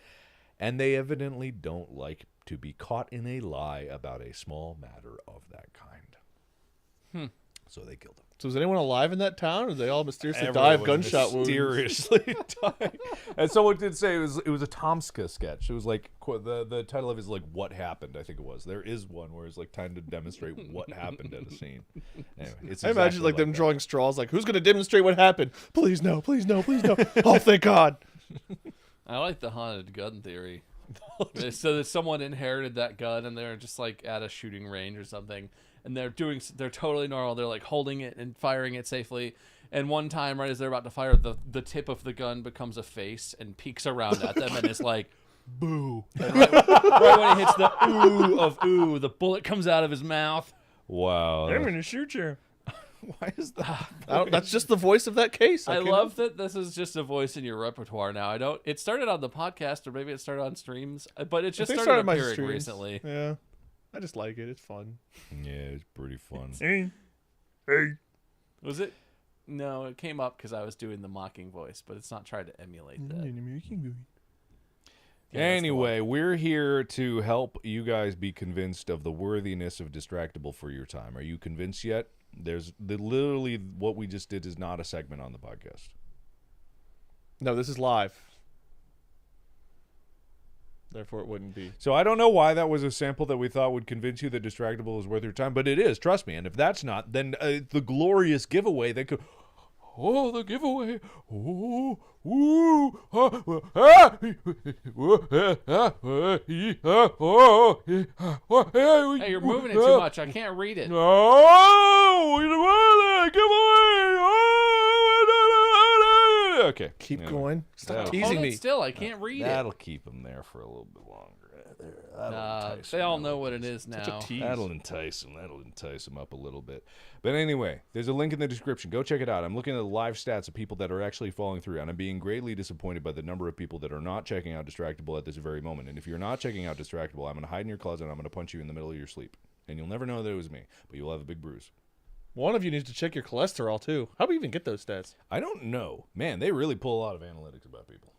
And they evidently don't like to be caught in a lie about a small matter of that kind. So they killed him. So is anyone alive in that town, or did they all mysteriously die of gunshot wounds? Mysteriously died. And someone did say it was a Tomska sketch. It was like the title of it is like "What Happened." I think it was. There is one where it's like trying to demonstrate what happened at a scene. Anyway, it's I imagine exactly like them that. drawing straws, like, who's going to demonstrate what happened? Please no, please no, please no. Oh, thank God. I like the haunted gun theory. So that someone inherited that gun and they're just like at a shooting range or something, and they're totally normal. They're like holding it and firing it safely. And one time, right as they're about to fire, the tip of the gun becomes a face and peeks around at them and is like, "Boo!" And right when it hits the ooh of ooh, the bullet comes out of his mouth. Wow. gonna shoot you. Why is that? That's just the voice of that case. I can't- love that this is just a voice in your repertoire now. It started on the podcast or maybe it started on streams, but it I just think it started my appearing streams. recently. Yeah. I just like it. It's fun. Yeah, it's pretty fun. Was it? No, it came up because I was doing the mocking voice, but it's not trying to emulate that. Yeah, that's the Anyway, we're here to help you guys be convinced of the worthiness of Distractable for your time. Are you convinced yet? Literally what we just did is not a segment on the podcast. No, this is live. Therefore, it wouldn't be. So I don't know why that was a sample that we thought would convince you that Distractable is worth your time, but it is, trust me. And if that's not, then the glorious giveaway that could... Oh, the giveaway. Oh, ooh, Hey, you're moving it too much. I can't read it. Oh, giveaway. Okay. Keep anyway. going. Stop That'll- teasing Hold me. it still. I can't read That'll keep them there for a little bit longer. it. They all know what it is now. That'll entice them. That'll entice them up a little bit. But anyway, there's a link in the description. Go check it out. I'm looking at the live stats of people that are actually following through, and I'm being greatly disappointed by the number of people that are not checking out Distractable at this very moment. And if you're not checking out Distractable, I'm going to hide in your closet and I'm going to punch you in the middle of your sleep. And you'll never know that it was me, but you'll have a big bruise. One of you needs to check your cholesterol, too. How do we even get those stats? I don't know. Man, they really pull a lot of analytics about people.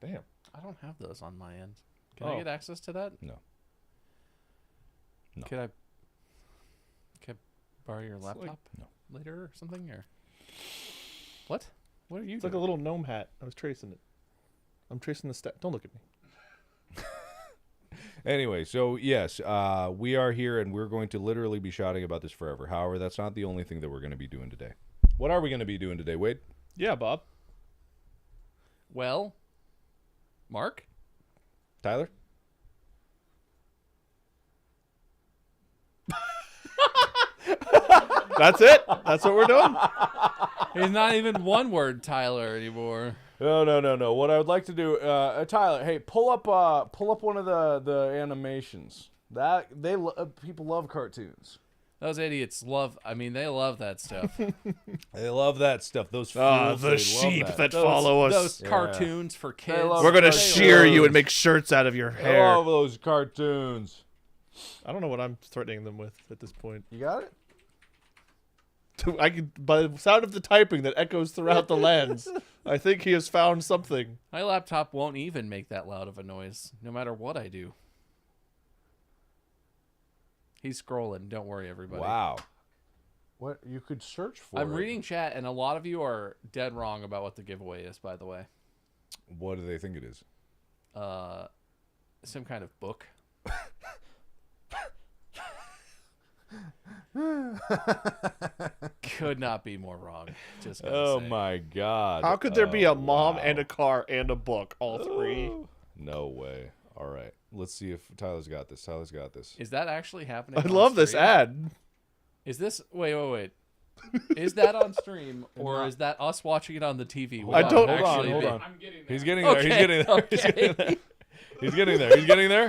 Damn. I don't have those on my end. Can Oh. I get access to that? No. No. Can I borrow your like- laptop No. later or something? Or what? What are you It's like a doing? little gnome hat. I was tracing it. I'm tracing the stat. Don't look at me. Anyway, so yes, we are here and we're going to literally be shouting about this forever. However, that's not the only thing that we're going to be doing today. What are we going to be doing today, Wade? Yeah, Bob. Well, Mark? Tyler? That's it. That's what we're doing. He's not even one word Tyler anymore. No. What I would like to do, Tyler, hey, pull up one of the animations. People love cartoons. Those idiots love, they love that stuff. They love that stuff. Those Ah, fools, the they love sheep that Those- follow us. Those Yeah. cartoons for kids. love We're gonna They shear you love- and make shirts out of your I hair. love those cartoons. I don't know what I'm threatening them with at this point. You got it? I can, by the sound of the typing that echoes throughout the lands, I think he has found something. My laptop won't even make that loud of a noise, no matter what I do. He's scrolling. Don't worry, everybody. Wow. What you could search for? I'm it. reading chat, and a lot of you are dead wrong about what the giveaway is. By the way, What do they think it is? some kind of book. Could not be more wrong. Just gonna Oh say. my God! How could there be a Oh, mom wow. and a car and a book, all three? No way. All right, let's see if Tyler's got this. Tyler's got this. Is that actually happening? I on love this stream? ad. Is this wait? Is that on stream or is that us watching it on the TV? I don't- Hold on, actually hold be- on. I'm getting there. He's getting there. He's Okay, getting there. He's okay. getting there. He's getting there. He's getting there.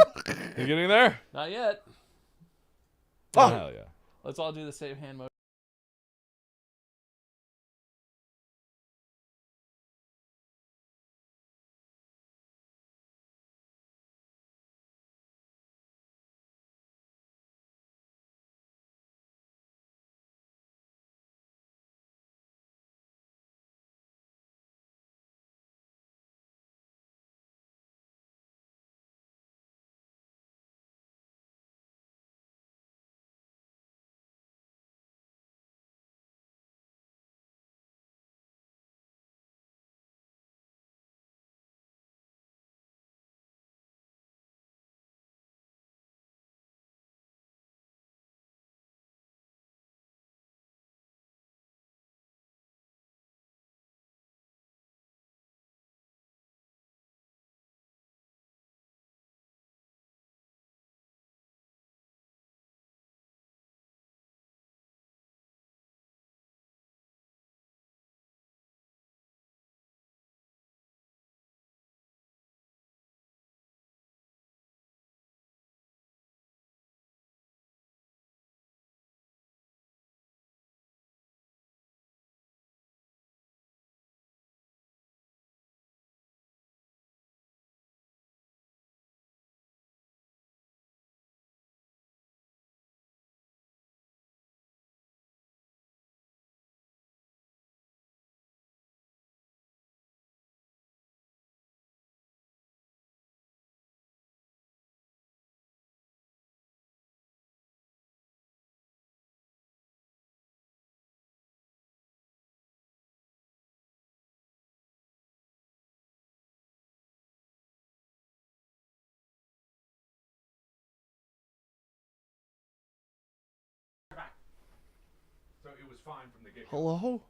He's getting there. Not yet. Oh, hell yeah. Let's all do the same hand motion. So it was fine from the get. Hello?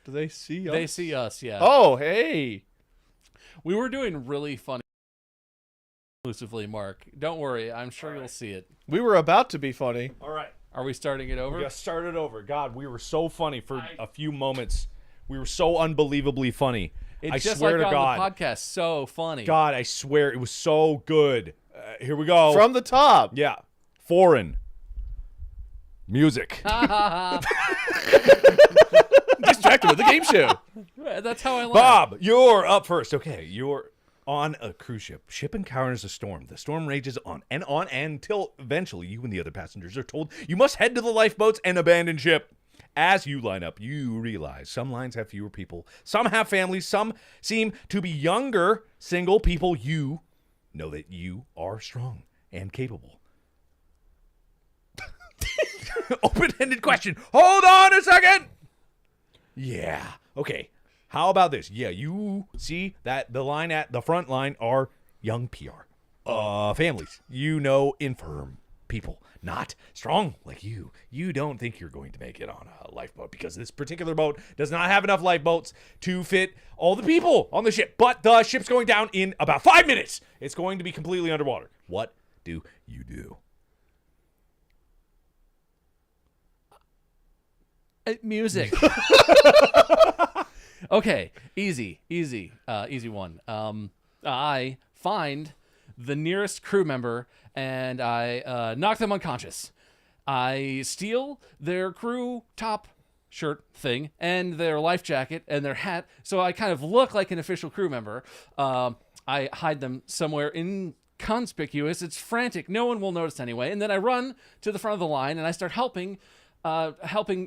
Do they see us? They see us, yeah. Oh, hey. We were doing really funny exclusively, Mark. Don't worry, I'm sure you'll see it. We were about to be funny. All right. Are we starting it over? We got started over. God, we were so funny for a few moments. We were so unbelievably funny. It's I just swear like to on God. the podcast. So funny. God, I swear it was so good. Here we go. From the top. yeah, foreign music. Distracted with the game show. That's how I laugh. Bob, you're up first. Okay, you're on a cruise ship. Ship encounters a storm. The storm rages on and on until eventually you and the other passengers are told you must head to the lifeboats and abandon ship. As you line up, you realize some lines have fewer people, some have families, some seem to be younger, single people. You know that you are strong and capable. Open-ended question. Hold on a second. Yeah. Okay. How about this? Yeah, you see that the line at the front line are young PR. Families. You know, infirm people. Not strong like you. You don't think you're going to make it on a lifeboat because this particular boat does not have enough lifeboats to fit all the people on the ship. But the ship's going down in about 5 minutes. It's going to be completely underwater. What do you do? Music. Okay, easy one. I find the nearest crew member and I knock them unconscious. I steal their crew top shirt thing and their life jacket and their hat, so I kind of look like an official crew member. I hide them somewhere inconspicuous. It's frantic. No one will notice anyway. And then I run to the front of the line and I start helping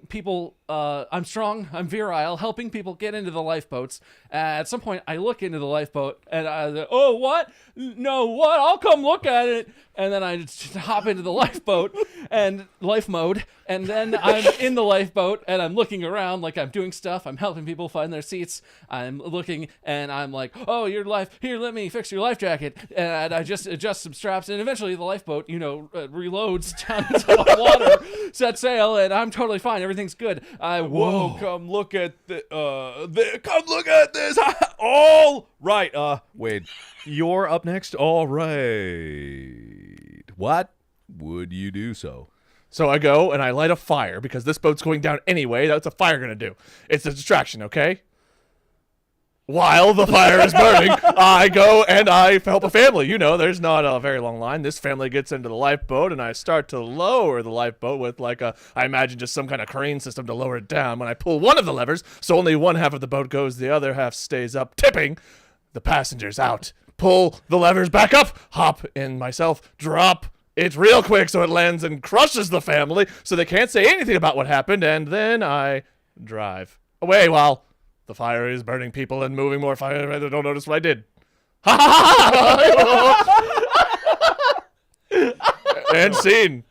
people. I'm strong, I'm virile, helping people get into the lifeboats. At some point, I look into the lifeboat and oh, what? No, what? I'll come look at it. and then I just hop into the lifeboat and life mode, and then I'm in the lifeboat and I'm looking around like I'm doing stuff. I'm helping people find their seats. I'm looking and I'm like, oh, your life, here, let me fix your life jacket. And I just adjust some straps, and eventually the lifeboat, reloads down into the water, set sail, and I'm totally fine. Everything's good. Whoa! Come look at come look at this. All right. Wade, you're up next. All right. What would you do so? So I go and I light a fire because this boat's going down anyway. That's a fire gonna do. It's a distraction, okay? While the fire is burning, I go and I help a family. There's not a very long line. This family gets into the lifeboat, and I start to lower the lifeboat with I imagine just some kind of crane system to lower it down. When I pull one of the levers, so only one half of the boat goes, the other half stays up, tipping the passengers out. Pull the levers back up, hop in myself, drop it real quick so it lands and crushes the family so they can't say anything about what happened, and then I drive away while the fire is burning people and moving more fire. I don't notice what I did. And scene.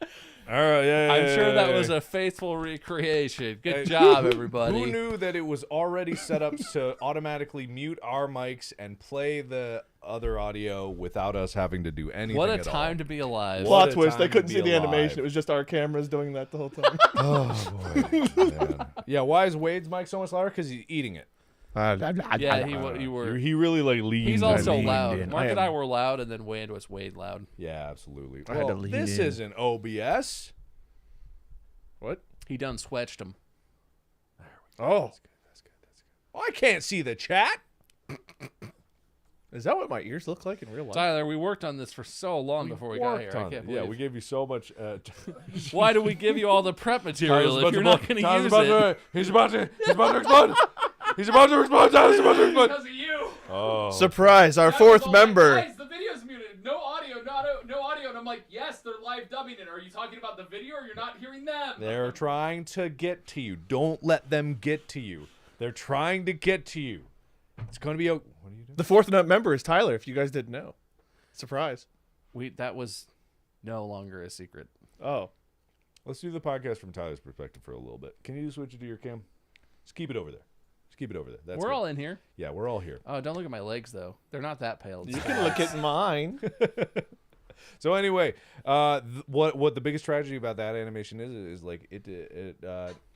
All right, yeah, I'm sure that was a faithful recreation. Good job, everybody. Who knew that it was already set up to automatically mute our mics and play the other audio without us having to do anything? What a at time all? to be alive. Plot a twist, they time to couldn't be see the alive. animation. It was just our cameras doing that the whole time. Oh boy. Man. Yeah. Why is Wade's mic so much louder? Because he's eating it. Yeah, you were. He really leaned. He's also leaned loud. in. Mark and I were loud, and then Wade was Wade loud. Yeah, absolutely. I had to Well, lean this in. isn't OBS. What? He done swetched him. Oh. Oh, I can't see the chat. Is that what my ears look like in real life? Tyler, we worked on this for so long before we got here. I can't believe. Yeah, we gave you so much. Why do we give you all the prep material if you're not going to use it? He's about to explode. He's about to explode. Tyler's about to explode. Because of you. Oh. Surprise, our Guys, fourth all like, member. Guys, the video's muted. No audio, no audio. And I'm like, yes, they're live dubbing it. Are you talking about the video or you're not hearing them? They're trying to get to you. Don't let them get to you. They're trying to get to you. It's going to be. What are you doing? The fourth member is Tyler, if you guys didn't know. Surprise. That was no longer a secret. Oh. Let's do the podcast from Tyler's perspective for a little bit. Can you switch it to your cam? Just keep it over there. Just keep it over there. That's We're good. all in here. Yeah, we're all here. Oh, don't look at my legs though. They're not that pale. You can look at mine. So anyway, what the biggest tragedy about that animation is like it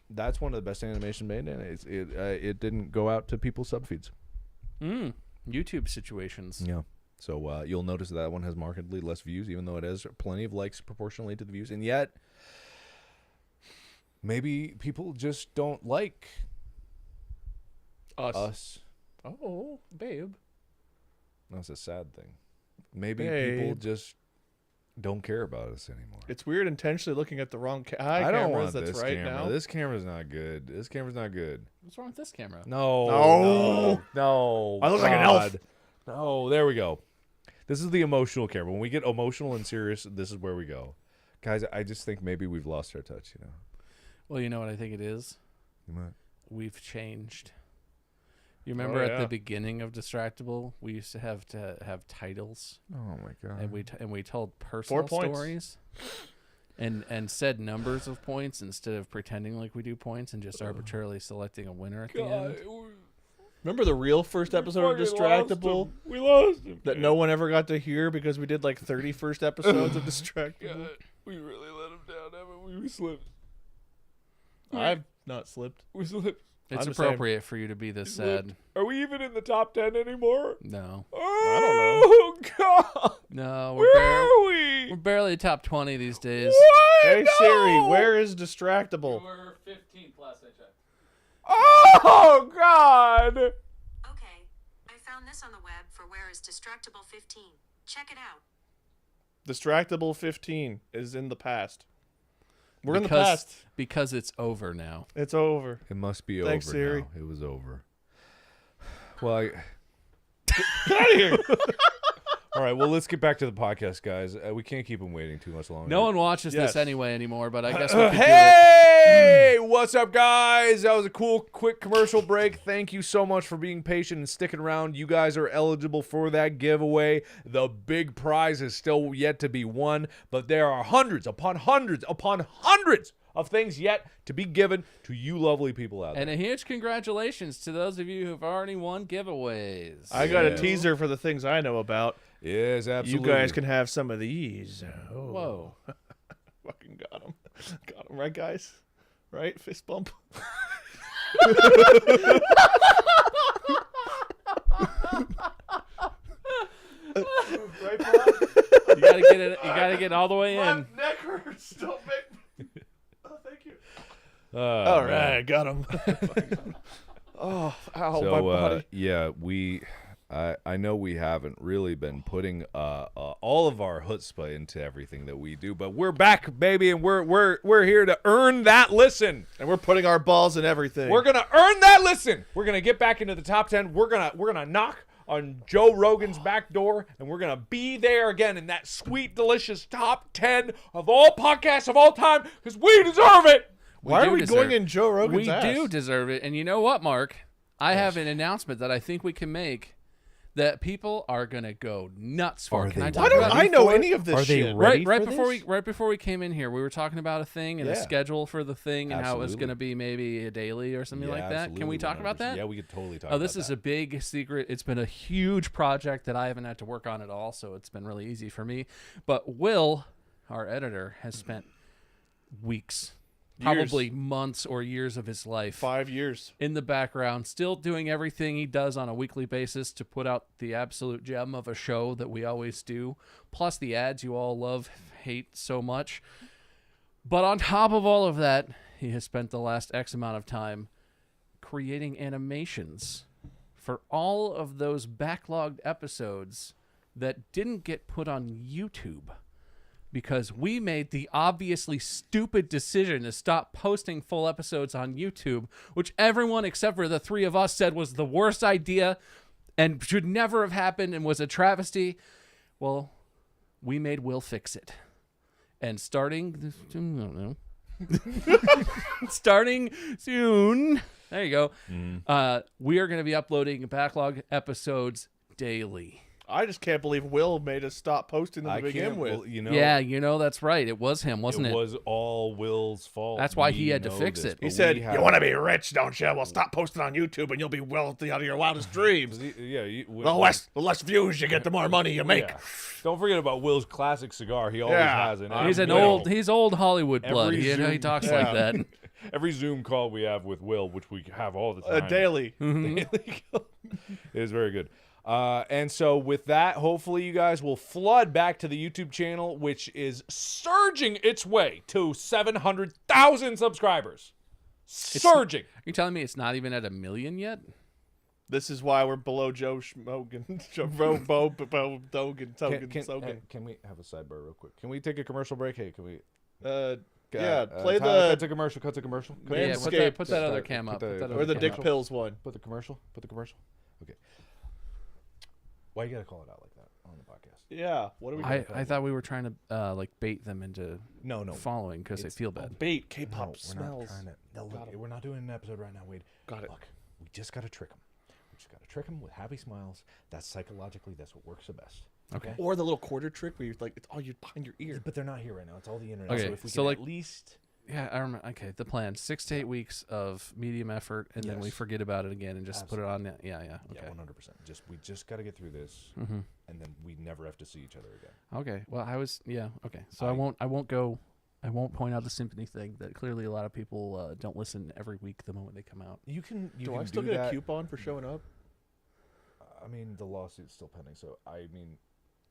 that's one of the best animation made, and it didn't go out to people's subfeeds. YouTube situations. Yeah. So you'll notice that one has markedly less views, even though it has plenty of likes proportionally to the views, and yet maybe people just don't like us. Oh, babe. That's a sad thing. Maybe Babe. people just don't care about us anymore. It's weird intentionally looking at the wrong I don't cameras want that's this right camera. now. This camera's not good. This camera's not good. What's wrong with this camera? No. No. I look like an elf. God. No, there we go. This is the emotional camera. When we get emotional and serious, this is where we go. Guys, I just think maybe we've lost our touch, Well, you know what I think it is? You might. We've changed. You remember yeah. at the beginning of Distractable, we used to have titles, Oh my god. and we told personal 4 points. stories, and said numbers of points instead of pretending like we do points and just arbitrarily selecting a winner at the end. Remember the real first episode of Distractable We lost him. that no one ever got to hear because we did like 30 first episodes of Distractable? We really let him down, haven't we? We slipped. I've not slipped. We slipped. It's I'm just saying. appropriate for you to be this sad. Are we even in the top 10 anymore? No, Oh, God. no, Where are we? we're barely top 20 these days. What? Hey Siri, No. where is Distractable? We're 15th last I checked. Oh, God. Okay, I found this on the web for Where is Distractable 15. Check it out. Distractable 15 is in the past. We're in the past. Because it's over now. It's over. It must be Thanks, over Siri. now. It was over. Well, Get out of here. All right, well, let's get back to the podcast, guys. We can't keep them waiting too much longer. No one watches Yes. this anyway anymore, but I guess we could do it. Hey, what's up, guys? That was a cool, quick commercial break. Thank you so much for being patient and sticking around. You guys are eligible for that giveaway. The big prize is still yet to be won, but there are hundreds upon hundreds upon hundreds of things yet to be given to you lovely people out there. And a huge congratulations to those of you who've already won giveaways. I got a teaser for the things I know about. Yes, absolutely. You guys can have some of these. Oh. Whoa. Fucking got him. Got him, right, guys? Right? Fist bump. Right, Bob? You gotta get it. You gotta get all the way My in. neck hurts. Don't make me. Oh, thank you. All right, got him. Oh, ow, my body. Yeah, I know we haven't really been putting all of our chutzpah into everything that we do, but we're back, baby, and we're here to earn that listen. And we're putting our balls in everything. We're gonna earn that listen. We're gonna get back into the top 10. We're gonna knock on Joe Rogan's back door, and we're gonna be there again in that sweet, delicious top 10 of all podcasts of all time, because we deserve it. Why do are we deserve going it. in Joe Rogan's We ass? do deserve it. And you know what, Mark? I have an announcement that I think we can make that people are gonna go nuts for. Can I Why talk don't about I it? know any of this Are they shit? ready? Right for before we came in here, we were talking about a thing and a Yeah. schedule for the thing and how it was Absolutely. going to be maybe a daily or something Yeah, like that. Can absolutely, we talk about 100%. that? Yeah, we could totally talk Oh, about this is that. a big secret. It's been a huge project that I haven't had to work on at all, so it's been really easy for me. But Will, our editor, has spent weeks, probably months or years of his life 5 years. in the background, still doing everything he does on a weekly basis to put out the absolute gem of a show that we always do, plus the ads you all love, hate so much. But on top of all of that, he has spent the last X amount of time creating animations for all of those backlogged episodes that didn't get put on YouTube. Because we made the obviously stupid decision to stop posting full episodes on YouTube, which everyone except for the three of us said was the worst idea and should never have happened and was a travesty. Well, we made Will fix it. And starting, I don't know, starting soon, there you go, we are going to be uploading backlog episodes daily. I just can't believe Will made us stop posting them to begin with. Well, you know, Yeah, you know, that's right. It was him, wasn't it? It was all Will's fault. That's why We he had to know fix this, it. but He said, we "You have- want to be rich, don't you? Well, stop posting on YouTube, and you'll be wealthy out of your wildest dreams. Yeah, The less views you get, the more money you make." Yeah. Don't forget about Will's classic cigar. He always Yeah. has it. He's old Hollywood blood. Every You know, he Zoom- talks Yeah. like that. Every Zoom call we have with Will, which we have all the time, Daily. it is very good. And so with that, hopefully you guys will flood back to the YouTube channel, which is surging its way to 700,000 subscribers. Surging. Are you telling me it's not even at 1 million yet? This is why we're below Joe Schmogan. Joe Dogan. Can we have a sidebar real quick? Can we take a commercial break? Hey, can we? Yeah, play Tyler, cut the to commercial. Cut to commercial. Cut to Yeah, commercial. put that other Start- cam up. put the- Put that or other the cam Dick up. Pills one. Put the commercial. Put the commercial. Okay. Why you gotta call it out like that on the podcast? Yeah. What are we? I thought we were trying to like bait them into No. following because they feel bad. Bait K-pop No, we're not smells. trying to. No, look, we're not doing an episode right now, Wade. Got it. Look, we just gotta trick them. We just gotta trick them with happy smiles. That's psychologically, that's what works the best. Okay. Or the little quarter trick where you're like, it's all you behind your ear. But they're not here right now. It's all the internet. Okay, So if we so can like- at least. Yeah, I remember. Okay, the plan: 6 to 8 weeks of medium effort, and then we Yes. forget about it again and just put it on. Yeah. Yeah, Okay. 100%. We just gotta get through this, Mm-hmm. and then we never have to see each other again. Okay. Well, okay. So I won't point out the symphony thing that clearly a lot of people don't listen every week the moment they come out. You can. You Do can I still do get that. a coupon for showing up? I mean, the lawsuit's still pending, so I mean,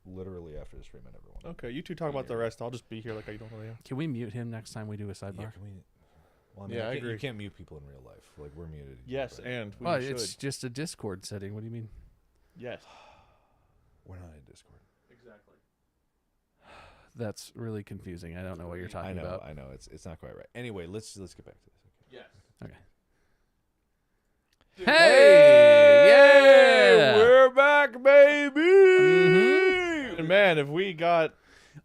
literally after the stream and everyone. Okay, you two talk about the rest. I'll just be here like I normally am. Can we mute him next time we do a sidebar? Yeah, can we? Well, I mean, Yeah, I you agree. can't mute people in real life. Like we're muted. Yes, but and we Well, should. it's just a Discord setting. What do you mean? Yes. we're not in Discord. Exactly. That's really confusing. I don't know what you're talking about. I know. It's not quite right. Anyway, let's get back to this. Yes. Okay. Hey! Yeah! We're back, baby. man, if we got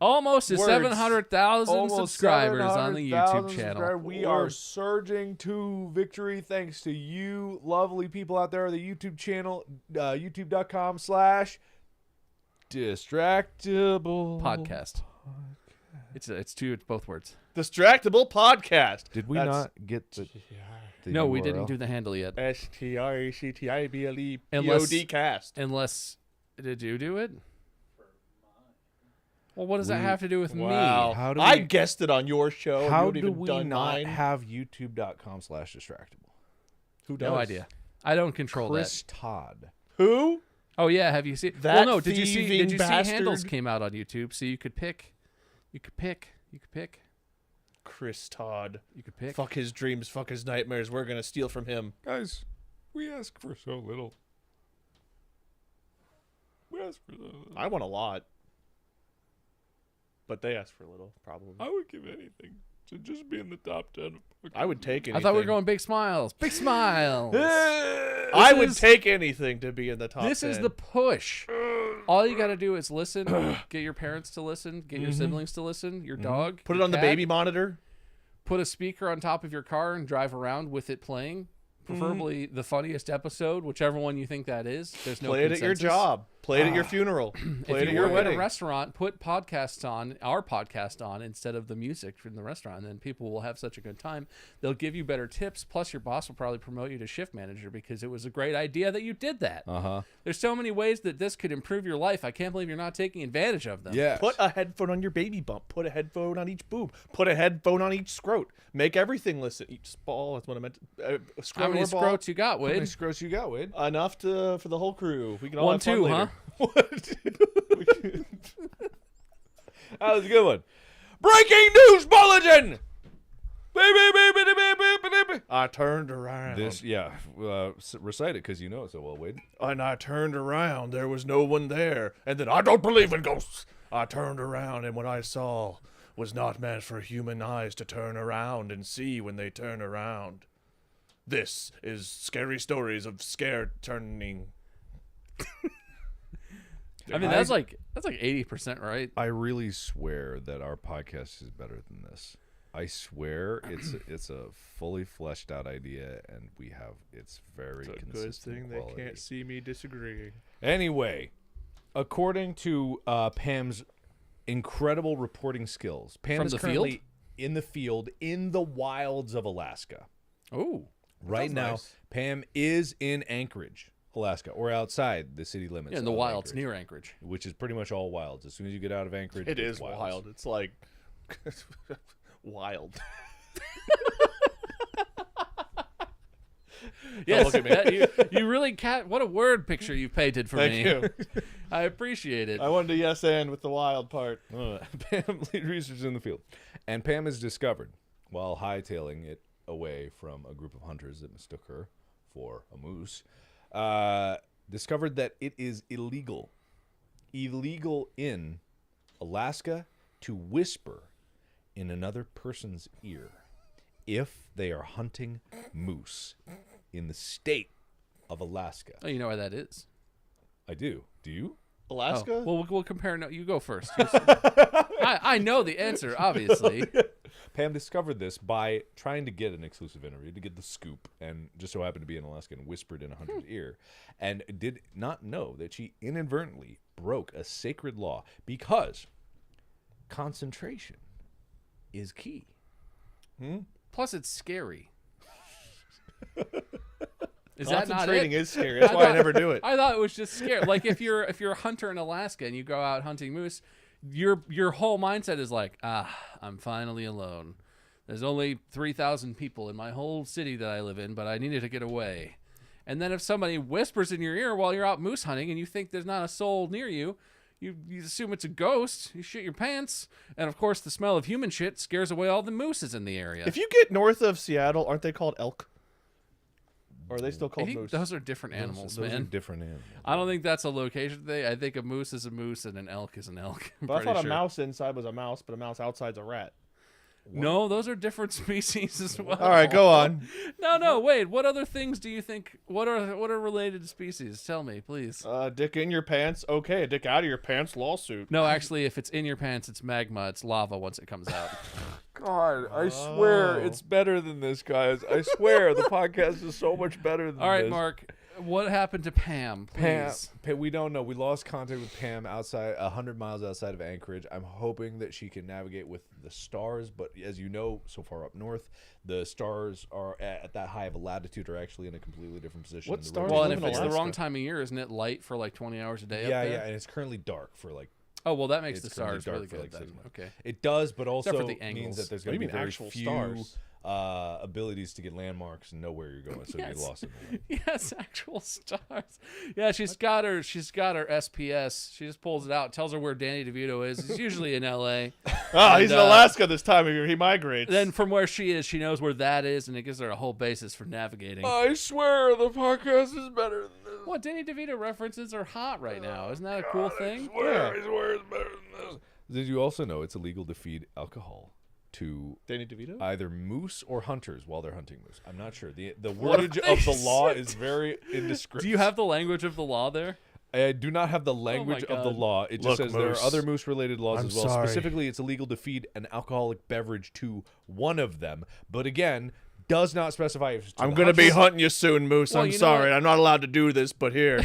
Almost to Words. 700,000 Almost subscribers on the 700,000 YouTube channel. subscribers. We are surging to victory thanks to you lovely people out there on the YouTube channel, youtube.com/distractable Podcast. It's both words. Distractable Podcast. Did we That's- not get the No, we URL? didn't do the handle yet. STRACTIBLE cast. Unless, did you do it? Well, what does that have to do with Wow. me? How do I we- guessed it on your show. and How you haven't do even we done not mine. have youtube.com/distractable? Who does? No idea. I don't control Chris Todd. Who? that. Oh yeah, have you seen? That Well, no. Did you see? thieving Did you see bastard. handles came out on YouTube? So you could pick. Chris Todd. You could pick. Fuck his dreams. Fuck his nightmares. We're gonna steal from him. Guys, we ask for so little. We ask for so little. I want a lot, but they ask for a little. Probably. I would give anything to just be in the top 10. I would take anything. I thought we were going big smiles. Big smiles. I would take anything to be in the top. This 10. is the push. All you got to do is listen. Get your parents to listen. Get your siblings to listen. Your dog. Put it your on the cat. baby monitor. Put a speaker on top of your car and drive around with it playing. Preferably the funniest episode, whichever one you think that is. There's no Play it at your consensus. job. Play it at your funeral. Play it If at you your work at wedding. a restaurant, put podcasts on, our podcast on, instead of the music from the restaurant, and then people will have such a good time. They'll give you better tips, plus your boss will probably promote you to shift manager because it was a great idea that you did that. Uh-huh. There's so many ways that this could improve your life. I can't believe you're not taking advantage of them. Yes. Put a headphone on your baby bump. Put a headphone on each boob. Put a headphone on each scrot. Make everything listen. Each ball. That's what I meant. Scrot How many or ball. scrotes you got, How many Wade? scroats you got, Wade? Enough for the whole crew. We can all One, have fun two, later. huh? That was a good one. Breaking news bulletin! I turned around. This, yeah, recite it because you know it so well, Wade. And I turned around. There was no one there. And then I don't believe in ghosts. I turned around, and what I saw was not meant for human eyes to turn around and see when they turn around. This is Scary Stories of Scare Turning. I mean, that's like 80% right. I really swear that our podcast is better than this. I swear it's a fully fleshed out idea, and it's very It's a good consistent thing quality. they can't see me disagreeing. Anyway, according to Pam's incredible reporting skills, Pam From is the currently field? in the field in the wilds of Alaska. Oh, Right sounds now, nice. Pam is in Anchorage, Alaska, or outside the city limits. yeah, in the of wilds Anchorage, near Anchorage. which is pretty much all wilds. As soon as you get out of Anchorage, It it's is wild. It's like wild. Yes, look at me. you really what a word picture you've painted for me. Thank you. I appreciate it. I wanted to yes and with the wild part. Pam lead research in the field, and Pam is discovered while hightailing it away from a group of hunters that mistook her for a moose. Discovered that it is illegal in Alaska to whisper in another person's ear if they are hunting moose in the state of Alaska. Oh, you know where that is? I do. Do you? Alaska? Oh, well, we'll compare. No, you go first. I know the answer, obviously. Pam discovered this by trying to get an exclusive interview, to get the scoop, and just so happened to be in Alaska and whispered in a hunter's ear, and did not know that she inadvertently broke a sacred law because concentration is key. Plus, it's scary. Is that not Concentrating it? is scary. That's why I never do it. I thought it was just scary. Like if you're a hunter in Alaska and you go out hunting moose, your whole mindset is like, I'm finally alone. There's only 3,000 people in my whole city that I live in, but I needed to get away. And then if somebody whispers in your ear while you're out moose hunting and you think there's not a soul near you, you assume it's a ghost. You shit your pants, and of course the smell of human shit scares away all the mooses in the area. If you get north of Seattle, aren't they called elk? Or are they still I called think moose? those are different animals, Those are man. different animals. I don't think that's a location thing. I think a moose is a moose and an elk is an elk. I'm But I pretty thought sure. a mouse inside was a mouse, but a mouse outside's a rat. No, those are different species as well. All right, go on. No, wait. What other things do you think? What are related to species? Tell me, please. Dick in your pants. Okay, a dick out of your pants. Lawsuit. No, actually, if it's in your pants, it's magma. It's lava once it comes out. God, I swear it's better than this, guys. I swear the podcast is so much better than All right, this. Mark. What happened to Pam? Please. Pam, we don't know. We lost contact with Pam outside 100 miles outside of Anchorage. I'm hoping that she can navigate with the stars, but as you know, so far up north, the stars are at that high of a latitude are actually in a completely different position. What in the stars Well, river. and live if in it's the wrong Alaska? time of year, isn't it light for like 20 hours a day? Yeah, up there? yeah, and it's currently dark for like. Oh well, that makes It's the currently stars dark really for, good like, 6 then. months. Okay. It does, but also for the means angles. that there's What do going you to be mean very actual few stars? abilities to get landmarks and know where you're going, so Yes. you lost in the way. Yes, actual stars. Yeah, she's got her SPS. She just pulls it out, tells her where Danny DeVito is. He's usually in LA. Oh, he's in And, Alaska this time of year. He migrates. Then from where she is, she knows where that is, and it gives her a whole basis for navigating. I swear the podcast is better than this. Well, Danny DeVito references are hot right now. Isn't that a cool thing? I swear it's better than this. Did you also know it's illegal to feed alcohol to Danny DeVito? either moose or hunters while they're hunting moose? I'm not sure. The wordage of the law is very indescript. Do you have the language of the law there? I do not have the language of the God. law. It just Look, says there Moose, are other moose-related laws I'm as well. sorry. Specifically, it's illegal to feed an alcoholic beverage to one of them. But again, does not specify if it's to I'm the going to be hunters. hunting you soon, Moose. Well, I'm you know sorry. what? I'm not allowed to do this, but here.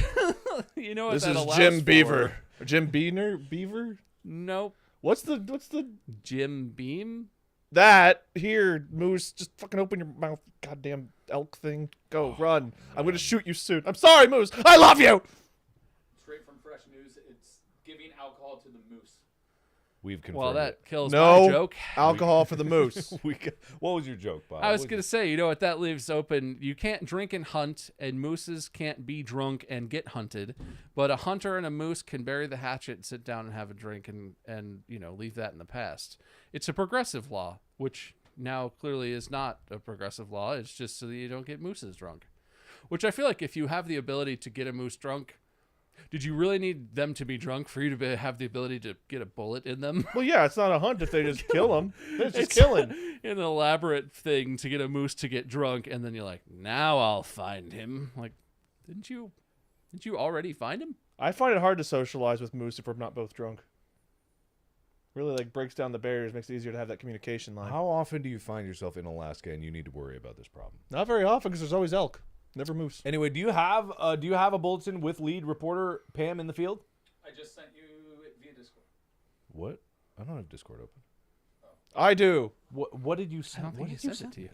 You know what This that is allows Jim for? Beaver. Jim Beaver? Nope. What's the Jim Beam? that here, Moose? Just fucking open your mouth, goddamn elk thing. Go, run. I'm going to shoot you soon. I'm sorry, Moose. I love you. Straight from Fresh News, it's giving alcohol to the moose. We've confirmed Well, that it. kills No my joke. alcohol for the moose. What was your joke, Bob? I was What going to say, you know what, that leaves open. You can't drink and hunt, and mooses can't be drunk and get hunted. But a hunter and a moose can bury the hatchet and sit down and have a drink and you know, leave that in the past. It's a progressive law, which now clearly is not a progressive law. It's just so that you don't get mooses drunk. Which I feel like if you have the ability to get a moose drunk, did you really need them to be drunk for you to have the ability to get a bullet in them? Well, yeah, it's not a hunt if they just kill him. They're just killing. An elaborate thing to get a moose to get drunk, and then you're like, now I'll find him. Like, didn't you already find him? I find it hard to socialize with moose if we're not both drunk. Really, like, breaks down the barriers, makes it easier to have that communication line. How often do you find yourself in Alaska and you need to worry about this problem? Not very often, because there's always elk. Never moose. Anyway, do you have a bulletin with lead reporter Pam in the field? I just sent you it via Discord. What? I don't have Discord open. I do. What did you I send? don't think What he did you sent it send? to you.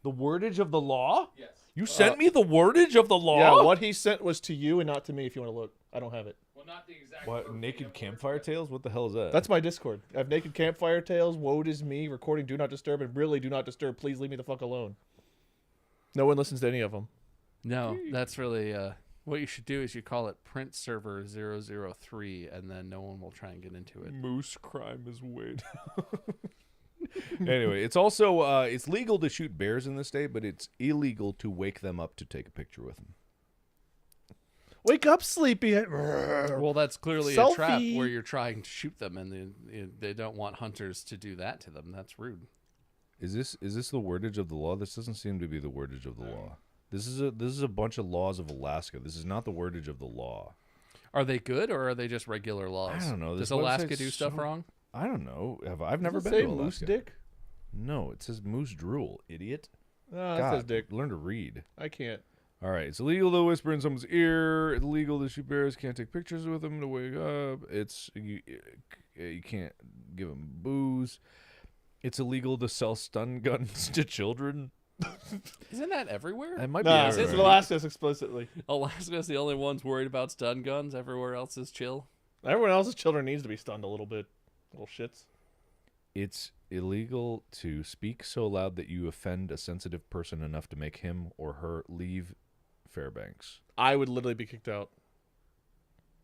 The wordage of the law? Yes. You sent me the wordage of the law? Yeah, what he sent was to you and not to me if you want to look. I don't have it. Well, not the exact. What, verbatim naked words, campfire but- tales? What the hell is that? That's my Discord. I have Naked Campfire Tales, Woe Is Me, recording Do Not Disturb, and really Do Not Disturb. Please leave me the fuck alone. No one listens to any of them. No, that's really what you should do is you call it print server 003, and then no one will try and get into it. moose crime is way down. Anyway, it's also it's legal to shoot bears in the state, but it's illegal to wake them up to take a picture with them. Wake up, sleepy. Well, that's clearly a trap Selfie. where you're trying to shoot them, and they don't want hunters to do that to them. That's rude. Is this the wordage of the law? This doesn't seem to be the wordage of the law. This is a bunch of laws of Alaska. This is not the wordage of the law. Are they good, or are they just regular laws? I don't know. Does This Alaska website's do stuff so- wrong? I don't know. I've never Does been it to say Alaska. moose dick? No, it says moose drool, idiot. That God, says dick. learn to read. I can't. All right, it's illegal to whisper in someone's ear. It's illegal to shoot bears. Can't take pictures with them to wake up. You can't give them booze. It's illegal to sell stun guns to children. Isn't that everywhere? That might No, be it's everywhere. Alaska's explicitly. Alaska's the only ones worried about stun guns. Everywhere else is chill. Everyone else's children needs to be stunned a little bit. Little shits. It's illegal to speak so loud that you offend a sensitive person enough to make him or her leave Fairbanks. I would literally be kicked out.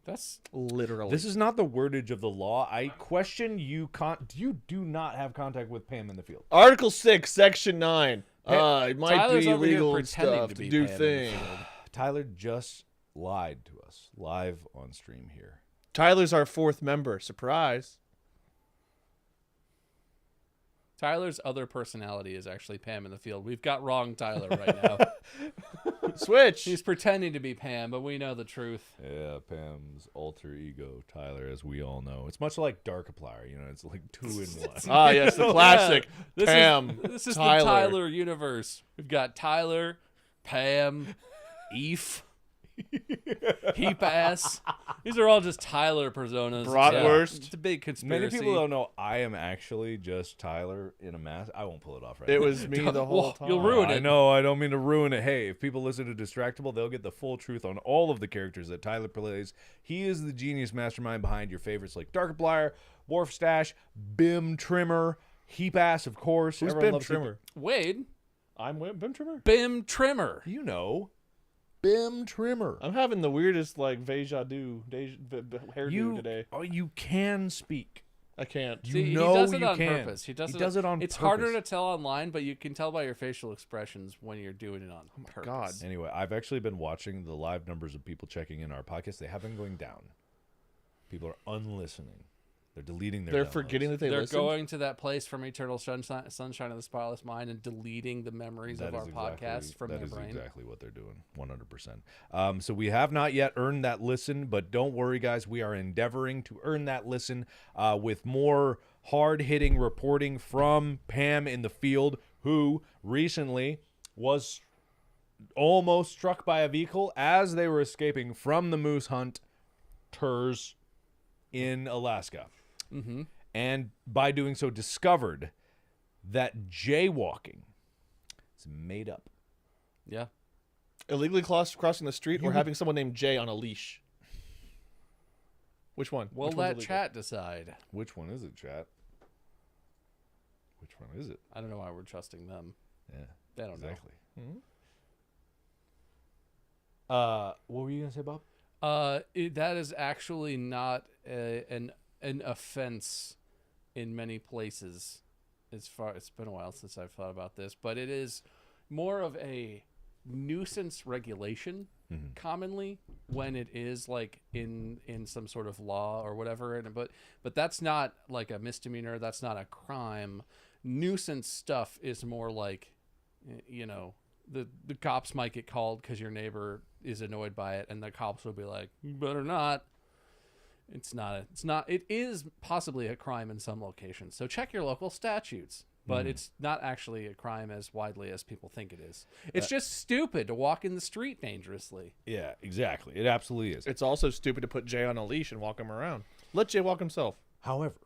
That's Literally. This is not the wordage of the law. I question you. You do not have contact with Pam in the field. Article 6, Section 9. It might Tyler's be over here illegal and pretending stuff to to be do Pam in the things. field. Tyler just lied to us live on stream here. Tyler's our fourth member. Surprise. Tyler's other personality is actually Pam in the field. We've got wrong Tyler right now. Switch. He's pretending to be Pam, but we know the truth. Yeah, Pam's alter ego, Tyler, as we all know. It's much like Darkiplier, you know, it's like 2 in 1. Ah, yes, the classic. This Pam. This is Tyler. the Tyler universe. We've got Tyler, Pam, Eve, Heap Ass. These are all just Tyler personas. Bratwurst. It's a big conspiracy. Many people don't know I am actually just Tyler in a mask. I won't pull it off right now. It was me the whole time. You'll ruin I it. know, I don't mean to ruin it. Hey, if people listen to Distractable, they'll get the full truth on all of the characters that Tyler plays. He is the genius mastermind behind your favorites like Darkiplier, Wharfstash, Bim Trimmer, Heap Ass, of course. Who's Everyone Bim loves Trimmer? Wade, I'm Bim Trimmer. Bim Trimmer. You know, Bim Trimmer. I'm having the weirdest like hairdo today. Oh, you can speak. I can't. You See, know he does it you on can. purpose. He does it on It's purpose. harder to tell online, but you can tell by your facial expressions when you're doing it on purpose. God. Anyway, I've actually been watching the live numbers of people checking in our podcast. They have been going down. People are unlistening. They're deleting their They're downloads. forgetting that They're listened? going to that place from Eternal Sunshine of the Spotless Mind and deleting the memories That of is our exactly- podcast from that their is brain. exactly what they're doing, 100%. So we have not yet earned that listen, but don't worry, guys. We are endeavoring to earn that listen with more hard-hitting reporting from Pam in the field, who recently was almost struck by a vehicle as they were escaping from the moose hunt tours in Alaska. Mm-hmm. And by doing so discovered that jaywalking is made up. Yeah. Illegally crossing the street or having someone named Jay on a leash. Which one? We'll Which one's let illegal? chat decide. Which one is it, chat? Which one is it? I don't know why we're trusting them. Yeah, They don't exactly. Mhm. What were you gonna say, Bob? know. That is actually not an offense in many places. It's been a while since I've thought about this, but it is more of a nuisance regulation commonly when it is like in some sort of law or whatever. But that's not like a misdemeanor. That's not a crime. Nuisance stuff is more like, you know, the cops might get called because your neighbor is annoyed by it, and the cops will be like, "You better not." It is possibly a crime in some locations. So check your local statutes. But it's not actually a crime as widely as people think it is. It's just stupid to walk in the street dangerously. Yeah, exactly. It absolutely is. It's also stupid to put Jay on a leash and walk him around. Let Jay walk himself. However,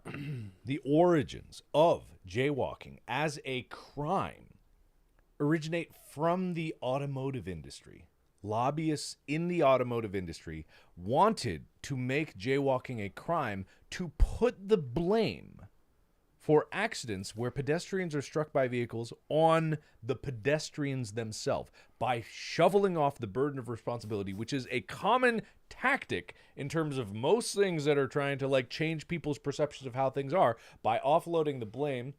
the origins of jaywalking as a crime originate from the automotive industry. Lobbyists in the automotive industry wanted to make jaywalking a crime to put the blame for accidents where pedestrians are struck by vehicles on the pedestrians themselves by shoveling off the burden of responsibility, which is a common tactic in terms of most things that are trying to like change people's perceptions of how things are by offloading the blame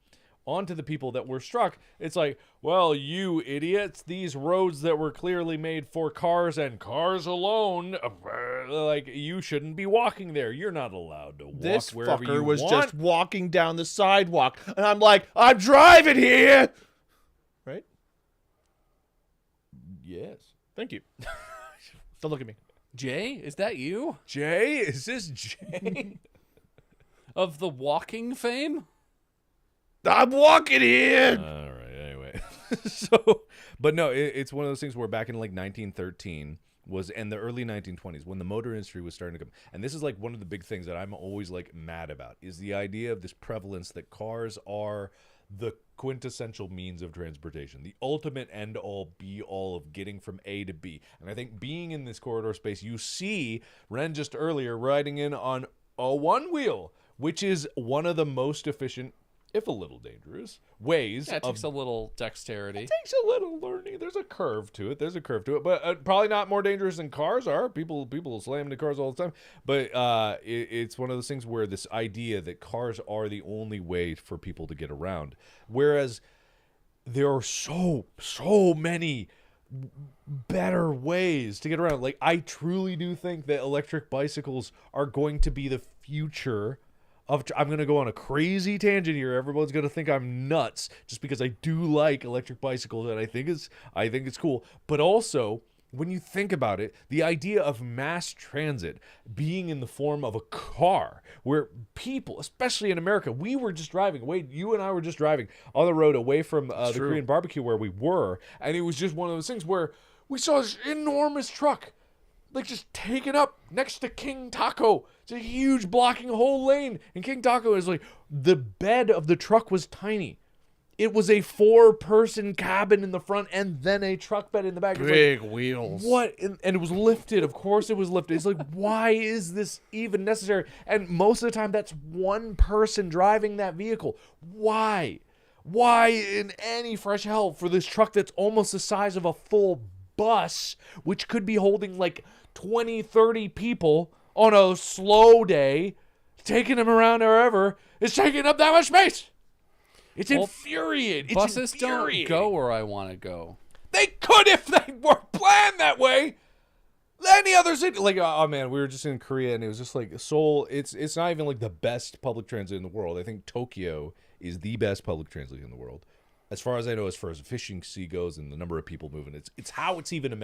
onto the people that were struck. It's like, well, you idiots, these roads that were clearly made for cars and cars alone, like, you shouldn't be walking there. You're not allowed to walk This wherever fucker you was want. just walking down the sidewalk. And I'm like, I'm driving here. Right? Yes. Thank you. Don't look at me. Jay, is that you? Jay? Is this Jay? Of the walking fame? I'm walking here. All right, anyway. So, but no, it's one of those things where back in like 1913 was, and the early 1920s, when the motor industry was starting to come, and this is like one of the big things that I'm always like mad about, is the idea of this prevalence that cars are the quintessential means of transportation, the ultimate end all be all of getting from A to B. And I think being in this corridor space, you see Ren just earlier riding in on a one wheel, which is one of the most efficient, if a little dangerous, ways Yeah, it of takes a little dexterity. takes a little learning. There's a curve to it. But probably not more dangerous than cars are. People slam into cars all the time. But it's one of those things where this idea that cars are the only way for people to get around, whereas there are so many better ways to get around. Like, I truly do think that electric bicycles are going to be the future I'm going to go on a crazy tangent here. Everyone's going to think I'm nuts just because I do like electric bicycles and I think it's cool. But also, when you think about it, the idea of mass transit being in the form of a car where people, especially in America, we were just driving. Wade, you and I were just driving on the road away from the Korean barbecue where we were. And it was just one of those things where we saw this enormous truck like just taken up next to King Taco. It's a huge blocking a whole lane. And King Taco is like, the bed of the truck was tiny. It was a 4-person cabin in the front and then a truck bed in the back. Big wheels. What? And it was lifted. Of course it was lifted. It's like, why is this even necessary? And most of the time, that's one person driving that vehicle. Why? Why in any fresh hell for this truck that's almost the size of a full bus, which could be holding like 20, 30 people on a slow day, taking them around wherever, is taking up that much space? It's infuriating. Buses don't go where I want to go. They could if they were planned that way. Any other city, like, oh man, we were just in Korea and it was just like Seoul. It's not even like the best public transit in the world. I think Tokyo is the best public transit in the world, as far as I know, as far as efficiency goes and the number of people moving. It's how it's even a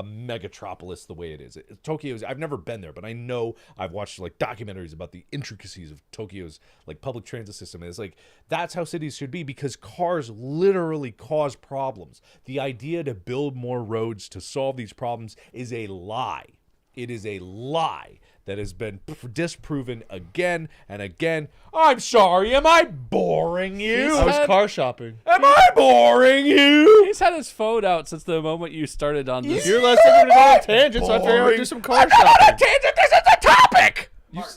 megatropolis the way it is. Tokyo's, I've never been there, but I know I've watched like documentaries about the intricacies of Tokyo's like public transit system. And it's like, that's how cities should be, because cars literally cause problems. The idea to build more roads to solve these problems is a lie. It is a lie that has been disproven again and again. I'm sorry, am I boring you? I was car shopping. Am I boring you? He's had his phone out since the moment you started on this. You're less than to go on a tangent, so I figured I would do some car I'm not on a shopping. tangent. This is a topic.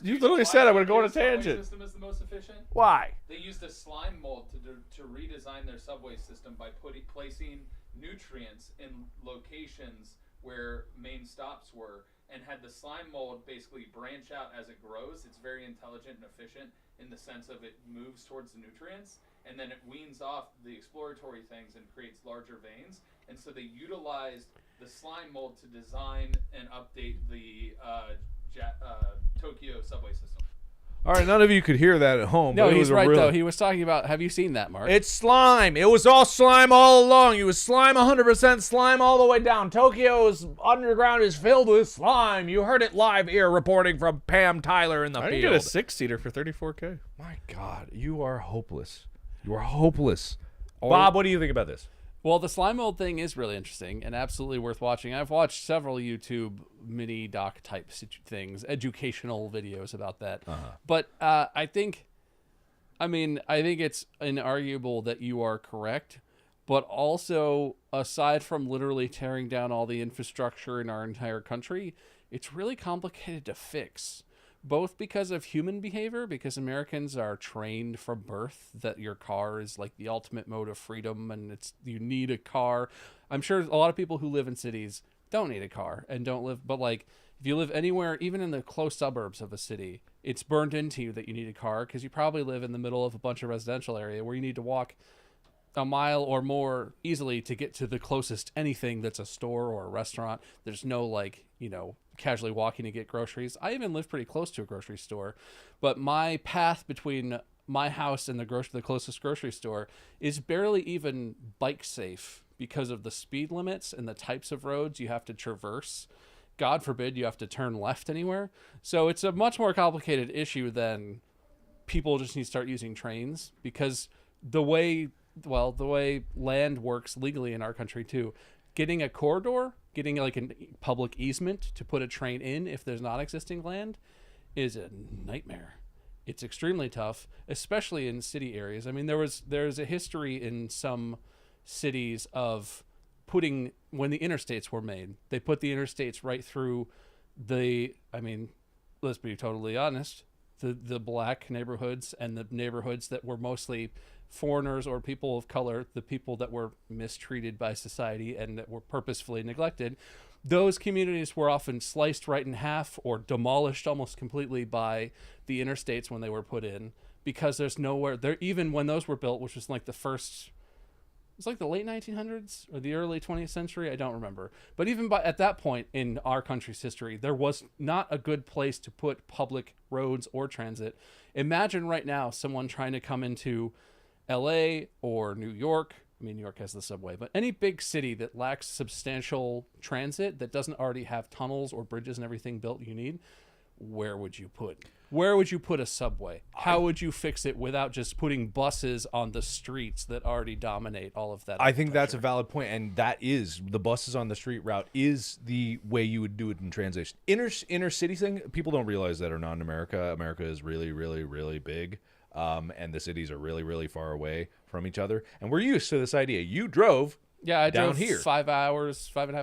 You literally said I would go on a tangent. System is the most efficient. Why? They used a slime mold to redesign their subway system by placing nutrients in locations where main stops were, and had the slime mold basically branch out as it grows. It's very intelligent and efficient in the sense of it moves towards the nutrients, and then it weans off the exploratory things and creates larger veins. And so they utilized the slime mold to design and update the Tokyo subway system. All right, none of you could hear that at home. No, but it he's was a right, real... though. He was talking about, have you seen that, Mark? It's slime. It was all slime all along. It was slime, 100% slime all the way down. Tokyo's underground is filled with slime. You heard it live here, reporting from Pam Tyler in the I field. can get a 6-seater for $34K. My God, you are hopeless. You are hopeless. Bob, what do you think about this? Well, the slime mold thing is really interesting and absolutely worth watching. I've watched several YouTube mini doc type things, educational videos about that. But I think it's inarguable that you are correct. But also, aside from literally tearing down all the infrastructure in our entire country, it's really complicated to fix. Both because of human behavior, because Americans are trained from birth that your car is like the ultimate mode of freedom and you need a car. I'm sure a lot of people who live in cities don't need a car and don't live, but like if you live anywhere, even in the close suburbs of a city, it's burned into you that you need a car because you probably live in the middle of a bunch of residential area where you need to walk a mile or more easily to get to the closest anything that's a store or a restaurant. There's no casually walking to get groceries. I even live pretty close to a grocery store, but my path between my house and the closest grocery store is barely even bike safe because of the speed limits and the types of roads you have to traverse. God forbid you have to turn left anywhere. So it's a much more complicated issue than people just need to start using trains, because the way land works legally in our country too, getting a corridor, getting like a public easement to put a train in if there's not existing land is a nightmare. It's extremely tough, especially in city areas. I mean, there's a history in some cities of when the interstates were made, they put the interstates right through let's be totally honest, the black neighborhoods and the neighborhoods that were mostly foreigners or people of color, the people that were mistreated by society and that were purposefully neglected, those communities were often sliced right in half or demolished almost completely by the interstates when they were put in, because there's nowhere there. Even when those were built, which was like the first It's like the late 1900s or the early 20th century. I don't remember. But even at that point in our country's history, there was not a good place to put public roads or transit. Imagine right now someone trying to come into LA or New York. I mean, New York has the subway, but any big city that lacks substantial transit, that doesn't already have tunnels or bridges and everything built you need, where would you put a subway? How would you fix it without just putting buses on the streets that already dominate all of that? I think that's a valid point, and that is the buses on the street route is the way you would do it in transition. Inner city thing, people don't realize that are not in America. America is really, really, really big, and the cities are really, really far away from each other. And we're used to this idea. You drove. Yeah, I down drove here 5.5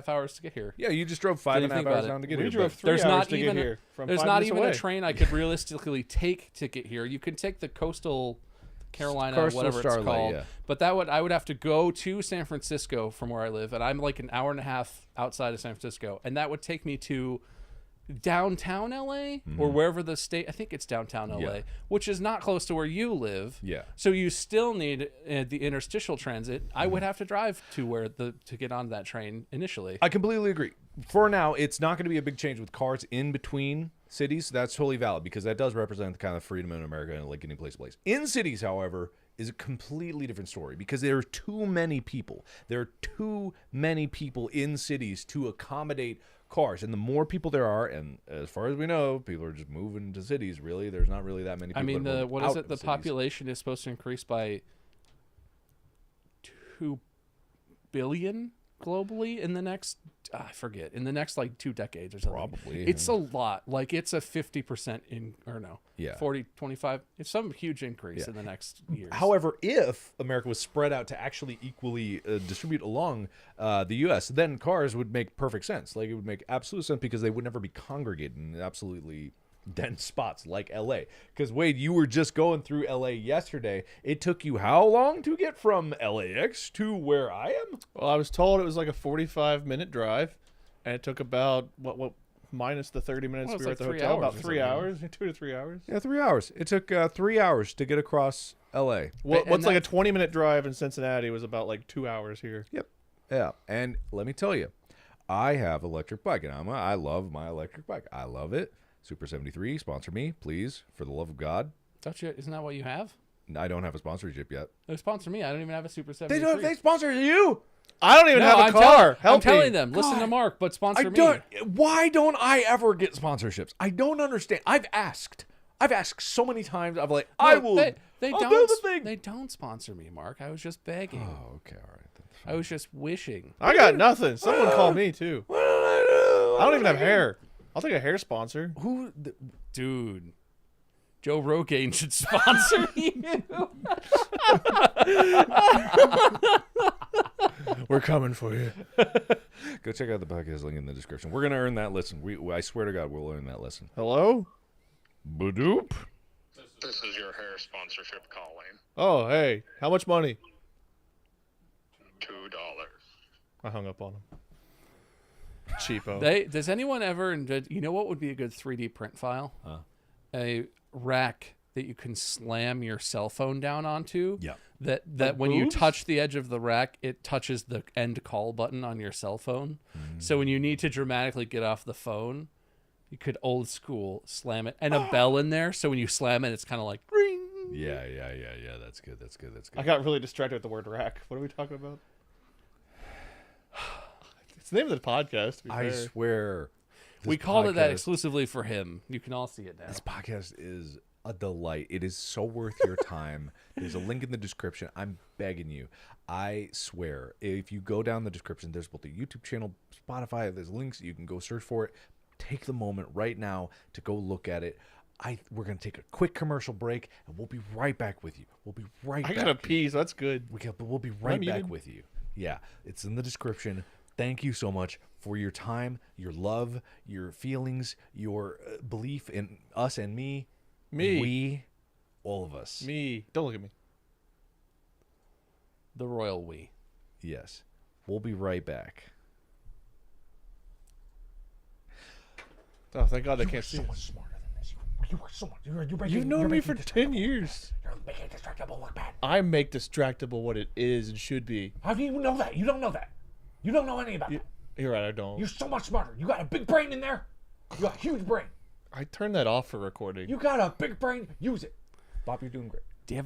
hours to get here. Yeah, you just drove 5.5 hours down to get We here. drove but 3 There's hours not to even get here. From there's 5 not minutes even away. a train I could realistically take to get here. You can take the coastal Carolina, Coastal whatever it's Starlight, called. yeah. But I would have to go to San Francisco from where I live, and I'm like an hour and a half outside of San Francisco, and that would take me to downtown LA or wherever the state. I think it's downtown LA, Yeah. which is not close to where you live. Yeah. So you still need the interstitial transit. I would have to drive to to get on that train initially. I completely agree. For now, it's not going to be a big change with cars in between cities. That's totally valid because that does represent the kind of freedom in America and like getting place to place. In cities, however, is a completely different story because there are too many people. There are too many people in cities to accommodate cars, and the more people there are, and as far as we know, people are just moving to cities. Really, there's not really that many people. I mean, that are what out is it? of The cities. population is supposed to increase by 2 billion globally in the next, I forget, in the next like 2 decades or something. Probably, It's yeah. a lot. Like it's a 50% Yeah. 40, 25. It's some huge increase Yeah. in the next years. However, if America was spread out to actually equally distribute along the U.S., then cars would make perfect sense. Like it would make absolute sense because they would never be congregated in absolutely dense spots like L.A. Because Wade, you were just going through L.A. yesterday. It took you how long to get from LAX to where I am? Well, I was told it was like a 45-minute drive, and it took about what minus the 30 minutes Well, we it's were like at the 3 hotel, hours about or 3 something. hours, 2 to 3 hours. Yeah, 3 hours. It took 3 hours to get across L.A. What's and like a that- 20-minute drive in Cincinnati was about like 2 hours here. Yep. Yeah. And let me tell you, I have electric bike, and I love my electric bike. I love it. Super 73, sponsor me, please, for the love of God. Isn't that what you have? I don't have a sponsorship yet. They sponsor me. I don't even have a Super They 73. don't. They sponsor you. I don't even No, have a I'm car. I'm Help me. telling them. Listen to God. Mark, but sponsor I me. don't. Why don't I ever get sponsorships? I don't understand. I've asked so many times. I'm like, No, I will. They I'll don't. do the thing. They don't sponsor me, Mark. I was just begging. Oh, okay, all right. Then. I was just wishing. I got nothing. Someone call me too. What did I do? I don't even have hair. I'll take a hair sponsor. Who? Dude, Joe Rogaine should sponsor you. We're coming for you. Go check out the podcast link in the description. We're gonna earn that listen. I swear to God, we'll earn that listen. Hello? Badoop. This is your hair sponsorship calling. Oh, hey. How much money? $2. I hung up on him. Cheapo. Does anyone ever? You know what would be a good 3D print file? A rack that you can slam your cell phone down onto. Yeah. That when you boobs? touch the edge of the rack, it touches the end call button on your cell phone. So when you need to dramatically get off the phone, you could old school slam it, and a bell in there. So when you slam it, it's kind of like ring. Yeah. That's good. I got really distracted with the word rack. What are we talking about? It's the name of the podcast. To be I fair. swear. We this called it that podcast- exclusively for him. You can all see it now. This podcast is a delight. It is so worth your time. There's a link in the description. I'm begging you. I swear, if you go down the description, there's both the YouTube channel, Spotify, there's links. You can go search for it. Take the moment right now to go look at it. We're going to take a quick commercial break, and we'll be right back with you. We'll be right I back. gotta pee, so that's good. We'll be right back muted? with you. Yeah, it's in the description. Thank you so much for your time, your love, your feelings, your belief in us and me. Me. We, all of us. Me. Don't look at me. The royal we. Yes. We'll be right back. Oh, thank God they can't see. So much smarter than this. You You are so much. You've known me for 10 years. You're making Distractible look bad. I make Distractible what it is and should be. How do you know that? You don't know that. You don't know any about that. You're right, I don't. You're so much smarter. You got a big brain in there. You got a huge brain. I turned that off for recording. You got a big brain. Use it. Bob, you're doing great. Do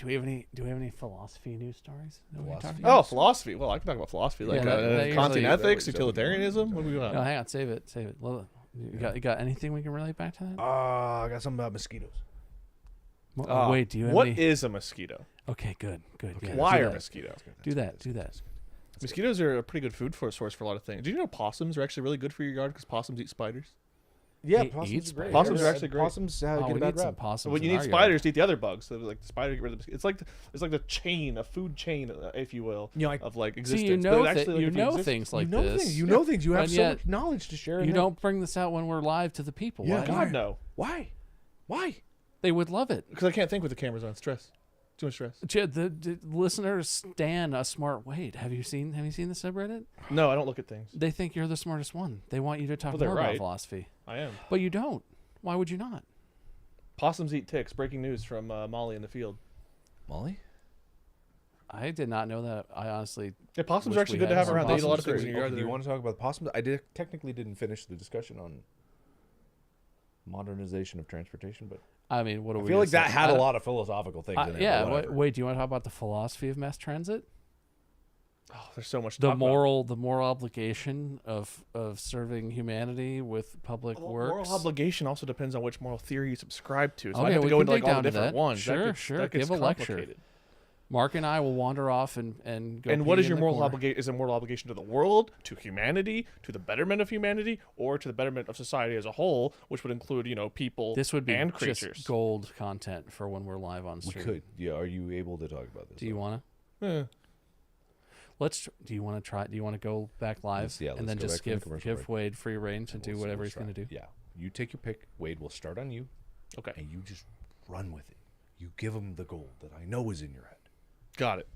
we have any philosophy news stories? that we can talk Oh, about? philosophy. Well, I can talk about philosophy, like that Kantian usually- ethics, utilitarianism. What do we got? No, hang on, save it. Well, you got anything we can relate back to that? I got something about mosquitoes. Wait, do you have What any? is a mosquito? Okay, good. Yeah, Why do are that. mosquitoes? Do that. Mosquitoes are a pretty good food source for a lot of things. Did you know possums are actually really good for your yard because possums eat spiders? Yeah, They possums eat are great. Possums are actually great. Possums Oh, get we a bad need some rap. possums. Well, you in need our spiders yard. to eat the other bugs. So like the spider get rid of the. It's like the chain, a food chain, if you will, You know, of like See, existence. you But know, it actually, like, you if know exist- things like you know this. things. You know things. You have And so yet much knowledge to share. You don't bring this out when we're live to the people. Yeah, Why? God no, Why? Why? They would love it. because I can't think with the cameras on. Stress, too much stress. The listeners stand a smart Wade. Have you seen the subreddit? No, I don't look at things. They think you're the smartest one. They want you to talk Well, they're more about right. philosophy, I am. but you don't. Why would you not? Possums eat ticks. Breaking news from Molly in the field. Molly? I did not know that. I honestly. Yeah, possums Wish are actually we good to had have more around. They eat a lot of possums. things in your yard. Do you want to talk about possums? I technically didn't finish the discussion on modernization of transportation, but I mean, what do I we? feel like gonna that say? had I a don't- lot of philosophical things in it. Yeah. but whatever. Wait. Do you want to talk about the philosophy of mass transit? Oh, there's so much. To The talk about. moral obligation of serving humanity with public Well, works. moral obligation also depends on which moral theory you subscribe to. So Okay, I have we to go can into like dig all down the to different that. ones. Sure, that gets, sure. That gets Give a lecture. complicated. Mark and I will wander off and go. And what pee is in your the moral corner. obligation? Is it moral obligation to the world, to humanity, to the betterment of humanity, or to the betterment of society as a whole, which would include, people This would be and just creatures? gold content for when we're live on We stream. could. Yeah. Are you able to talk about this? Do you want to? Eh. Do you want to try? Do you want to go back live Let's and then go just back from the give commercial break. Wade free reign to do whatever he's going to do? Yeah. You take your pick. Wade will start on you, Okay, and you just run with it. You give him the gold that I know is in your head. got it.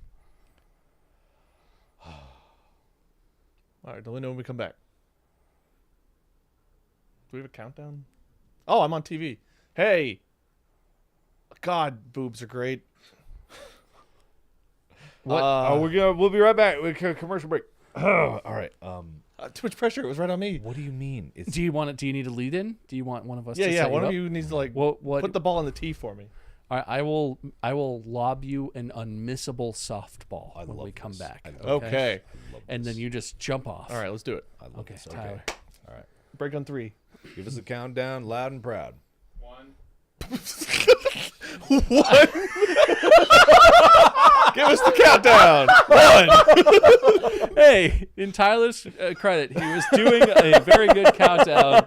All right, let me know when we come back. Do we have a countdown? Oh, I'm on TV. Hey, God, boobs are great. What? We'll be right back with a commercial break. All right. Too much pressure. It was right on me. What do you mean? It's Do you want it? Do you need a lead in? Do you want one of us? Yeah, to yeah. set One you of up? you needs to like What? put the ball in the tee for me. All right, I will lob you an unmissable softball when love we come this. back. I love Okay. And then you just jump off. All right, let's do it. I love Okay, this. Tyler. All right. Break on 3. Give us a countdown, loud and proud. 1. Give us the countdown. 1. Hey, in Tyler's credit, he was doing a very good countdown.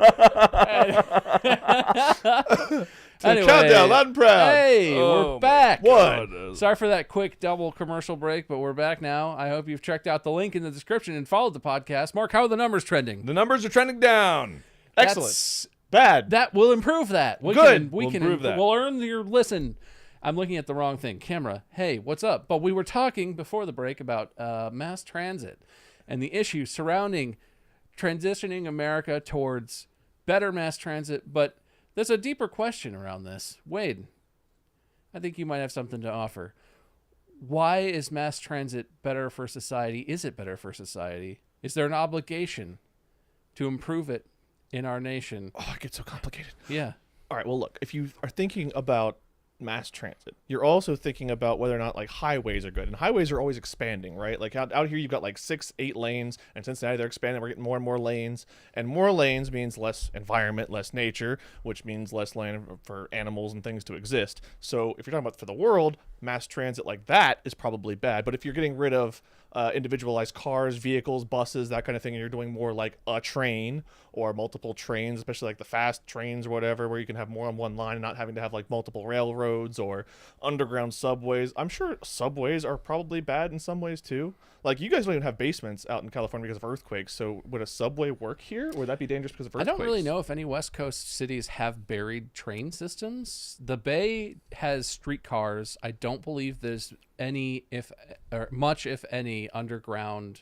Anyway, Countdown, loud and proud. Hey, we're back. 1. Sorry for that quick double commercial break, but we're back now. I hope you've checked out the link in the description and followed the podcast. Mark, how are the numbers trending? The numbers are trending down. Excellent. That's- Bad. That will improve that. We Good. We We'll can improve that. We'll earn your listen. I'm looking at the wrong thing. Camera. Hey, what's up? But we were talking before the break about mass transit and the issues surrounding transitioning America towards better mass transit. But there's a deeper question around this. Wade, I think you might have something to offer. Why is mass transit better for society? Is it better for society? Is there an obligation to improve it in our nation? Oh, it gets so complicated. Yeah. All right, well, look, if you are thinking about mass transit, you're also thinking about whether or not like highways are good, and highways are always expanding, right? Like out here you've got like 6-8 lanes, and Cincinnati they're expanding, we're getting more and more lanes, and more lanes means less environment, less nature, which means less land for animals and things to exist. So if you're talking about for the world, mass transit like that is probably bad. But if you're getting rid of individualized cars, vehicles, buses, that kind of thing, and you're doing more like a train or multiple trains, especially like the fast trains or whatever, where you can have more on one line and not having to have like multiple railroads or underground subways. I'm sure subways are probably bad in some ways too. Like you guys don't even have basements out in California because of earthquakes. So would a subway work here? Or would that be dangerous because of I earthquakes? don't really know if any West Coast cities have buried train systems. The Bay has streetcars. I don't believe there's any, much if any, underground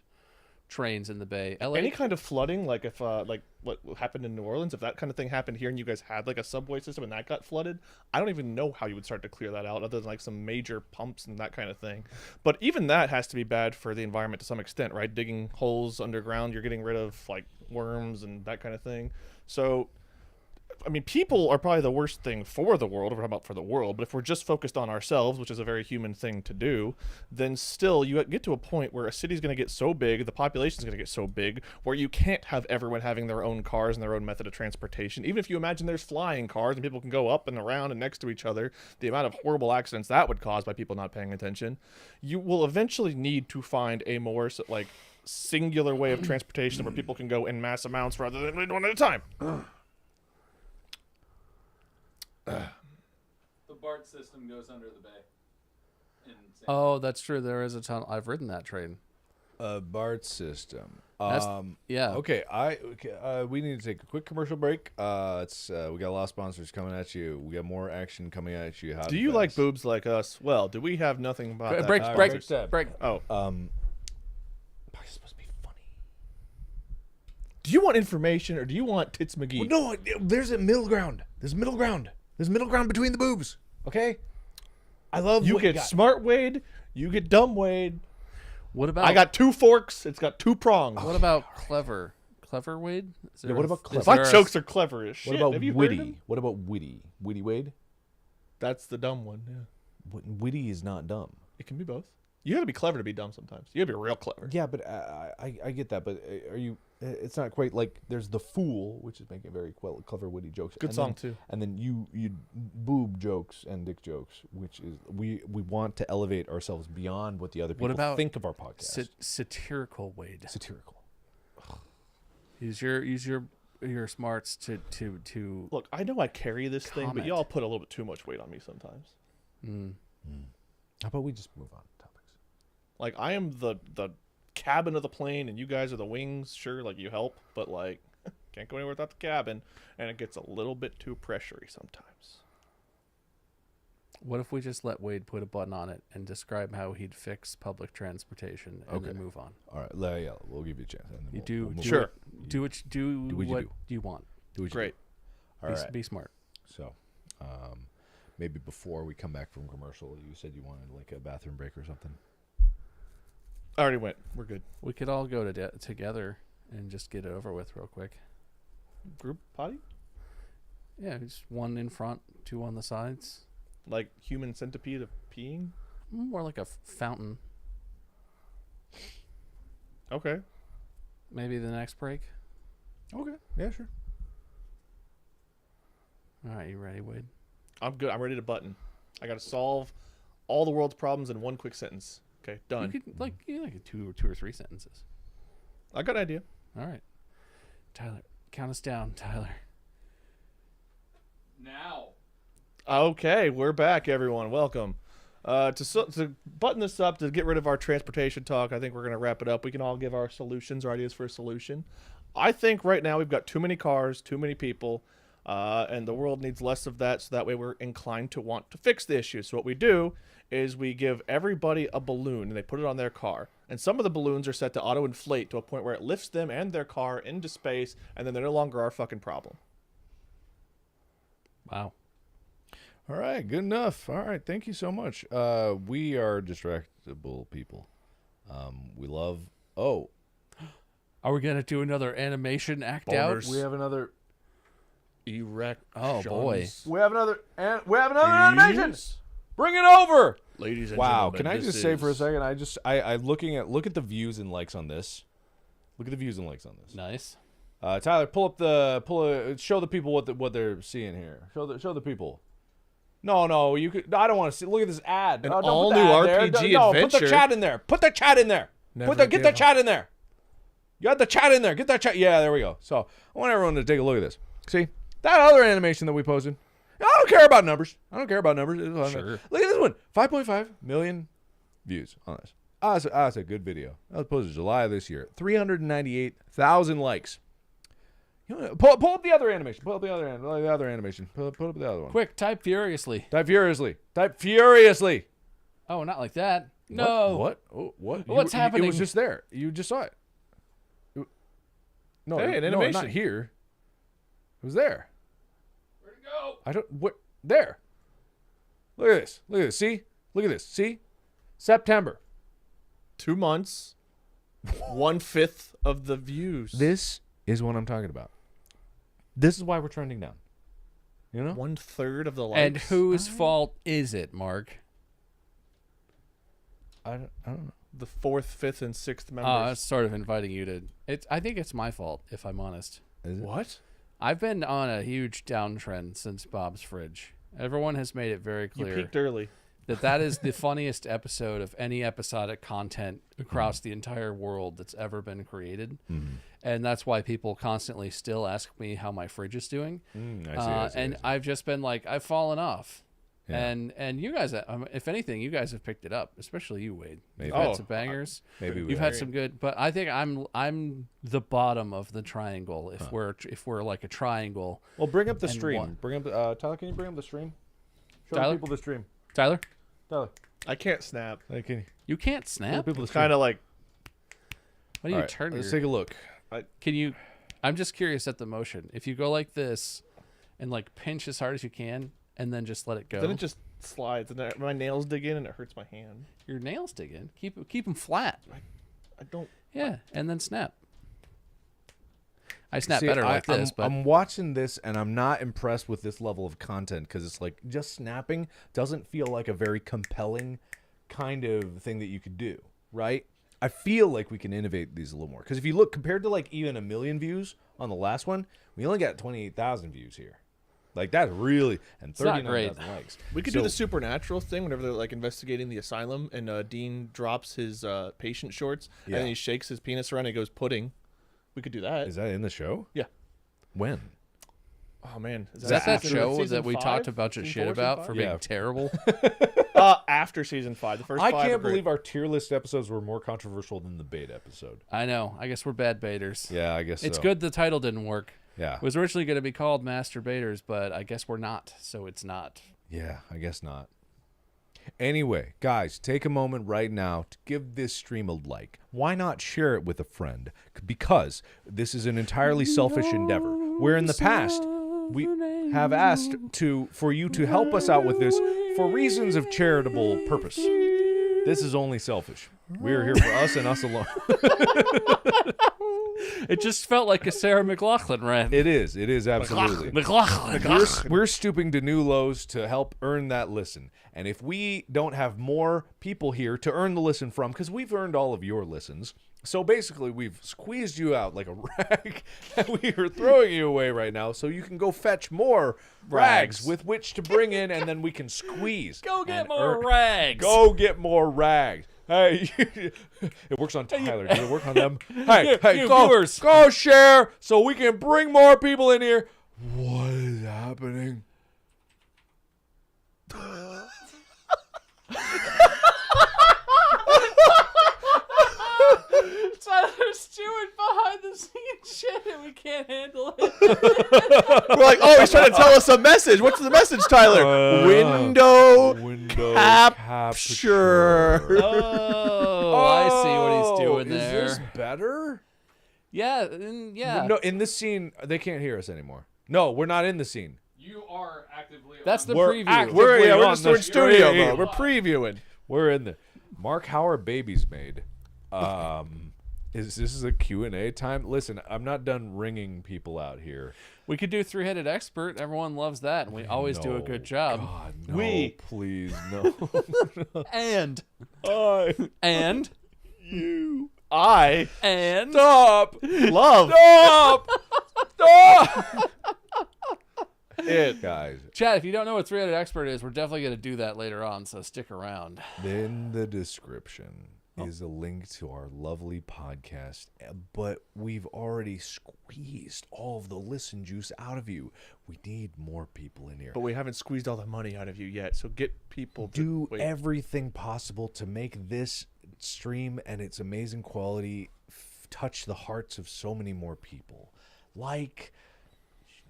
trains in the bay. LA, Any kind of flooding, like if like what happened in New Orleans, if that kind of thing happened here and you guys had like a subway system and that got flooded, I don't even know how you would start to clear that out other than like some major pumps and that kind of thing. But even that has to be bad for the environment to some extent, right? Digging holes underground, you're getting rid of like worms and that kind of thing. So I mean, people are probably the worst thing for the world, if we're talking about for the world, but if we're just focused on ourselves, which is a very human thing to do, then still you get to a point where a city's going to get so big, the population's going to get so big, where you can't have everyone having their own cars and their own method of transportation. Even if you imagine there's flying cars and people can go up and around and next to each other, the amount of horrible accidents that would cause by people not paying attention, you will eventually need to find a more, like, singular way of transportation where people can go in mass amounts rather than one at a time. The BART system goes under the bay. In San Oh, that's true. There is a tunnel. I've ridden that train. BART system. That's, yeah. Okay, we need to take a quick commercial break. We got a lot of sponsors coming at you. We got more action coming at you. Do you like boobs like us? Well, do we have nothing about that? Break. Oh. It's supposed to be funny. Do you want information or do you want Tits McGee? Well, no, there's a middle ground. There's middle ground. There's middle ground between the boobs. Okay? I love You what get got. smart Wade, you get dumb Wade. What about? I got 2 forks, it's got 2 prongs. What about clever? Clever Wade? Is there what about is clever? My there a- jokes are clever as shit. What about have you heard of witty? him? What about witty? Witty Wade? That's the dumb one, yeah. Witty is not dumb. It can be both. You gotta be clever to be dumb sometimes. You gotta be real clever. Yeah, but I get that. But are you? It's not quite like there's the fool, which is making very clever, witty jokes. Good and song, then, too. And then you boob jokes and dick jokes, which is we want to elevate ourselves beyond what the other people about think of our podcast. satirical Wade? Satirical. Use your smarts to Look, I know I carry this thing, but Comment. y'all put a little bit too much weight on me sometimes. How about we just move on to topics? Like, I am the cabin of the plane, and you guys are the wings. Sure, like, you help, but, like, can't go anywhere without the cabin, and it gets a little bit too pressury sometimes. What if we just let Wade put a button on it and describe how he'd fix public transportation and then move on? All right, yeah, we'll give you a chance. And then You we'll move Sure. on. Do what what you you want. Do what you Great. do. All right. Be smart. So, maybe before we come back from commercial, you said you wanted like a bathroom break or something. I already went. We're good. We could all go together and just get it over with real quick. Group potty? Yeah, just one in front, 2 on the sides. Like human centipede of peeing? More like a fountain. Okay. Maybe the next break. Okay. Yeah, sure. All right, you ready, Wade? I'm good. I'm ready to button. I got to solve all the world's problems in one quick sentence. Okay, done. You could like 2 or 3 sentences. I got an idea. All right, Tyler, count us down, Tyler. Now. Okay, we're back, everyone. Welcome. To button this up, to get rid of our transportation talk, I think we're going to wrap it up. We can all give our solutions or ideas for a solution. I think right now we've got too many cars, too many people, and the world needs less of that, so that way we're inclined to want to fix the issue. So what we do is we give everybody a balloon, and they put it on their car. And some of the balloons are set to auto-inflate to a point where it lifts them and their car into space, and then they're no longer our fucking problem. Wow. All right, good enough. All right, thank you so much. We are distractible people. We love. Oh, Are we gonna do another animation act out? Boners. we have another. Erect. Oh, boy. We have another. We have another animation. Bring it over. Ladies and Wow, gentlemen, can I this just say for a is- second? I look at the views and likes on this. Look at the views and likes on this. Nice. Tyler, show the people what they're seeing here. Show the people. No, you could. I don't want to see. Look at this ad. An Don't put the all-new ad there. RPG No, put the adventure. chat in there. Put the chat in there. Never Get give the up. chat in there. You got the chat in there. Get that chat. Yeah, there we go. So I want everyone to take a look at this. See that other animation that we posted. I don't care about numbers. It's fine. Sure. Look at this one. 5.5 million views on this. That's a good video. That was posted July of this year. 398,000 likes. You know, pull up the other animation. Pull up the other animation. Pull up the other one. Quick, type furiously. Type furiously. Oh, not like that. No. What? Oh, what? What's It happening? was just there. You just saw it. No, Hey, an no, animation. not here. It was there. Where'd it go? I don't. What? There. Look at this. Look at this. See? Look at this. See? September. 2 months, 1/5 of the views. This is what I'm talking about. This is why we're trending down. You know? 1/3 of the likes. And whose fault is it, Mark? I don't know. The 4th, 5th, and 6th It's members. sort of inviting you to. I think it's my fault, if I'm honest. Is it? What? I've been on a huge downtrend since Bob's Fridge. Everyone has made it very You clear peaked early. that is the funniest episode of any episodic content across the entire world that's ever been created. And that's why people constantly still ask me how my fridge is doing. I see. And I've just been like, I've fallen off. Yeah. And you guys, if anything, you guys have picked it up, especially you, Wade. Maybe. You've had Oh, some bangers. Maybe we You've have. had some good, but I think I'm the bottom of the triangle. If we're like a triangle, Well, bring up the And stream. one. Bring up. Tyler, can you bring up the stream? Show Tyler? the people the stream. Tyler, Tyler, I can't snap. hey, can you you can't show snap. the people the It's stream? kind of like What do you All right, turn? Let's your, take a look. Can you? I'm just curious at the motion. If you go like this, and like pinch as hard as you can, and then just let it go. then it just slides, and then my nails dig in, and it hurts my hand. Your nails dig in. Keep them flat. I don't. Yeah, and then snap. I snap See, better like this, but I'm watching this and I'm not impressed with this level of content because it's like just snapping doesn't feel like a very compelling kind of thing that you could do, right? I feel like we can innovate these a little more because if you look compared to like even 1 million views on the last one, we only got 28,000 views here. Like that's really and It's not great. 39,000 likes. We could So- do the supernatural thing whenever they're like investigating the asylum, and Dean drops his patient shorts, and Yeah. then he shakes his penis around, and he goes pudding. We could do that. Is that in the show? Yeah. When? Oh man, is that after show season that we 5? talked about your Season shit 4, about season for 5? being Yeah. terrible? After season 5, the first I 5 can't are great. believe our tier list episodes were more controversial than the bait episode. I know. I guess we're bad baiters. Yeah, I guess It's so. good the title didn't work. Yeah. It was originally going to be called Masturbators, but I guess we're not, so it's not. Yeah, I guess not. Anyway, guys, take a moment right now to give this stream a like. Why not share it with a friend? Because this is an entirely selfish endeavor. Where in the past we have asked for you to help us out with this for reasons of charitable purpose. This is only selfish. We are here for us and us alone. It just felt like a Sarah McLachlan rant. It is absolutely. McLachlan. We're stooping to new lows to help earn that listen. And if we don't have more people here to earn the listen from, because we've earned all of your listens, so basically we've squeezed you out like a rag, and we are throwing you away right now so you can go fetch more rags with which to bring in, and then we can squeeze. Go get and more earn- rags. Go get more rags. Hey, it works on Tyler. Does it work on them? Hey, you go, viewers. go share so we can bring more people in here. What is happening? Tyler's doing behind the scenes shit and we can't handle it. We're like, oh, he's trying to tell us a message. What's the message, Tyler? Window capture. Oh, I see what he's doing there. Is this better? Yeah, yeah. No, in this scene, they can't hear us anymore. No, we're not in the scene. You are actively. That's on the We're preview. active- We're on just the we're in studio stream. mode. We're previewing. We're in the Mark Howard Baby's Made. This is a Q&A time? Listen, I'm not done ringing people out here. We could do three-headed expert. Everyone loves that, and we always do a No, good job. God, no, We- please, no. And I, You, I and stop, love stop, stop. it. Guys, Chad, if you don't know what three-headed expert is, we're definitely going to do that later on, so stick around. in the description is a link to our lovely podcast, but we've already squeezed all of the listen juice out of you. We need more people in here. But we haven't squeezed all the money out of you yet. So get people to Do wait. everything possible to make this stream and its amazing quality touch the hearts of so many more people. Like,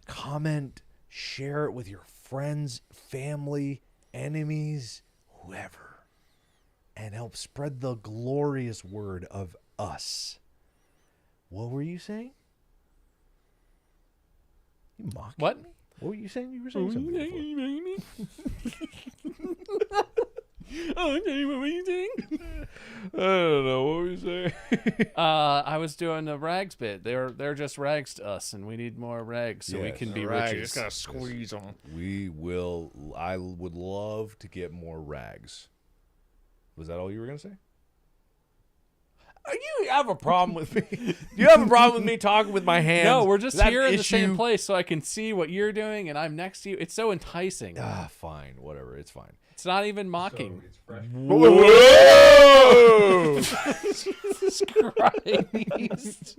comment, share it with your friends, family, enemies, whoever, and help spread the glorious word of us. What were you saying? You mocking What? me? What were you saying? You were saying something before. Oh, what were you saying? I don't know. What were you saying? I was doing the rags bit. They're just rags to us, and we need more rags so we Yes. can be Right, riches. just gotta squeeze them. We will. I would love to get more rags. Was that all you were gonna say? You have a problem with me? Do you have a problem with me talking with my hands? No, we're just Is that here an in the same issue? place so I can see what you're doing, and I'm next to you. It's so enticing. Ah, fine. Whatever. It's fine. It's not even mocking. Whoa! Jesus Christ.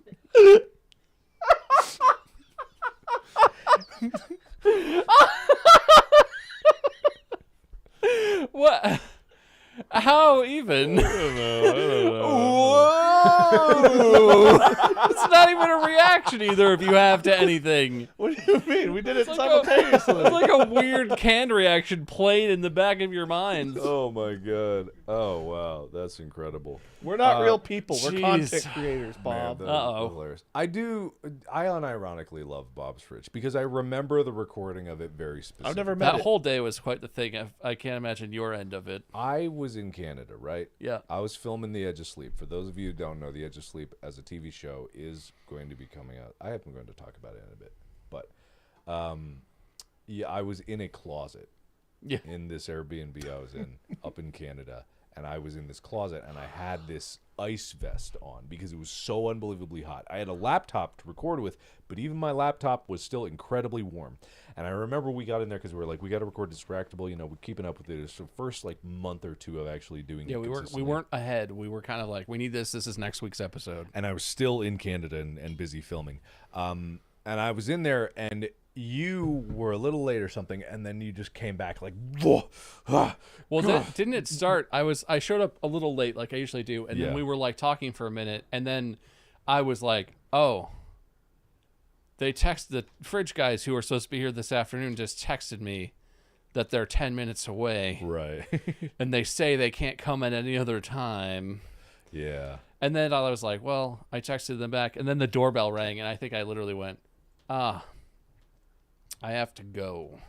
What? How even? I don't know. Whoa! It's not even a reaction either if you have to anything. What do you mean? We did it It's simultaneously. like a weird canned reaction played in the back of your mind. Oh my god. Oh wow, that's incredible. We're not real people. We're jeez. content creators, Man, Bob. that Uh-oh. was hilarious. I unironically love Bob's Fridge because I remember the recording of it very specifically. I've never met That it. whole day was quite the thing. I can't imagine your end of it. I was in Canada, right? Yeah. I was filming The Edge of Sleep. For those of you who don't know, The Edge of Sleep as a TV show is going to be coming out. I am going to talk about it in a bit. But yeah, I was in a closet Yeah. in this Airbnb I was in up in Canada. And I was in this closet and I had this ice vest on because it was so unbelievably hot. I had a laptop to record with, but even my laptop was still incredibly warm. And I remember we got in there because we were like, we got to record Distractable. You know, we're keeping up with it. It's the first like month or two of actually doing Yeah, it we consistently. weren't ahead. We were kind of like, we need this. This is next week's episode. And I was still in Canada and busy filming. And I was in there and you were a little late or something, and then you just came back like, whoa, Well, didn't it start? I showed up a little late, like I usually do, and Yeah. then we were like talking for a minute, and then I was like, oh, they texted the Fridge guys who were supposed to be here this afternoon. Just texted me that they're 10 minutes away, right. and they say they can't come at any other time. Yeah. And then I was like, well, I texted them back, and then the doorbell rang, and I think I literally went, I have to go.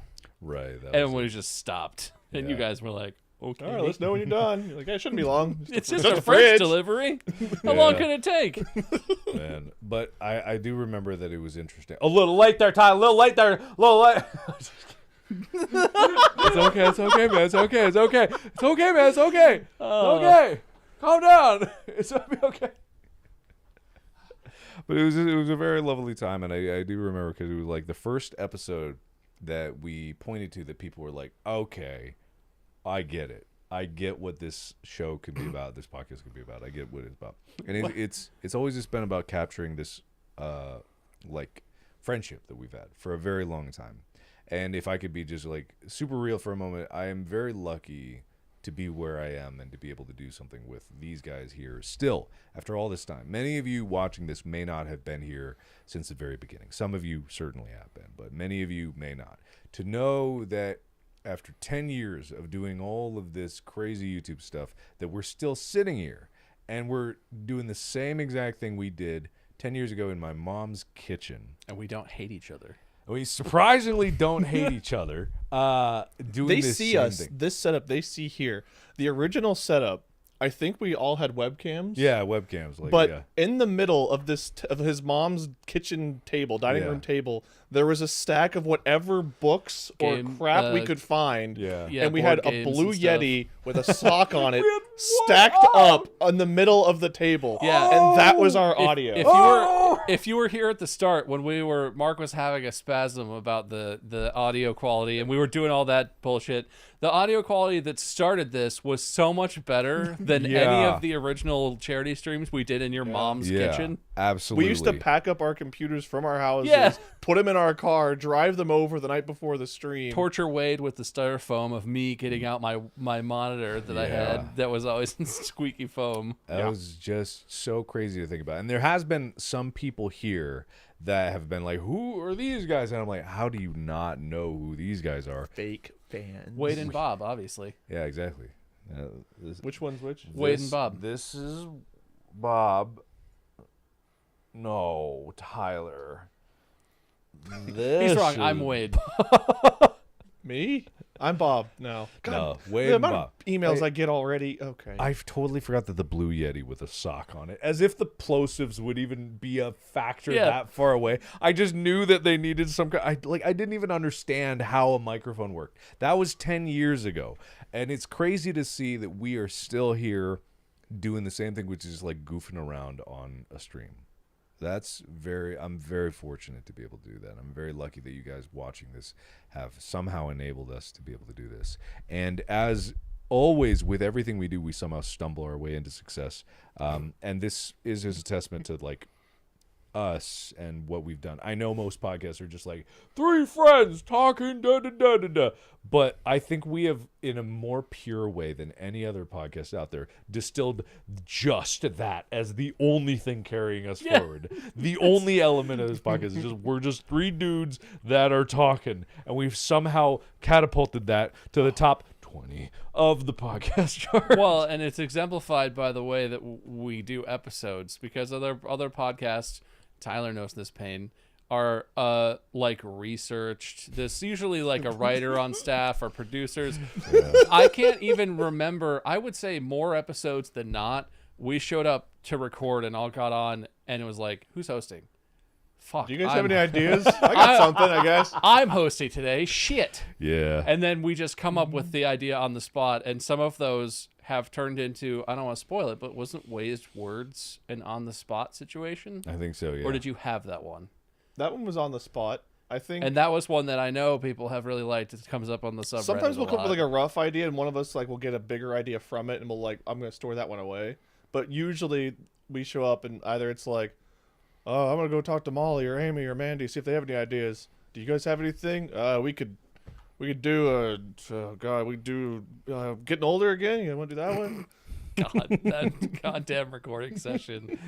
Right. That And was we just stopped. And you Yeah. guys were like, okay. All right, let's know when you're done. You're like, hey, it shouldn't be long. It's just just a a fridge fridge. delivery. How long Yeah. can it take? it, man. But I do remember that it was interesting. A little late there, Ty. A little late there. A little late. It's okay. It's okay, man. It's okay. It's okay. It's okay, man. It's okay. It's okay. Calm down. It's gonna be okay. But it was a very lovely time, and I do remember because it was like the first episode that we pointed to that people were like, okay, I get it. I get what this show could be about. This podcast could be about. I get what it's about, and it's always just been about capturing this like friendship that we've had for a very long time. And if I could be just like super real for a moment, I am very lucky to be where I am and to be able to do something with these guys here still after all this time. Many of you watching this may not have been here since the very beginning. Some of you certainly have been, but many of you may not. To know that after 10 years of doing all of this crazy YouTube stuff, that we're still sitting here and we're doing the same exact thing we did 10 years ago in my mom's kitchen. And we don't hate each other. We surprisingly don't hate each other. Doing They this see same us. thing. This setup they see here. The original setup, I think we all had webcams. Yeah, webcams. Like, But yeah. in the middle of of his mom's kitchen table, dining Yeah. room table, there was a stack of whatever books or Game, crap we could find. Yeah. Yeah, And we board had a games blue and stuff. Yeti with a sock on it stacked up in the middle of the table. Yeah. And that was our audio. If you were here at the start when Mark was having a spasm about the audio quality and we were doing all that bullshit, the audio quality that started this was so much better than any Yeah. of the original charity streams we did in your mom's Yeah, kitchen. absolutely. We used to pack up our computers from our houses, Yeah. put them in our car, drive them over the night before the stream. Torture Wade with the styrofoam of me getting out my monitor that I Yeah. had that was always in squeaky foam. That was just so crazy to think about. And there has been some people here that have been like, who are these guys? And I'm like, how do you not know who these guys are? Fake fans. Wade and Bob, obviously. Yeah, exactly. Which one's which? Wade and Bob. This is Bob. No, Tyler. He's wrong. I'm Wade. Me? I'm Bob now. No, the Wade amount Bob. of emails I get already. Okay. I've totally forgot that the Blue Yeti with a sock on it. As if the plosives would even be a factor Yeah. that far away. I just knew that they needed some kind. I didn't even understand how a microphone worked. That was 10 years ago, and it's crazy to see that we are still here doing the same thing, which is like goofing around on a stream. I'm very fortunate to be able to do that. I'm very lucky that you guys watching this have somehow enabled us to be able to do this. And as always, with everything we do, we somehow stumble our way into success. And this is a testament to like us and what we've done. I know most podcasts are just like 3 friends talking da da da da da, but I think we have, in a more pure way than any other podcast out there, distilled just that as the only thing carrying us forward. The only element of this podcast is just we're just 3 dudes that are talking, and we've somehow catapulted that to the top 20 of the podcast chart. Well, and it's exemplified by the way that we do episodes, because other podcasts, Tyler knows this pain, are like researched. There's usually like a writer on staff or producers. I can't even remember. I would say more episodes than not, we showed up to record and all got on, and it was like, who's hosting? Fuck. Do you guys have any ideas? I got something, I guess. I'm hosting today. Shit. Yeah. And then we just come up with the idea on the spot, and some of those have turned into, I don't want to spoil it, but wasn't Waste Words an on-the-spot situation? I think so, yeah. Or did you have that one? That one was on the spot. I think. And that was one that I know people have really liked. It comes up on the subreddit. Sometimes we'll a come up with lot. like a rough idea, and one of us like will get a bigger idea from it, and we'll like, I'm gonna store that one away. But usually we show up, and either it's like, oh, I'm gonna go talk to Molly or Amy or Mandy, see if they have any ideas. Do you guys have anything? We could do getting older again. You want to do that one? God, that goddamn recording session.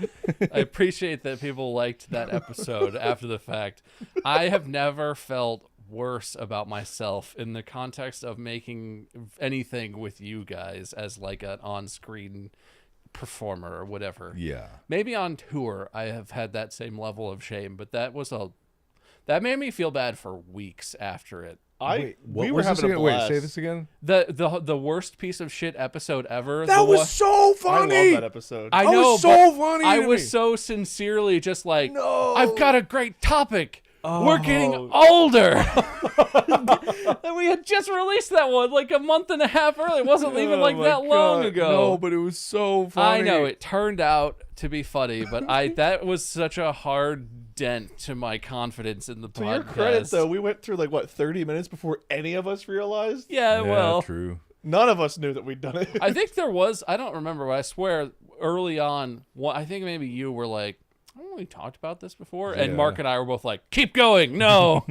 I appreciate that people liked that episode after the fact. I have never felt worse about myself in the context of making anything with you guys as like an on-screen performer or whatever. Yeah. Maybe on tour I have had that same level of shame, but that made me feel bad for weeks after it. We were having a blast. Wait, say this again. The worst piece of shit episode ever. That was so funny. I love that episode. I know, was so but funny I to was me. so sincerely just like, No. I've got a great topic. We're getting older. And we had just released that one like a month and a half early. It wasn't even like Oh my that long God. ago. No, but it was so funny. I know it turned out to be funny, but that was such a hard dent to my confidence in the To podcast. your credit, though, we went through like 30 minutes before any of us realized. Yeah, well, true. None of us knew that we'd done it. I think there was. I don't remember, but I swear early on, I think maybe you were like, "Oh, we talked about this before," and Yeah. Mark and I were both like, "Keep going, no,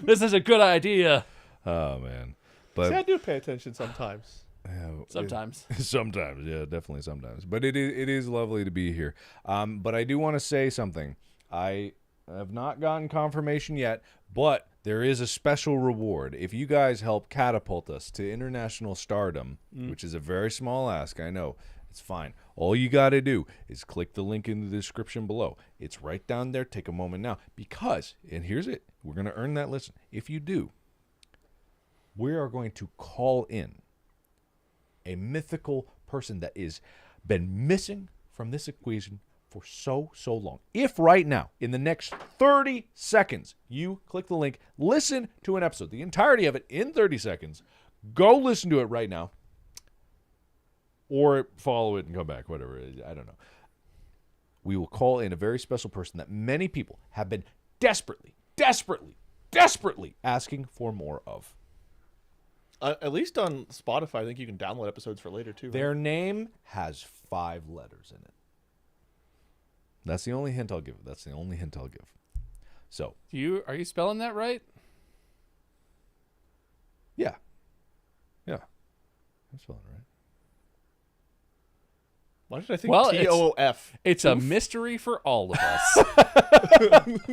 this is a good idea." Oh man, but See, I do pay attention sometimes. Sometimes. Sometimes, yeah, definitely sometimes. But it is lovely to be here. But I do want to say something. I have not gotten confirmation yet, but there is a special reward if you guys help catapult us to international stardom, which is a very small ask. I know. It's fine. All you got to do is click the link in the description below. It's right down there. Take a moment now because, and here's it, we're going to earn that listen. If you do, we are going to call in a mythical person that is been missing from this equation for so long. If right now, in the next 30 seconds, you click the link, listen to an episode, the entirety of it in 30 seconds, go listen to it right now, or follow it and come back, whatever it is, I don't know. We will call in a very special person that many people have been desperately asking for more of. At least on Spotify, I think you can download episodes for later, too. Right? Their name has 5 letters in it. That's the only hint I'll give. So, Are you spelling that right? yeah. I'm spelling it right. Why did I think Well, TOOF? It's a mystery for all of us.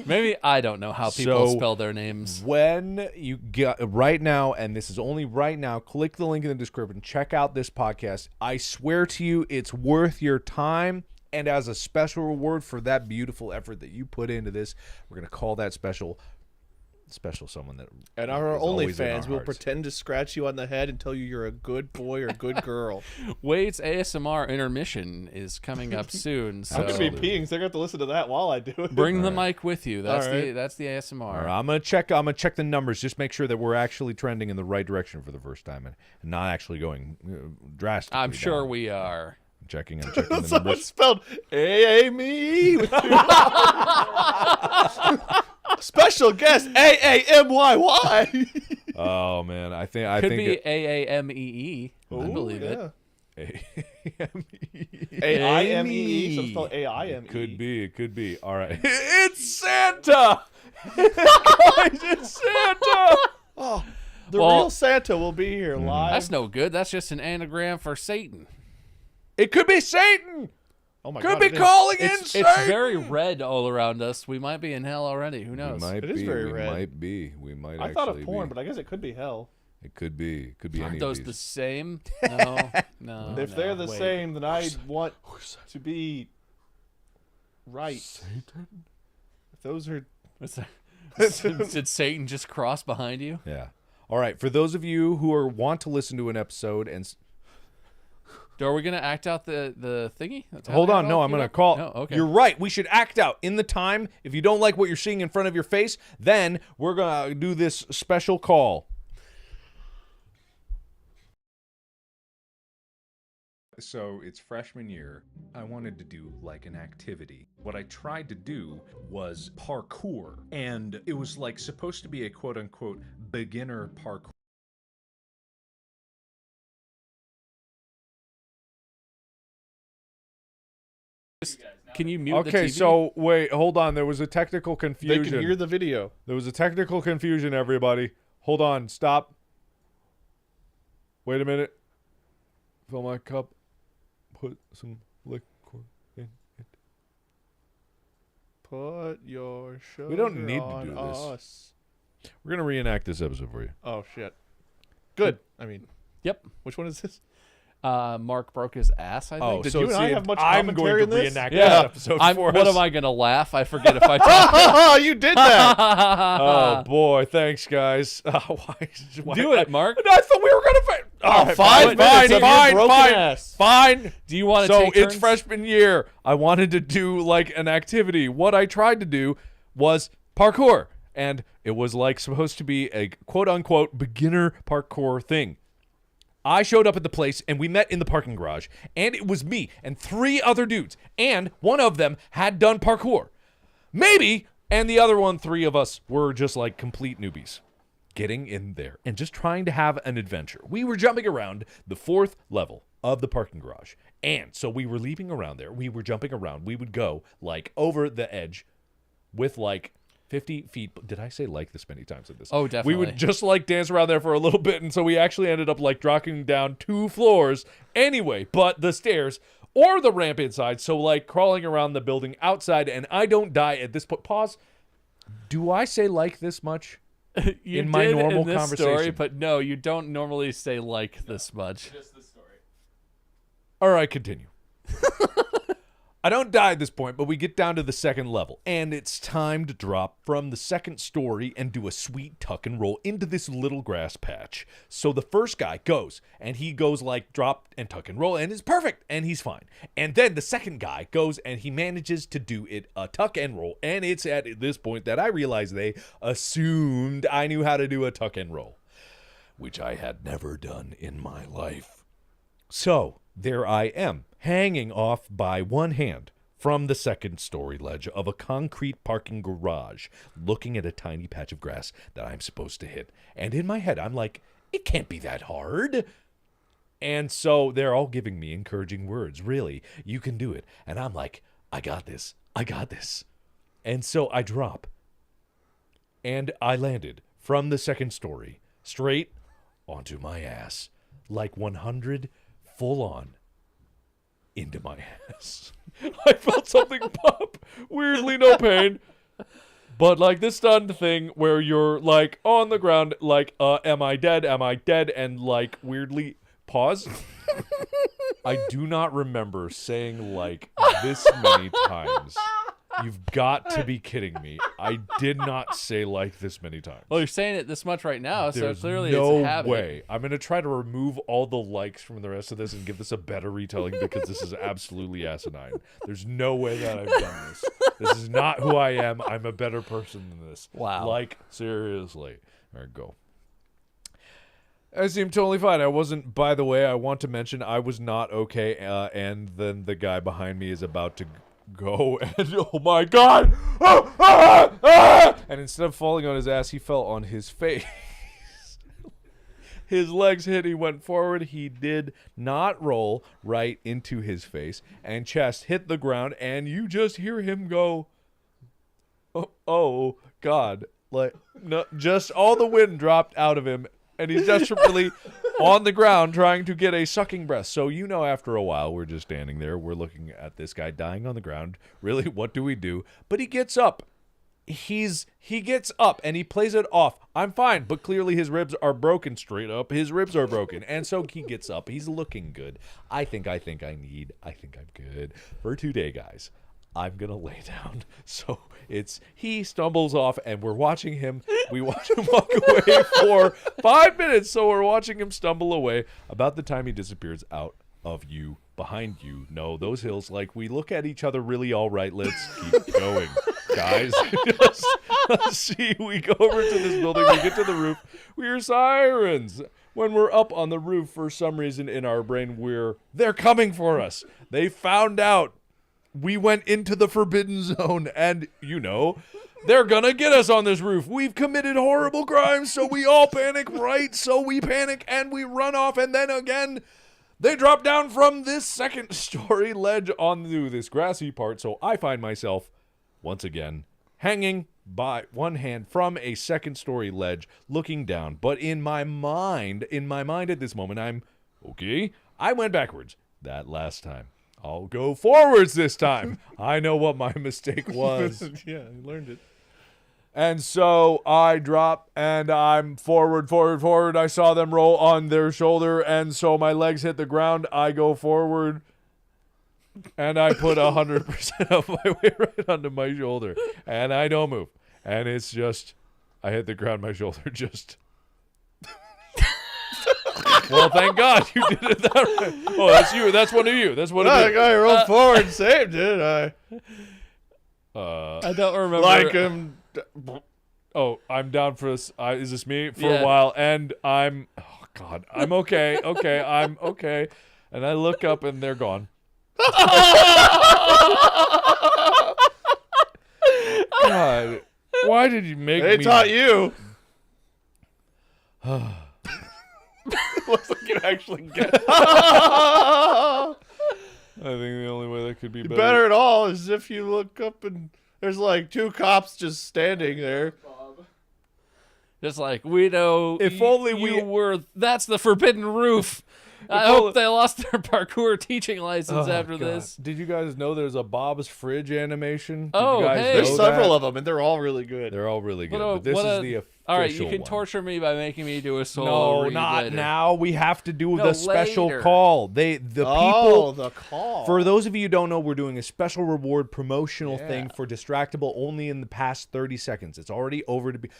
Maybe I don't know how people So, spell their names. When you get right now, and this is only right now, click the link in the description. Check out this podcast. I swear to you, it's worth your time And as a special reward for that beautiful effort that you put into this, we're going to call that special someone that. And our is always in our OnlyFans will hearts. pretend to scratch you on the head and tell you you're a good boy or good girl. Wade's ASMR intermission is coming up soon. So I'm gonna be peeing, so I have to listen to that while I do it. bring the mic with you. That's All right. that's the ASMR. All right, I'm gonna check the numbers. Just make sure that we're actually trending in the right direction for the first time and not actually going drastically. I'm sure down. we are. I'm checking the Someone numbers. spelled A-A-M-E with special guest A-A-M-Y-Y. Oh man, I think Could think be AAMEE. I believe it. A-I-M-E. Some spelled A-I-M-E. It could be. All right. It's Santa! Guys, it's Santa! Oh, the Well- real Santa will be here live. That's no good. That's just an anagram for Satan. It could be Satan! Oh my Could God, be it is. calling in It's Satan! very red all around us. We might be in hell already. Who knows? We might It is be. very we red. might be. We might I actually thought of porn, be. but I guess it could be hell. It could be. It could be any Aren't of those these. the same? No, no. If they're the wait. same, then I want to be right. If those are... What's that? Did Satan just cross behind you? Yeah. All right. For those of you who want to listen to an episode and Are we gonna act out the thingy? That's hold on, happening no, at all? I'm You gonna know? call. No, okay. You're right. We should act out in the time. If you don't like what you're seeing in front of your face, then we're gonna do this special call. So it's freshman year. I wanted to do like an activity. What I tried to do was parkour, and it was like supposed to be a quote unquote beginner parkour. Can you mute the Okay, TV? so wait, hold on. There was a technical They confusion. can hear the video. There was a technical confusion, everybody. Hold on, stop. Wait a minute. Fill my cup. Put some liquid in it. Put your sugar We don't need to on do this. us. We're going to reenact this episode for you. Oh, shit. Good. I mean, Yep. which one is this? Mark broke his ass. I think. Oh, Did so you and I see, have much I'm commentary going in to this? reenact Yeah. that episode for What us. am I gonna laugh? I forget if I talk. Oh, you did that. Oh, boy. Thanks, guys. Why Do it, Mark. I thought we were going to... Oh, fine, 5 minutes of your broken fine. ass. Fine. Do you want to So take it's turns? freshman year. I wanted to do like an activity. What I tried to do was parkour, and it was like supposed to be a quote unquote beginner parkour thing. I showed up at the place and we met in the parking garage, and it was me and 3 other dudes, and one of them had done parkour. Maybe, and the other 3 of us were just like complete newbies. Getting in there and just trying to have an adventure. We were jumping around the 4th level of the parking garage. And so we were leaping around there. We were jumping around. We would go like over the edge with like 50 feet. Did I say like this many times in this? Oh, definitely. We would just like dance around there for a little bit. And so we actually ended up like dropping down 2 floors anyway, but the stairs or the ramp inside. So like crawling around the building outside, and I don't die at this point. Pause. Do I say like this much? You in my did normal in this story, conversation. but no, you don't normally say like this much. Just the story. All right, continue. I don't die at this point, but we get down to the 2nd level, and it's time to drop from the 2nd story and do a sweet tuck and roll into this little grass patch. So the first guy goes, and he goes like drop and tuck and roll, and it's perfect, and he's fine. And then the second guy goes, and he manages to do it a tuck and roll, and it's at this point that I realize they assumed I knew how to do a tuck and roll, which I had never done in my life. So there I am, hanging off by one hand from the 2nd story ledge of a concrete parking garage, looking at a tiny patch of grass that I'm supposed to hit. And in my head, I'm like, it can't be that hard. And so they're all giving me encouraging words. Really, you can do it. And I'm like, I got this. I got this. And so I drop. And I landed from the 2nd story straight onto my ass, like 100 full on into my ass. I felt something pop. Weirdly, no pain. But like this stunned thing where you're like on the ground, like, am I dead? Am I dead? And like weirdly pause. I do not remember saying like this many times. You've got to be kidding me. I did not say like this many times. Well, you're saying it this much right now, There's so clearly no it's a habit. way. I'm going to try to remove all the likes from the rest of this and give this a better retelling because this is absolutely asinine. There's no way that I've done this. This is not who I am. I'm a better person than this. Wow. Like, seriously. All right, go. I seem totally fine. I wasn't, by the way, I want to mention I was not okay, and then the guy behind me is about to go, and oh my god! Ah, ah, ah! And instead of falling on his ass, he fell on his face. His legs hit, he went forward. He did not roll right into his face, and chest hit the ground, and you just hear him go, oh god. Like, no, just all the wind dropped out of him, and he's desperately on the ground trying to get a sucking breath. So, you know, after a while, we're just standing there. We're looking at this guy dying on the ground. Really, what do we do? But he gets up. He gets up, and he plays it off. I'm fine, but clearly his ribs are broken straight up. His ribs are broken, and so he gets up. He's looking good. I think I'm good. For today, guys, I'm going to lay down. So he stumbles off, and we're watching him. We watch him walk away for 5 minutes, so we're watching him stumble away. About the time he disappears out of you, behind you. No, those hills, like, we look at each other really all right. Let's keep going, guys. Let's see. We go over to this building. We get to the roof. We hear sirens. When we're up on the roof, for some reason in our brain, they're coming for us. They found out. We went into the forbidden zone, and, you know, they're gonna get us on this roof. We've committed horrible crimes, so we all panic, right? So we panic, and we run off, and then again, they drop down from this second-story ledge onto this grassy part, so I find myself, once again, hanging by one hand from a second-story ledge, looking down. But in my mind at this moment, I'm, okay, I went backwards that last time. I'll go forwards this time. I know what my mistake was. Yeah, you learned it. And so I drop, and I'm forward. I saw them roll on their shoulder, and so my legs hit the ground. I go forward, and I put 100% of my weight right onto my shoulder, and I don't move. And it's just, I hit the ground, my shoulder just... Well, thank God you did it that way. Oh, that's you. That's one of you. That's one of you. That guy rolled forward and saved it. I don't remember. Like him. Oh, I'm down for this. Is this me? For Yeah. a while. And I'm... Oh, God. I'm okay. Okay. I'm okay. And I look up, and they're gone. God. Why did you make They me... taught you. Looks like you actually get it. I think the only way that could be Better at all is if you look up and there's like two cops just standing there. Just like, we know If only you we- were, that's the forbidden roof. I only- hope they lost their parkour teaching license after God. this. Did you guys know there's a Bob's Fridge animation? Did Oh, you guys hey. There's know several that? of them, and they're all really good. They're all really good. What a- But this what is a- the official All right, you can one. torture me by making me do a solo No, read not later. now. We have to do No, the special later. call. The Oh, people. the call. For those of you who don't know, we're doing a special reward promotional thing for Distractable only in the past 30 seconds. It's already over to be.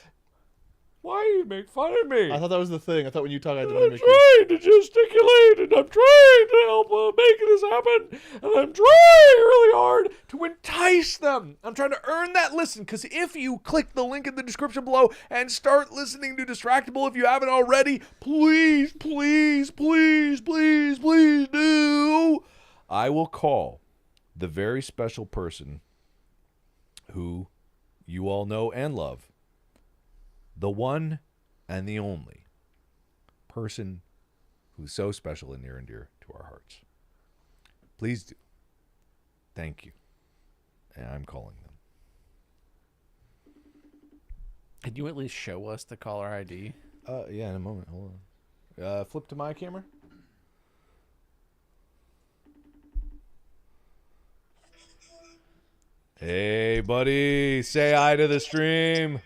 Why you make fun of me? I thought that was the thing. I thought when you talk, I had to I'm mimic you. trying to gesticulate, and I'm trying to help make this happen, and I'm trying really hard to entice them. I'm trying to earn that listen, because if you click the link in the description below and start listening to Distractable, if you haven't already, please, please, please, please, please do. I will call the very special person who you all know and love. The one and the only person who's so special and near and dear to our hearts. Please do. Thank you. And I'm calling them. Can you at least show us the caller ID? Yeah, in a moment. Hold on. Flip to my camera. Hey, buddy. Say hi to the stream.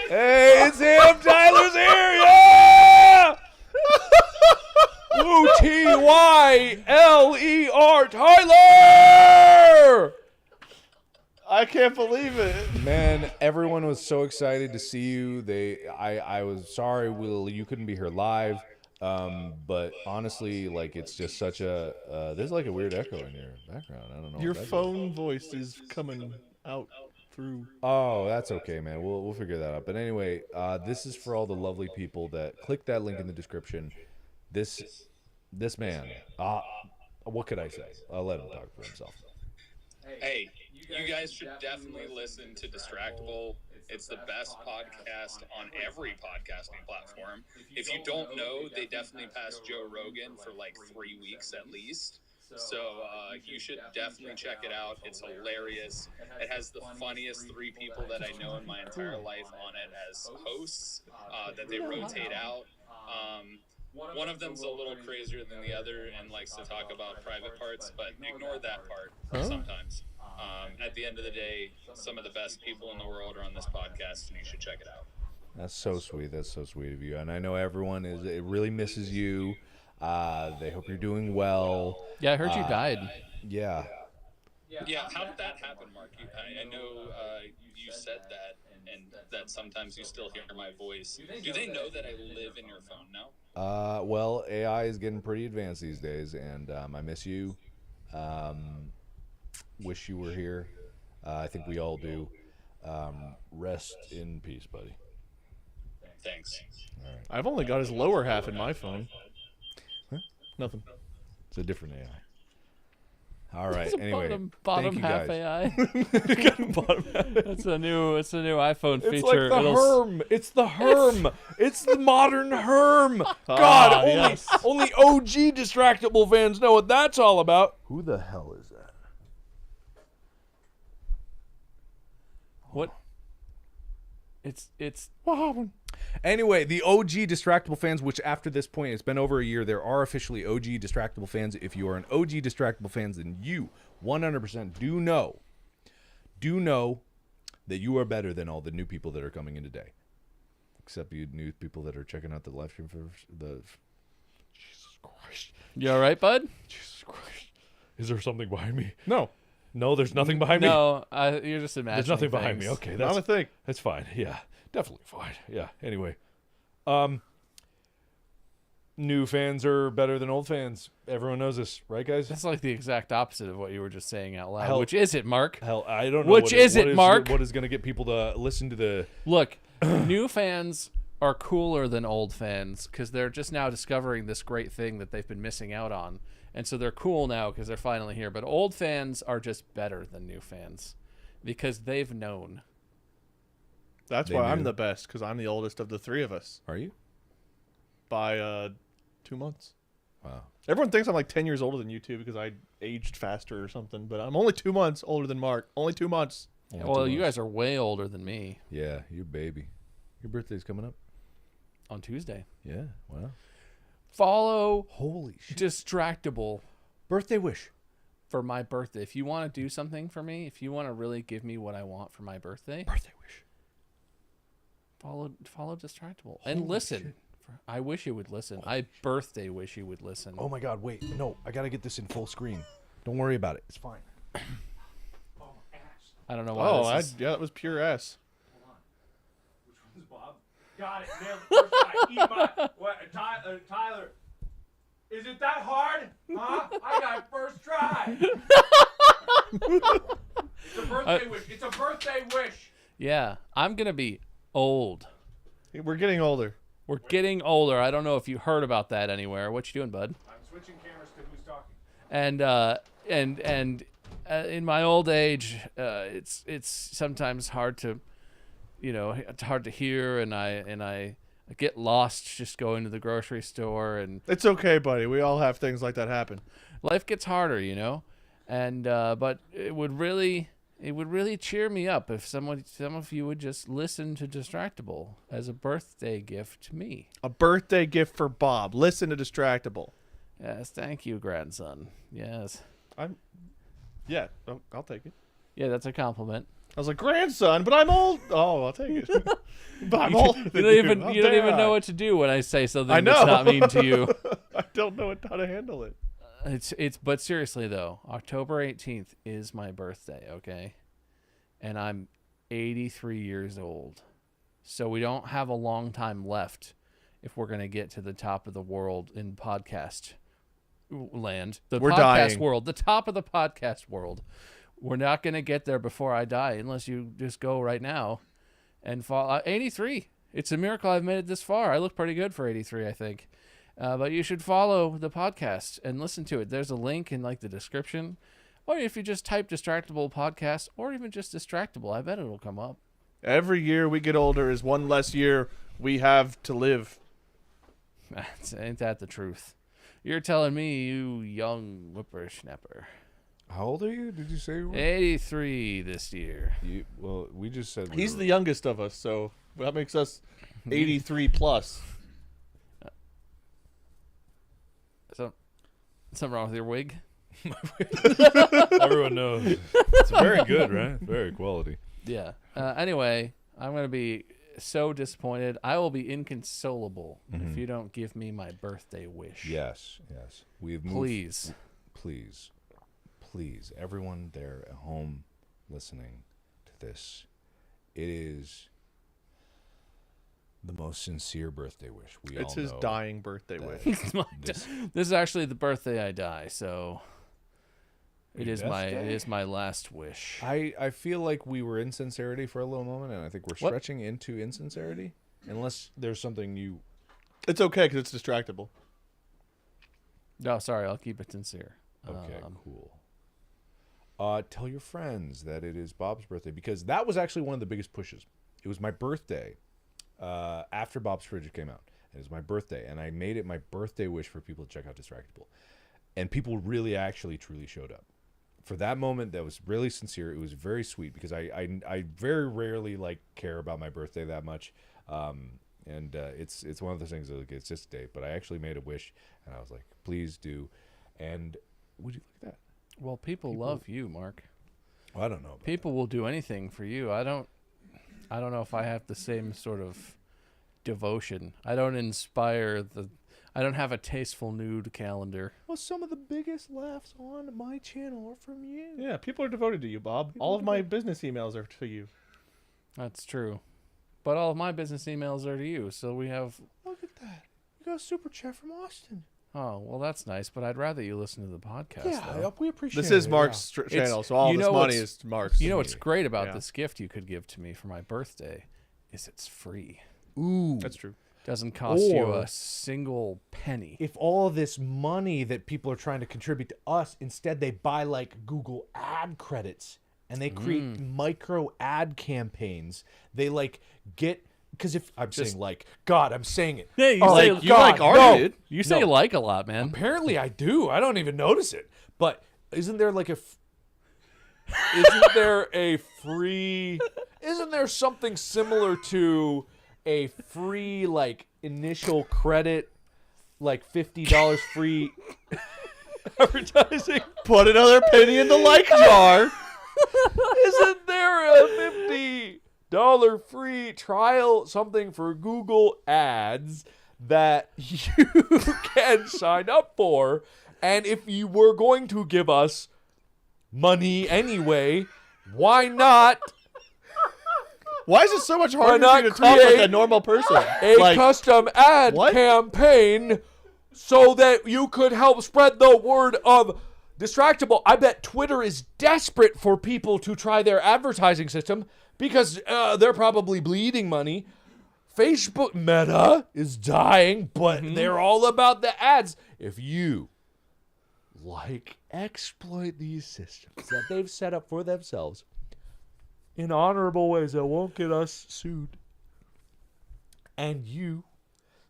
Hey, it's him. Tyler's here. Yeah! Tyler, Tyler. I can't believe it. Man, everyone was so excited to see you. I was sorry, Will, you couldn't be here live. But honestly, like, it's just such a there's like a weird echo in your background. I don't know. Your what that is. phone voice is coming out through. Oh, that's okay, man. We'll figure that out. But anyway, this is for all the lovely people that click that link in the description. This man. What could I say? I'll let him talk for himself. Hey, you guys should definitely listen to Distractable. It's the best podcast on every podcasting platform. If you don't know, they definitely passed Joe Rogan for like 3 weeks at least. So you should definitely check it out. It's hilarious. It has the funniest 3 people that I know in my entire life on it as hosts that they rotate out. One of them's a little crazier than the other and likes to talk about private parts, but ignore that part sometimes. At the end of the day, some of the best people in the world are on this podcast, and you should check it out. That's so sweet. That's so sweet of you. And I know everyone it really misses you. They hope you're doing well. Yeah, I heard you died. Yeah. Yeah, how did that happen, Mark? I know you said that, and that sometimes you still hear my voice. Do they know that I live in your phone now? Well, AI is getting pretty advanced these days, and I miss you. Wish you were here. I think we all do. Rest in peace, buddy. Thanks. I've only got his lower half in my phone. Huh? Nothing. It's a different AI. All right. It's a Anyway, bottom thank you half guys. AI. It's a new iPhone feature. It's like the It'll Herm. It's the Herm. It's the modern Herm. God, only OG Distractable fans know what that's all about. Who the hell is that? What? It's What happened? Anyway, the OG Distractable fans, which after this point, it's been over a year, there are officially OG Distractable fans. If you are an OG Distractable fans, then you 100% do know that you are better than all the new people that are coming in today. Except you new people that are checking out the live stream for the... Jesus Christ. You all right, bud? Jesus Christ. Is there something behind me? No. No, there's nothing behind me. No, you're just imagining. There's nothing behind me. things. Okay, Not a thing. that's fine. Yeah, definitely fine. Yeah. Anyway, new fans are better than old fans. Everyone knows this, right, guys? That's like the exact opposite of what you were just saying out loud. Hell- Which is it, Mark? Hell, I don't know. Which is it, Mark? What is going to get people to listen to the? Look, new fans are cooler than old fans because they're just now discovering this great thing that they've been missing out on. And so they're cool now because they're finally here. But old fans are just better than new fans because they've known. That's They why I'm knew. the best, because I'm the oldest of the 3 of us Are you? by 2 months. Wow. Everyone thinks I'm like 10 years older than you two because I aged faster or something, but I'm only 2 months older than Mark. Only 2 months. Only Well, 2 you months. guys are way older than me Yeah, you baby. Your birthday's coming up. on Tuesday. Yeah. Wow. Follow Holy shit. Distractable Birthday wish. for my birthday. If you want to do something for me, if you want to really give me what I want for my birthday, Birthday wish. follow Distractable and listen. I wish you would listen. I birthday wish you would listen. Oh my God! Wait, no, I gotta get this in full screen. Don't worry about it. It's fine. I don't know why. This is... yeah, that was pure S. Which one's Bob? Got it. Nailed it. First try. Eat my. What, Tyler. Is it that hard? Huh? I got it first try. It's a birthday wish. It's a birthday wish. Yeah, I'm gonna be old. We're getting older. We're getting older. I don't know if you heard about that anywhere. What you doing, bud? I'm switching cameras to who's talking. And in my old age, it's sometimes hard to, it's hard to hear, and I get lost just going to the grocery store, and It's okay, buddy. We all have things like that happen. life gets harder, and but it would really cheer me up if some of you would just listen to Distractable as a birthday gift to me. A birthday gift for Bob. Listen to Distractable. Yes, thank you, grandson. Yes. Yeah, I'll take it. Yeah, that's a compliment. I was like, grandson, but I'm old. Oh, I'll take it. But I'm old. You don't even know what to do when I say something I know. that's not mean to you. I don't know how to handle it. But seriously though, October 18th is my birthday, okay? And I'm 83 years old. So we don't have a long time left if we're going to get to the top of the world in podcast land. We're podcast dying. world, the top of the podcast world. We're not going to get there before I die unless you just go right now and fall. 83. It's a miracle I've made it this far. I look pretty good for 83, I think. But you should follow the podcast and listen to it. There's a link in like the description. Or if you just type Distractable Podcast or even just Distractable, I bet it'll come up. Every year we get older is one less year we have to live. Ain't that the truth? You're telling me, you young whippersnapper. How old are you? Did you say you were? 83 this year. Well, we just said He's the youngest of us, so that makes us 83 plus. Something wrong with your wig? Everyone knows. It's very good, right? Very quality. Yeah. Anyway, I'm going to be so disappointed. I will be inconsolable if you don't give me my birthday wish. Yes. We've moved. Please, everyone there at home listening to this, it is the most sincere birthday wish. It's his dying birthday wish. This is actually the birthday I die, so it is my last wish. I feel like we were in sincerity for a little moment, and I think we're stretching into insincerity. Unless there's something you... It's okay, because it's distractible. No, sorry, I'll keep it sincere. Okay, cool. Tell your friends that it is Bob's birthday, because that was actually one of the biggest pushes. It was my birthday after Bob's Fridge came out. It was my birthday, and I made it my birthday wish for people to check out Distractable. And people really actually truly showed up. For that moment, that was really sincere. It was very sweet, because I very rarely care about my birthday that much. And it's one of those things that it's just a date. But I actually made a wish, and I was like, please do. And would you look at that? Well, people love you, Mark. Well, I don't know. People will do anything for you. I don't know if I have the same sort of devotion. I don't have a tasteful nude calendar. Well, some of the biggest laughs on my channel are from you. Yeah, people are devoted to you, Bob. All of my business emails are to you. That's true. But all of my business emails are to you, so we have... Look at that. You got a super chat from Austin. Oh, well, that's nice, but I'd rather you listen to the podcast. Yeah, we appreciate it. This is Mark's channel, so all this money is Mark's. You know what's great about this gift you could give to me for my birthday is it's free. Ooh. That's true. Doesn't cost you a single penny. If all this money that people are trying to contribute to us, instead they buy Google ad credits and they create micro ad campaigns. They get... Because if I'm saying God, I'm saying it. Yeah, you say like a lot, man. Apparently I do. I don't even notice it. But isn't there isn't there something similar to a free initial credit, $50 free advertising? Put another penny in the jar. Isn't there a $50 free trial something for Google Ads that you can sign up for? And if you were going to give us money anyway, why not? Why is it so much harder for you to talk like a normal person? A custom ad campaign so that you could help spread the word of Distractable. I bet Twitter is desperate for people to try their advertising system because they're probably bleeding money. Facebook Meta is dying, but they're all about the ads. If you exploit these systems that they've set up for themselves in honorable ways that won't get us sued, and you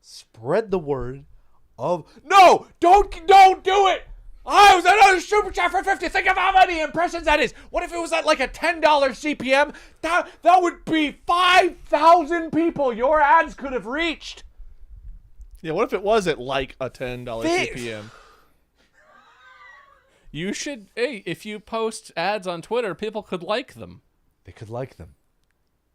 spread the word of don't do it. I was another super chat for 50. Think of how many impressions that is. What if it was at a $10 CPM? That would be 5,000 people your ads could have reached. Yeah, what if it was at a $10 CPM? You should, if you post ads on Twitter, people could like them. they could like them.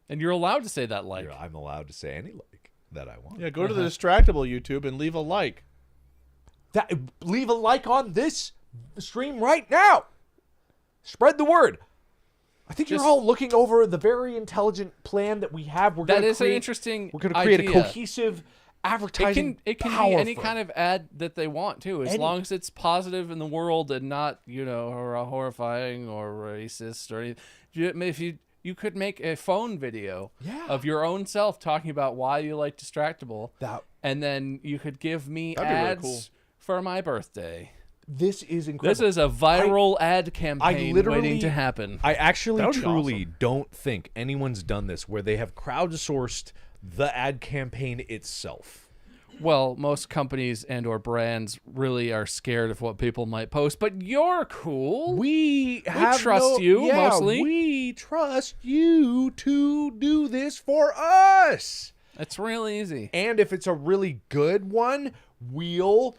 And you're allowed to say that like. I'm allowed to say any like that I want. Yeah, go to the Distractable YouTube and leave a like. Leave a like on this stream right now. Spread the word. I think you're all looking over the very intelligent plan that we have. We're That gonna is an create, interesting We're going to create idea. a cohesive advertising. It can be power any for kind of ad that they want too, as long as it's positive in the world and not, horrifying or racist or anything. If you could make a phone video of your own self talking about why you like Distractable, and then you could give me That'd be really ads cool. for my birthday. This is incredible. This is a viral ad campaign waiting to happen. I actually That would be truly awesome. don't think anyone's done this where they have crowdsourced the ad campaign itself. Well, most companies and or brands really are scared of what people might post, but you're cool. We trust you, mostly. We trust you to do this for us. It's real easy. And if it's a really good one, we'll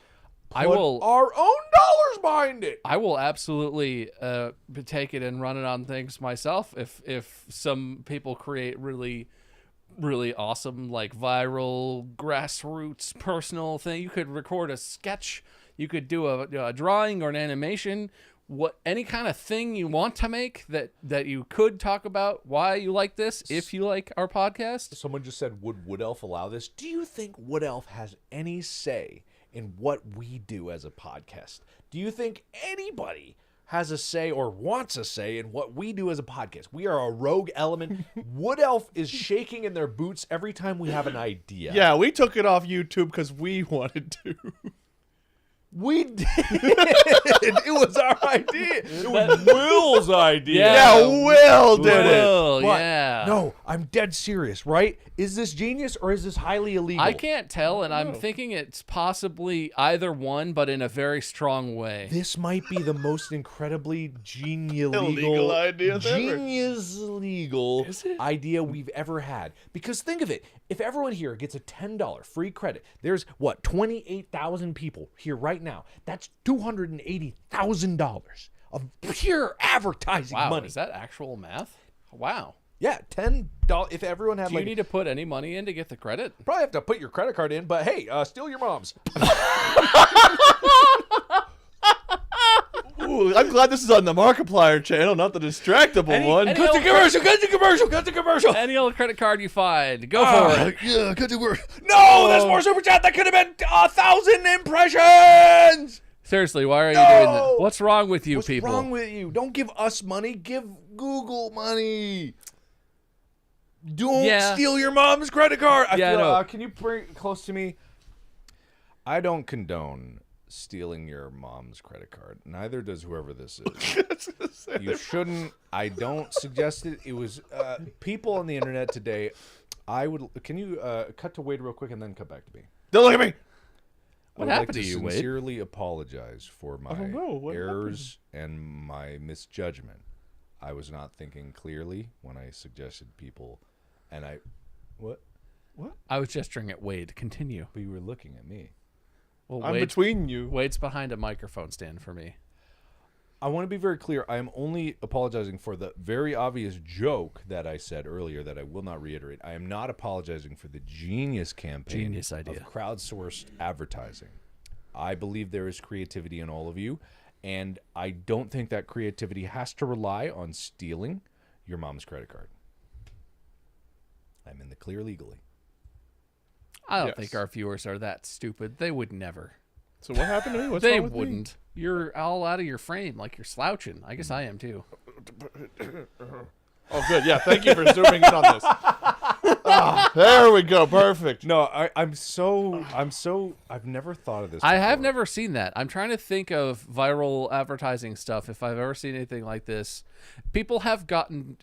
I put will- our own dollars behind it. I will absolutely take it and run it on things myself if some people create really awesome, like, viral grassroots personal thing. You could record a sketch, you could do a drawing or an animation, any kind of thing you want to make that you could talk about why you like this if you like our podcast. Someone just said, would Wood Elf allow this? Do you think Wood Elf has any say in what we do as a podcast? Do you think anybody has a say or wants a say in what we do as a podcast? We are a rogue element. Wood Elf is shaking in their boots every time we have an idea. Yeah, we took it off YouTube because we wanted to. We did. It was our idea. It was Will's idea. Yeah, Will did it. Will, But yeah. no, I'm dead serious, right? Is this genius or is this highly illegal? I can't tell, and I'm thinking it's possibly either one, but in a very strong way. This might be the most incredibly Illegal idea ever. genius legal idea we've ever had. Because think of it, if everyone here gets a $10 free credit, there's 28,000 people here right now. That's $280,000 of pure advertising Wow, money. is that actual math? Wow. Yeah, $10. If everyone had Do you need to put any money in to get the credit? probably have to put your credit card in, but hey, steal your mom's. Ooh, I'm glad this is on the Markiplier channel, not the Distractable one. any Cut the old- commercial, cut the commercial, cut the commercial. Any old credit card you find, go for it. Yeah, cut the commercial. No, that's more super chat. That could have been 1,000 impressions. Seriously, why are you doing No! that? What's wrong with you What's people? wrong with you? Don't give us money. Give Google money. Don't Yeah. steal your mom's credit card. Yeah, I know. Can you bring it close to me? I don't condone stealing your mom's credit card. Neither does whoever this is. You shouldn't. I don't suggest it. It was people on the internet today. Can you cut to Wade real quick and then cut back to me? Don't look at me. What I would happened like to you, Wade? sincerely apologize for my don't know. What errors and my misjudgment. I was not thinking clearly when I suggested people, and what? I was gesturing at Wade. Continue. But you were looking at me. Well, I'm between you. Wade's behind a microphone stand for me. I want to be very clear. I am only apologizing for the very obvious joke that I said earlier that I will not reiterate. I am not apologizing for the genius campaign Genius idea. of crowdsourced advertising. I believe there is creativity in all of you, and I don't think that creativity has to rely on stealing your mom's credit card. I'm in the clear legally. I don't Yes. think our viewers are that stupid. They would never. So what happened to me? What's They wrong with me? wouldn't. You're all out of your frame, like you're slouching. I guess I am too. Oh, good. Yeah, thank you for zooming in on this. Ah, there we go. Perfect. No, I've never thought of this. I have before. never seen that. I'm trying to think of viral advertising stuff. If I've ever seen anything like this, people have gotten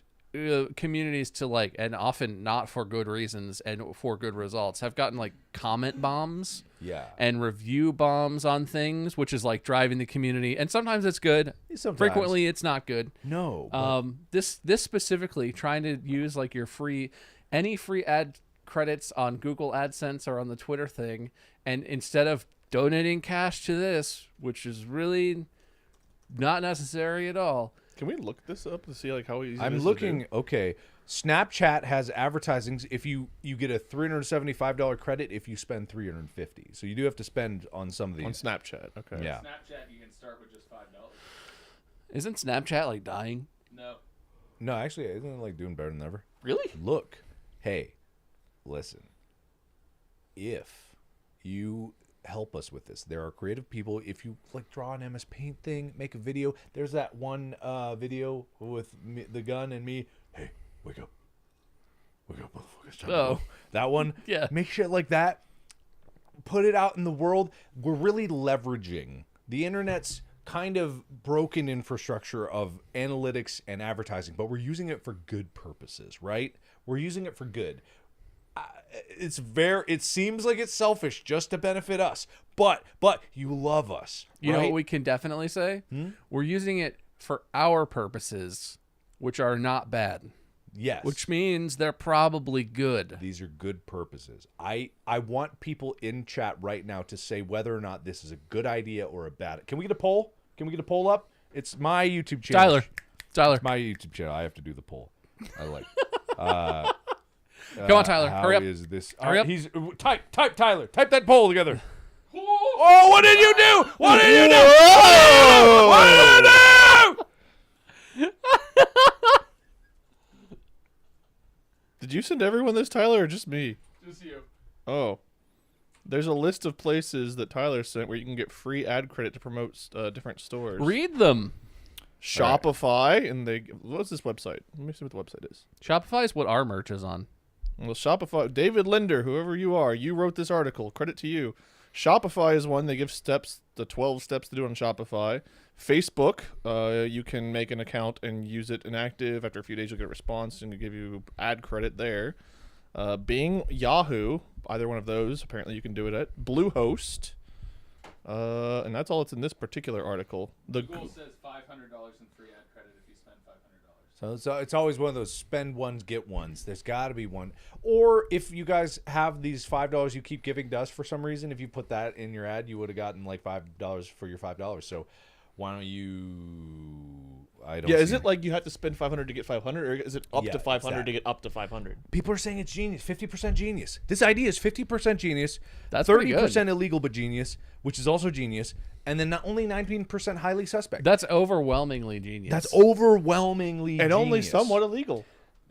communities to like, and often not for good reasons and for good results, have gotten like comment bombs. Yeah. And review bombs on things, which is like driving the community. And sometimes it's good. Sometimes. Frequently, it's not good. No. but- This specifically trying to use like your any free ad credits on Google AdSense or on the Twitter thing, and instead of donating cash to this, which is really not necessary at all, Can we look this up to see like how easy? I'm this looking. Is to Okay, Snapchat has advertising. If you get a $375 credit if you spend $350. So you do have to spend on some of do? on these. Snapchat. Okay. Yeah. Snapchat, you can start with just $5. Isn't Snapchat like dying? No. No, actually, isn't it like doing better than ever? Really? Look, hey, listen. If you help us with this, there are creative people. If you like draw an MS Paint thing, make a video. There's that one video with me, the gun and me. Hey, wake up, motherfucker! It's time to Oh. go. That one. Yeah. Make shit like that. Put it out in the world. We're really leveraging the internet's kind of broken infrastructure of analytics and advertising, but we're using it for good purposes, right? We're using it for good. It seems like it's selfish just to benefit us, but you love us. You know right? what we can definitely say? We're using it for our purposes, which are not bad. Yes. Which means they're probably good. These are good purposes. I want people in chat right now to say whether or not this is a good idea or a bad. Can we get a poll? Can we get a poll up? It's my YouTube channel. Tyler. It's my YouTube channel. I have to do the poll. I like. Come on, Tyler. How Hurry up. is this? Hurry up. He's type Tyler. Type that poll together. Oh, what did you do? What did you do? What did you do? Did you send everyone this, Tyler, or just me? Just you. Oh. There's a list of places that Tyler sent where you can get free ad credit to promote different stores. Read them. Shopify, and what's this website? Let me see what the website is. Shopify is what our merch is on. Well, Shopify, David Linder, whoever you are, you wrote this article. Credit to you. Shopify is one. They give the 12 steps to do on Shopify. Facebook, you can make an account and use it inactive. After a few days, you'll get a response and give you ad credit there. Bing, Yahoo, either one of those. Apparently, you can do it at Bluehost. And that's all that's in this particular article. Google says $500 in free ad credit if you spend $500. So it's always one of those spend ones, get ones. There's got to be one. Or if you guys have these $5 you keep giving to us for some reason, if you put that in your ad, you would have gotten like $5 for your $5. So why don't you... I don't. Yeah, is see it like you have to spend 500 to get 500, or is it up Yeah, to 500 it's to get up to 500? People are saying it's genius, 50% genius. This idea is 50% genius, That's pretty good. 30% illegal but genius, which is also genius, and then not only 19% highly suspect. That's overwhelmingly genius. That's overwhelmingly And genius. only somewhat illegal.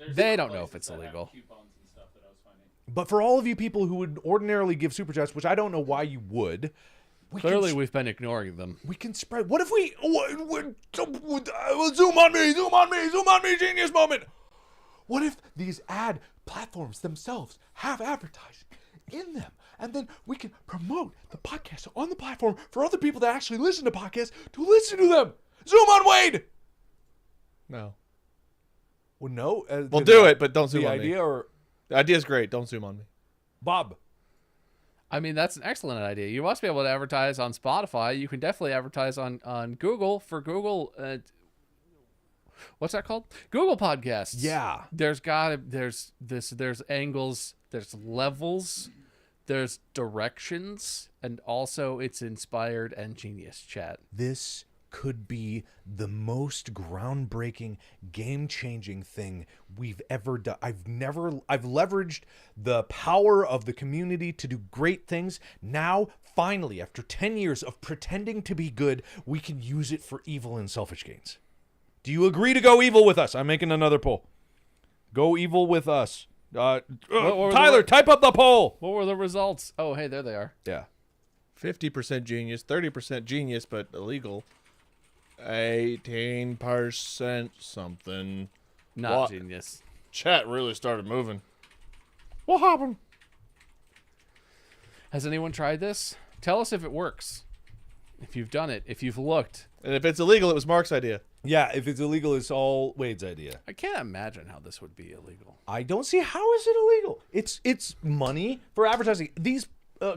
They don't know if it's illegal. Coupons and stuff that I was finding. But for all of you people who would ordinarily give super chats, which I don't know why you would, Clearly, we've been ignoring them. we can spread. What if we zoom on me, genius moment? What if these ad platforms themselves have advertising in them, and then we can promote the podcast on the platform for other people that actually listen to podcasts to listen to them? Zoom on Wade. No. Well, no. We'll do it, but don't zoom the on idea me. or The idea's great. Don't zoom on me. Bob. I mean, that's an excellent idea. You must be able to advertise on Spotify. You can definitely advertise on Google for Google. What's that called? Google Podcasts. Yeah. There's angles, there's levels, there's directions, and also it's inspired and genius chat. This could be the most groundbreaking, game-changing thing we've ever done. I've leveraged the power of the community to do great things. Now, finally, after 10 years of pretending to be good, we can use it for evil and selfish gains. Do you agree to go evil with us? I'm making another poll. Go evil with us. Tyler, type up the poll. What were the results? Oh, hey, there they are. Yeah. 50% genius, 30% genius, but illegal. 18% something. Not What? genius. Chat really started moving. What happened? Has anyone tried this? Tell us if it works. If you've done it, if you've looked. And if it's illegal, it was Mark's idea. Yeah, if it's illegal, it's all Wade's idea. I can't imagine how this would be illegal. I don't see how is it illegal. It's money for advertising. These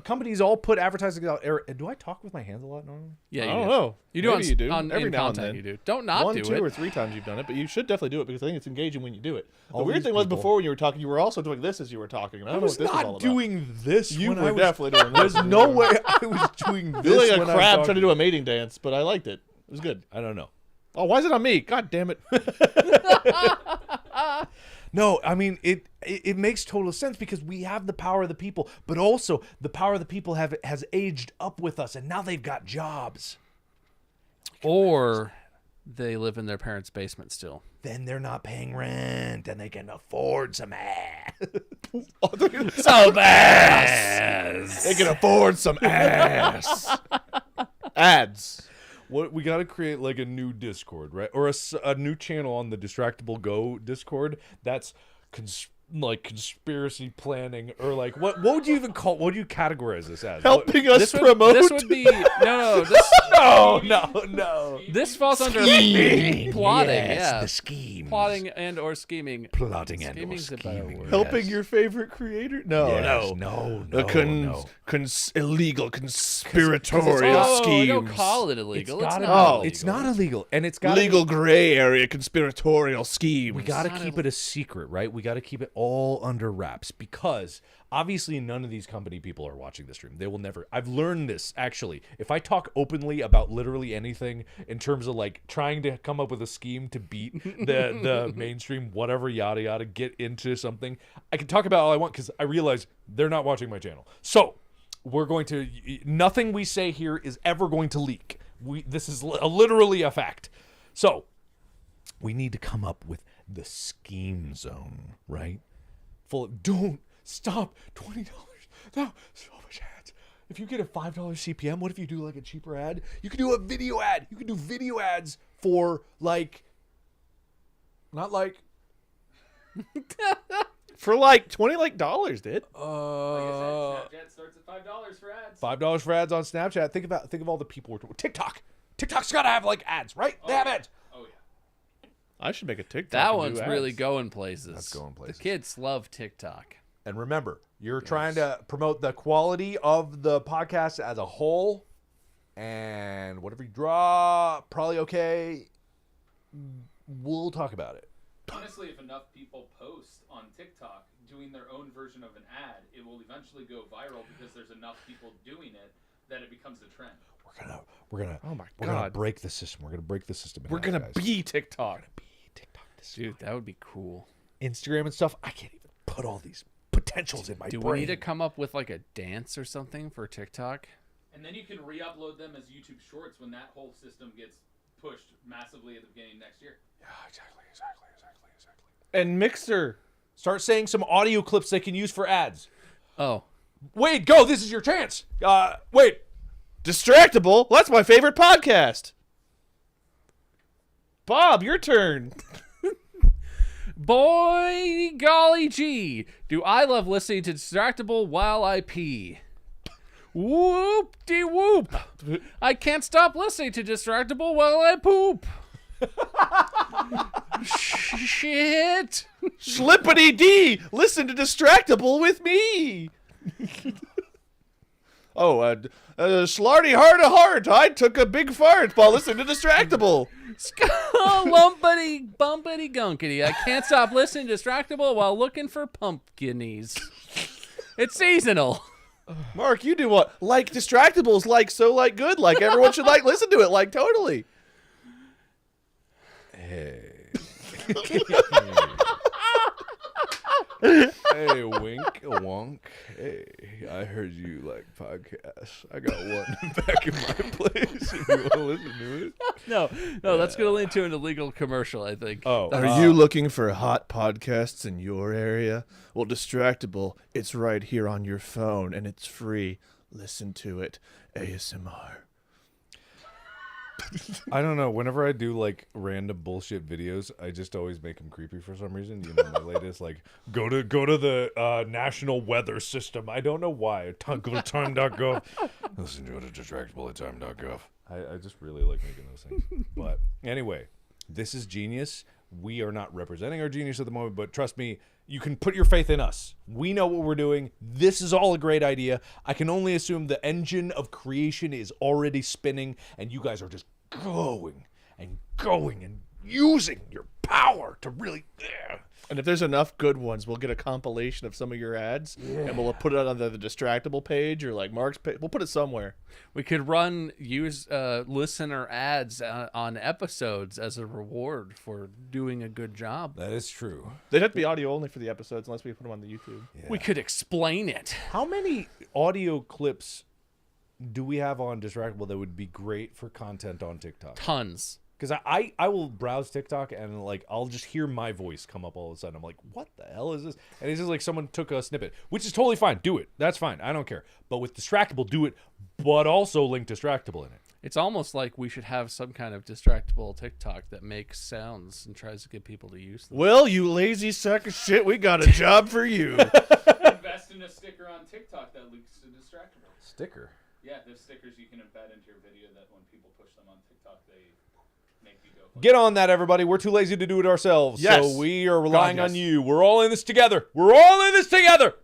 companies all put advertising out. Do I talk with my hands a lot normally? Yeah, I you don't do. know. You do Maybe on, you do. on Every in now and content. then. You do. Don't not One, do 2, it. or 3 times you've done it, but you should definitely do it because I think it's engaging when you do it. All The weird these thing was people. before when you were talking, you were also doing this as you were talking. And I I don't know was what this is all not about. doing this. You when were I was, definitely doing this. There's no way I was doing You're this. like a when I'm crab trying to talking. do a mating dance, but I liked it. It was good. I don't know. Oh, why is it on me? God damn it. No, I mean it makes total sense because we have the power of the people, but also the power of the people has aged up with us, and now they've got jobs. Or they live in their parents' basement still. Then they're not paying rent, and they can afford some ass. Some ass. They can afford some ass. Ads. What we got to create like a new Discord, right? Or a new channel on the Distractable Go Discord. That's like conspiracy planning, or like what would you even call? What do you categorize this as? Helping us promote. This would be no. This No. this falls under Scheming. plotting. Yes, Yeah, the schemes. plotting and or scheming. Plotting and or Scheming's a better scheming. word. Helping Yes. your favorite creator? No, Yes. no. No. Illegal conspiratorial Oh, schemes. don't call it illegal. It's gotta not be- illegal. It's not illegal, and it's got Legal gray area conspiratorial schemes. We got to not keep it a secret, right? We got to keep it all under wraps because obviously none of these company people are watching this stream. They will never. I've learned this actually. If I talk openly about literally anything in terms of like trying to come up with a scheme to beat the mainstream, whatever, yada yada, get into something, I can talk about all I want because I realize they're not watching my channel. So we're going to. Nothing we say here is ever going to leak. This is literally a fact. So we need to come up with the scheme zone, right? Don't stop. $20. No, so much ads. If you get a $5 CPM, what if you do like a cheaper ad? You can do a video ad. You can do video ads for like, not like, for like $20 dude. Like I said, Snapchat starts at $5 for ads. $5 for ads on Snapchat. Think of all the people. TikTok. TikTok's got to have like ads, right? They have ads. Oh yeah. I should make a TikTok. That and do one's ads. really going places. That's going places. The kids love TikTok. And remember, you're trying to promote the quality of the podcast as a whole. And whatever you draw, probably okay. We'll talk about it. Honestly, if enough people post on TikTok doing their own version of an ad, it will eventually go viral because there's enough people doing it that it becomes a trend. We're gonna. Oh my We're gonna God. break the system. We're gonna break the system. in We're half, gonna guys. be TikTok. TikTok. This Dude, that would be cool. Instagram and stuff. I can't even put all these potentials in my Do brain. we need to come up with like a dance or something for TikTok? And then you can re-upload them as YouTube Shorts when that whole system gets pushed massively at the beginning of next year. Yeah, exactly. And Mixer. Start saying some audio clips they can use for ads. Oh, Wade, go. This is your chance. Wait. Distractable. That's my favorite podcast. Bob, your turn. boy, golly gee, do I love listening to Distractable while I pee. Whoop de whoop. I can't stop listening to Distractable while I poop. Shit. Schlippity D. Listen to Distractable with me. Schlarty heart to heart. I took a big fart while listening to Distractable. Lumpity bumpity gunkity. I can't stop listening to Distractable while looking for pumpkinies. It's seasonal. Mark, you do what? Like Distractables, like so, like good, like everyone should like listen to it, like totally. Hey. Hey, wink, a wonk. Hey, I heard you like podcasts. I got one back in my place. If you want to listen to it. No, that's going to lead to an illegal commercial, I think. Oh, Are you looking for hot podcasts in your area? Well, Distractable, it's right here on your phone, and it's free. Listen to it. ASMR. I don't know. Whenever I do like random bullshit videos, I just always make them creepy for some reason. You know, my latest like go to the National Weather System. I don't know why. Go to time.gov. Listen to it at distractable at time.gov. I just really like making those things. But anyway, this is genius. We are not representing our genius at the moment, but trust me, you can put your faith in us. We know what we're doing. This is all a great idea. I can only assume the engine of creation is already spinning, and you guys are just going and using your power to really... And if there's enough good ones, we'll get a compilation of some of your ads, and we'll put it on the Distractable page or like Mark's page. We'll put it somewhere. We could run listener ads on episodes as a reward for doing a good job. That is true. They'd have to be audio only for the episodes unless we put them on the YouTube. We could explain it. How many audio clips do we have on Distractable that would be great for content on TikTok? Tons. Because I will browse TikTok and like I'll just hear my voice come up all of a sudden. I'm like, what the hell is this? And it's just like someone took a snippet, which is totally fine. Do it. That's fine. I don't care. But with Distractable, do it, but also link Distractable in it. It's almost like we should have some kind of Distractable TikTok that makes sounds and tries to get people to use them. Well, you lazy sack of shit, we got a job for you. Invest in a sticker on TikTok that links to Distractable. Sticker. Yeah, there's stickers you can embed into your video that when people push them on TikTok, they make you go. Get on that, everybody. We're too lazy to do it ourselves. Yes. So we are relying yes. on you. We're all in this together. We're all in this together.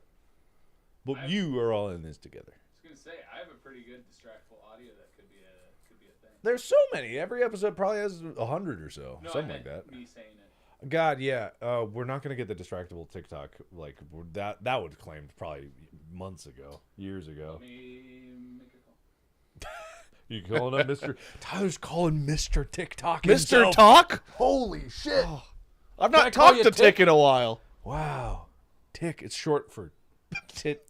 But you are all in this together. I was gonna say I have a pretty good Distractable audio that could be a thing. There's so many. Every episode probably has 100 or so. No, something I like that. meant me saying it. God, yeah. We're not going to get the Distractable TikTok. Like, that was claimed probably months ago. Years ago. Let me make a call. You calling up Mr. Tyler's calling Mr. TikTok Mr. himself. Talk? Holy shit. I've Can I not call talked you to Tick? Tick in a while. Wow. Tick. It's short for Titchard.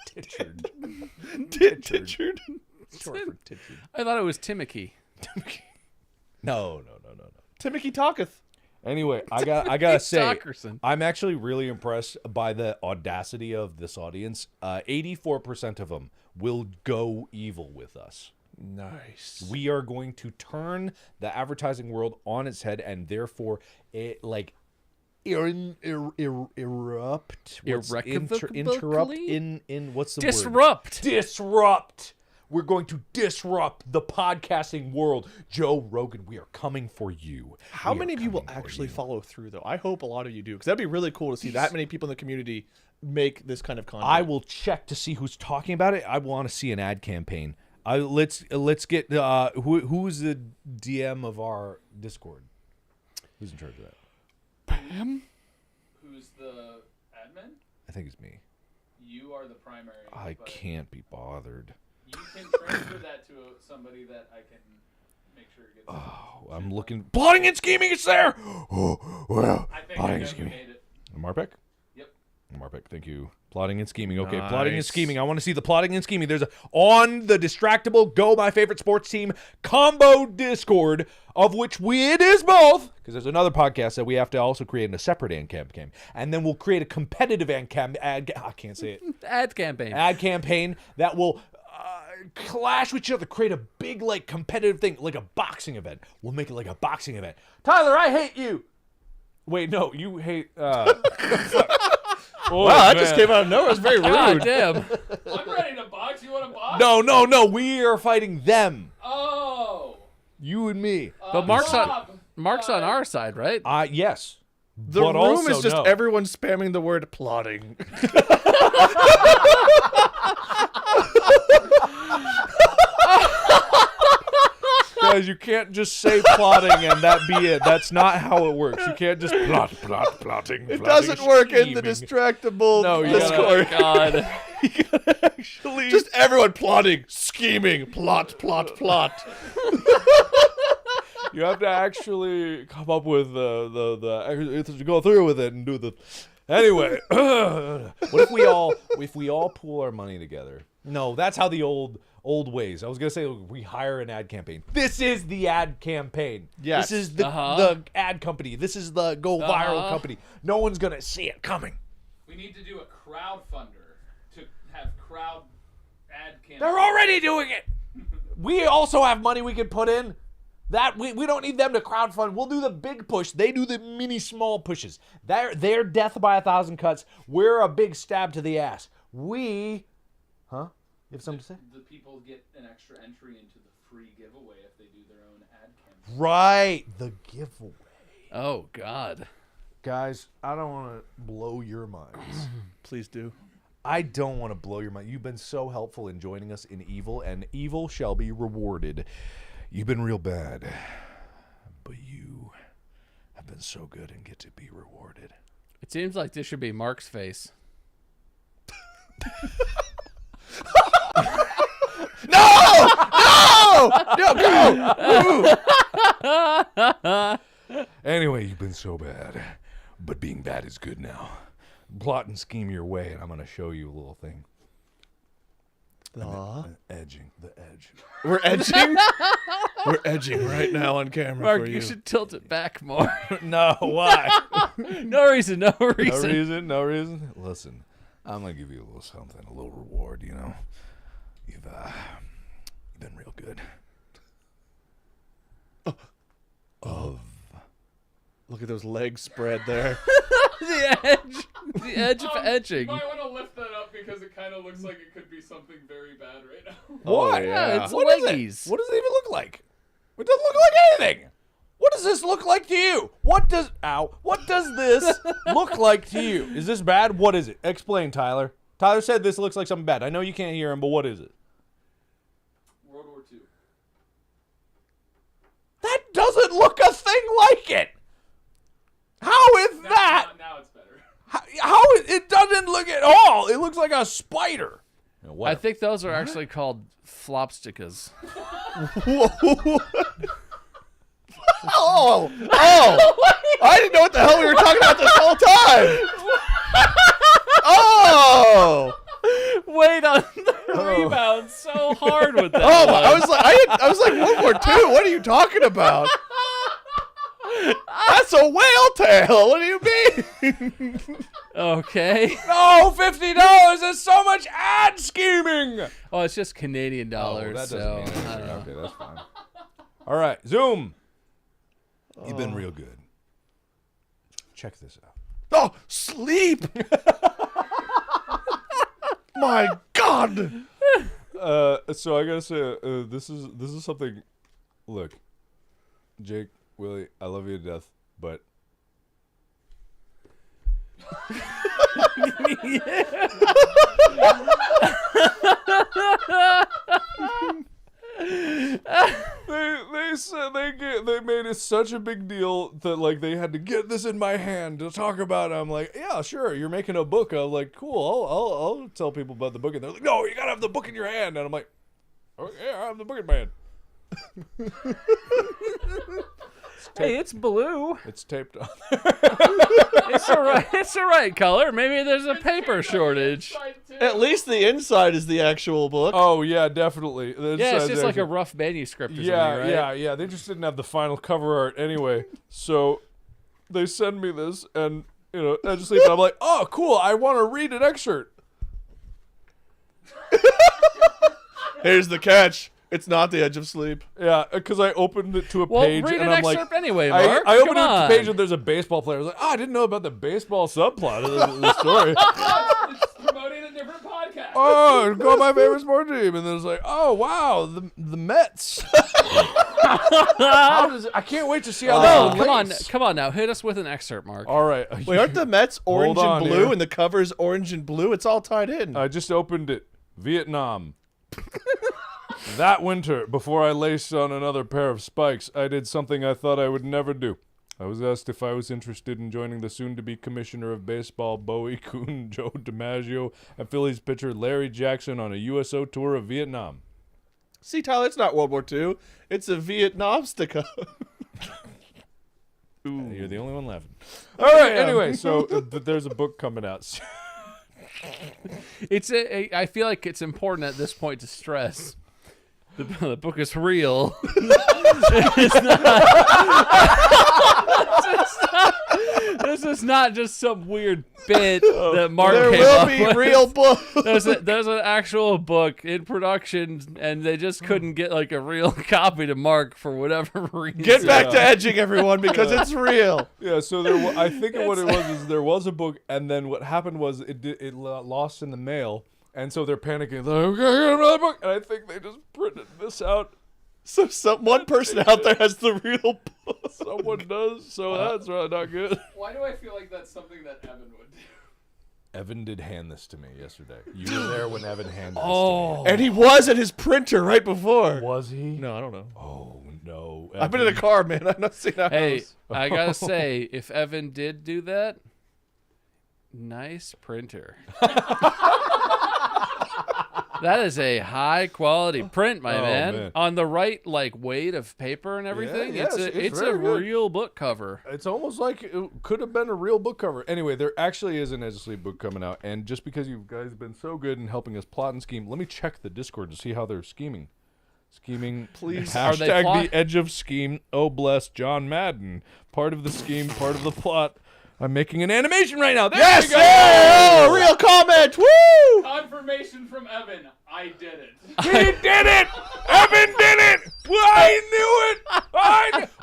Titchard. It's short for Titchard. I thought it was Timothy. No. Timothy talketh. Anyway, I gotta say, Stockerson. I'm actually really impressed by the audacity of this audience. 84% of them will go evil with us. Nice. We are going to turn the advertising world on its head, and therefore, it like erupt. Interrupt in what's the word? Disrupt. Disrupt. We're going to disrupt the podcasting world. Joe Rogan, we are coming for you. How We are many of you will coming for actually you. follow through, though? I hope a lot of you do, because that'd be really cool to see that many people in the community make this kind of content. I will check to see who's talking about it. I want to see an ad campaign. Let's get who's the DM of our Discord? Who's in charge of that? Pam? Who's the admin? I think it's me. You are the primary. I but can't be bothered. You can transfer that to somebody that I can make sure it gets. Oh, I'm looking. Plotting and scheming is there. Oh, well, I think I plotting and know who scheming. made it. Marpek? Yep. Marpek, thank you. Plotting and scheming. Okay, plotting and Nice. scheming. I want to see the plotting and scheming. There's on the Distractable Go My Favorite Sports Team combo Discord, of which it is both, because there's another podcast that we have to also create in a separate ad campaign. And then we'll create a competitive I can't say it. Ad campaign. Ad campaign that will clash with each other, create a big like competitive thing, like a boxing event. We'll make it like a boxing event. Tyler, I hate you. Wait, no, you hate. Oh, Wow, that just came out of nowhere. It's very God rude. damn. I'm ready to box. You want to box? No. We are fighting them. Oh. You and me. But Mark's Bob, on our side, right? Yes. The but room also is just no. everyone spamming the word plotting. Guys, you can't just say plotting and that be it. That's not how it works. You can't just plotting. It doesn't work in the distractable No, you Discord. God. Actually, Just everyone plotting, scheming, plot. you have to actually come up with the go through with it and do the. Anyway, what if we all pool our money together? No, that's how the old ways. I was gonna say we hire an ad campaign. This is the ad campaign. Yes. This is the ad company. This is the go viral company. No one's gonna see it coming. We need to do a crowdfunder to have crowd ad campaign. They're already doing it. We also have money we can put in. That we don't need them to crowdfund. We'll do the big push. They do the mini small pushes. They're death by 1,000 cuts. We're a big stab to the ass. You have something to say? The people get an extra entry into the free giveaway if they do their own ad campaign. Right, the giveaway. Oh, God. Guys, I don't want to blow your minds. Please do. I don't want to blow your mind. You've been so helpful in joining us in evil, and evil shall be rewarded. You've been real bad, but you have been so good and get to be rewarded. It seems like this should be Mark's face. Anyway, you've been so bad, but being bad is good now. Plot and scheme your way, and I'm gonna show you a little thing. Edging, the edge. We're edging. We're edging right now on camera Mark, for you. you should tilt it back more. No, why? No reason. No reason. Listen, I'm gonna give you a little something, a little reward. You know, you've been real good. Look at those legs spread there. The edge of edging. You might want to lift that up because it kind of looks like it could be something very bad right now. What? Yeah, it's What is leggies. it? What does it even look like? It doesn't look like anything. What does this look like to you? What does this look like to you? Is this bad? What is it? Explain, Tyler. Tyler said this looks like something bad. I know you can't hear him, but what is it? World War II. That doesn't look a thing like it. How is that? Now it's better. How it doesn't look at all. It looks like a spider. I think those are actually called flopstickas. Oh! I didn't know what the hell we were talking about this whole time. Oh! Wait on the rebound so hard with that. Oh! one. I was like World War II. What are you talking about? That's a whale tail. What do you mean? Okay. No, $50. That's so much ad scheming. Oh, it's just Canadian dollars. that doesn't so mean anything. I don't know. Okay, that's fine. All right, Zoom. You've been real good. Check this out. Oh, sleep. My God. So I gotta say, this is something. Look, Jake, Willie, I love you to death, but they said they made it such a big deal that like they had to get this in my hand to talk about it. I'm like, yeah, sure, you're making a book. I'm like, cool, I'll tell people about the book, and they're like, no, you gotta have the book in your hand, and I'm like, okay, I have the book in my hand. Hey, it's blue. It's taped on. It's the right color. Maybe there's a paper shortage. At least the inside is the actual book. Oh yeah, definitely. Yeah, it's just like a rough manuscript or something, right? Yeah. They just didn't have the final cover art anyway. So they send me this, and I just leave it. I'm like, oh, cool. I want to read an excerpt. Here's the catch. It's not the Edge of Sleep. Yeah, because I opened it to a Well, page, read and an I'm like, excerpt anyway, Mark. I opened Come it to a on. page, and there's a baseball player. I was like, I didn't know about the baseball subplot of the story. It's promoting a different podcast. Oh, go my favorite sport team, and then it's like, oh wow, the Mets. I can't wait to see how No, this come on now. Hit us with an excerpt, Mark. All right. Wait, aren't the Mets orange Hold and on blue, here. and the cover's orange and blue? It's all tied in. I just opened it. Vietnam. That winter, before I laced on another pair of spikes, I did something I thought I would never do. I was asked if I was interested in joining the soon-to-be commissioner of baseball, Bowie Kuhn, Joe DiMaggio, and Phillies pitcher Larry Jackson on a USO tour of Vietnam. See, Tyler, it's not World War II. It's a Vietnam sticker. You're the only one laughing. All right, anyway, so there's a book coming out. I feel like it's important at this point to stress the book is real. This is not just some weird bit that Mark There came will up be with. real books. There's an actual book in production, and they just couldn't get like a real copy to Mark for whatever reason. Get back to edging, everyone, because it's real. Yeah, so I think what it was is there was a book, and then what happened was it lost in the mail, and so they're panicking. They're like, okay, I got another book, and I think they just printed this out. So one person out there has the real book. Someone does, so that's really not good. Why do I feel like that's something that Evan would do? Evan did hand this to me yesterday. You were there when Evan handed this Oh, And he was at his printer right before. to me. Was he? No, I don't know. Oh, no. I've been in a car, man. I've not seen a hey, house. I gotta say, if Evan did do that, Nice printer. That is a high quality print, my man. On the right, like weight of paper and everything. Yeah, it's a very good. real book cover. It's almost like it could have been a real book cover. Anyway, there actually is an Edge of Sleep book coming out, and just because you guys have been so good in helping us plot and scheme, let me check the Discord to see how they're scheming. Scheming, please. Are they Hashtag the Edge of Scheme. Oh, bless John Madden. Part of the scheme, part of the plot. I'm making an animation right now. There Yes! we go. Yeah! Oh, real comment! Woo! Confirmation from Evan. I did it. He did it! Evan did it! I knew it!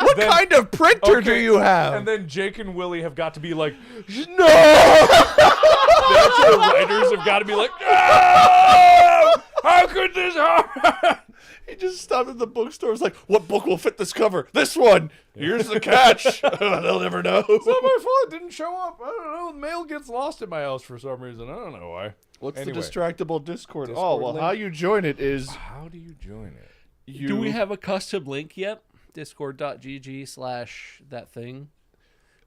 What kind of printer do you have? And then Jake and Willie have got to be like, no! The actual writers have got to be like, no! How could this happen? He just stopped at the bookstore. It's like, what book will fit this cover? This one. Here's the catch. They'll never know. It's not my fault it didn't show up. I don't know. The mail gets lost at my house for some reason. I don't know why. What's Anyway. the Distractable Discord? Discord Oh, well, link. how you join it is How do you join it? you... Do we have a custom link yet? Discord.gg/that thing. I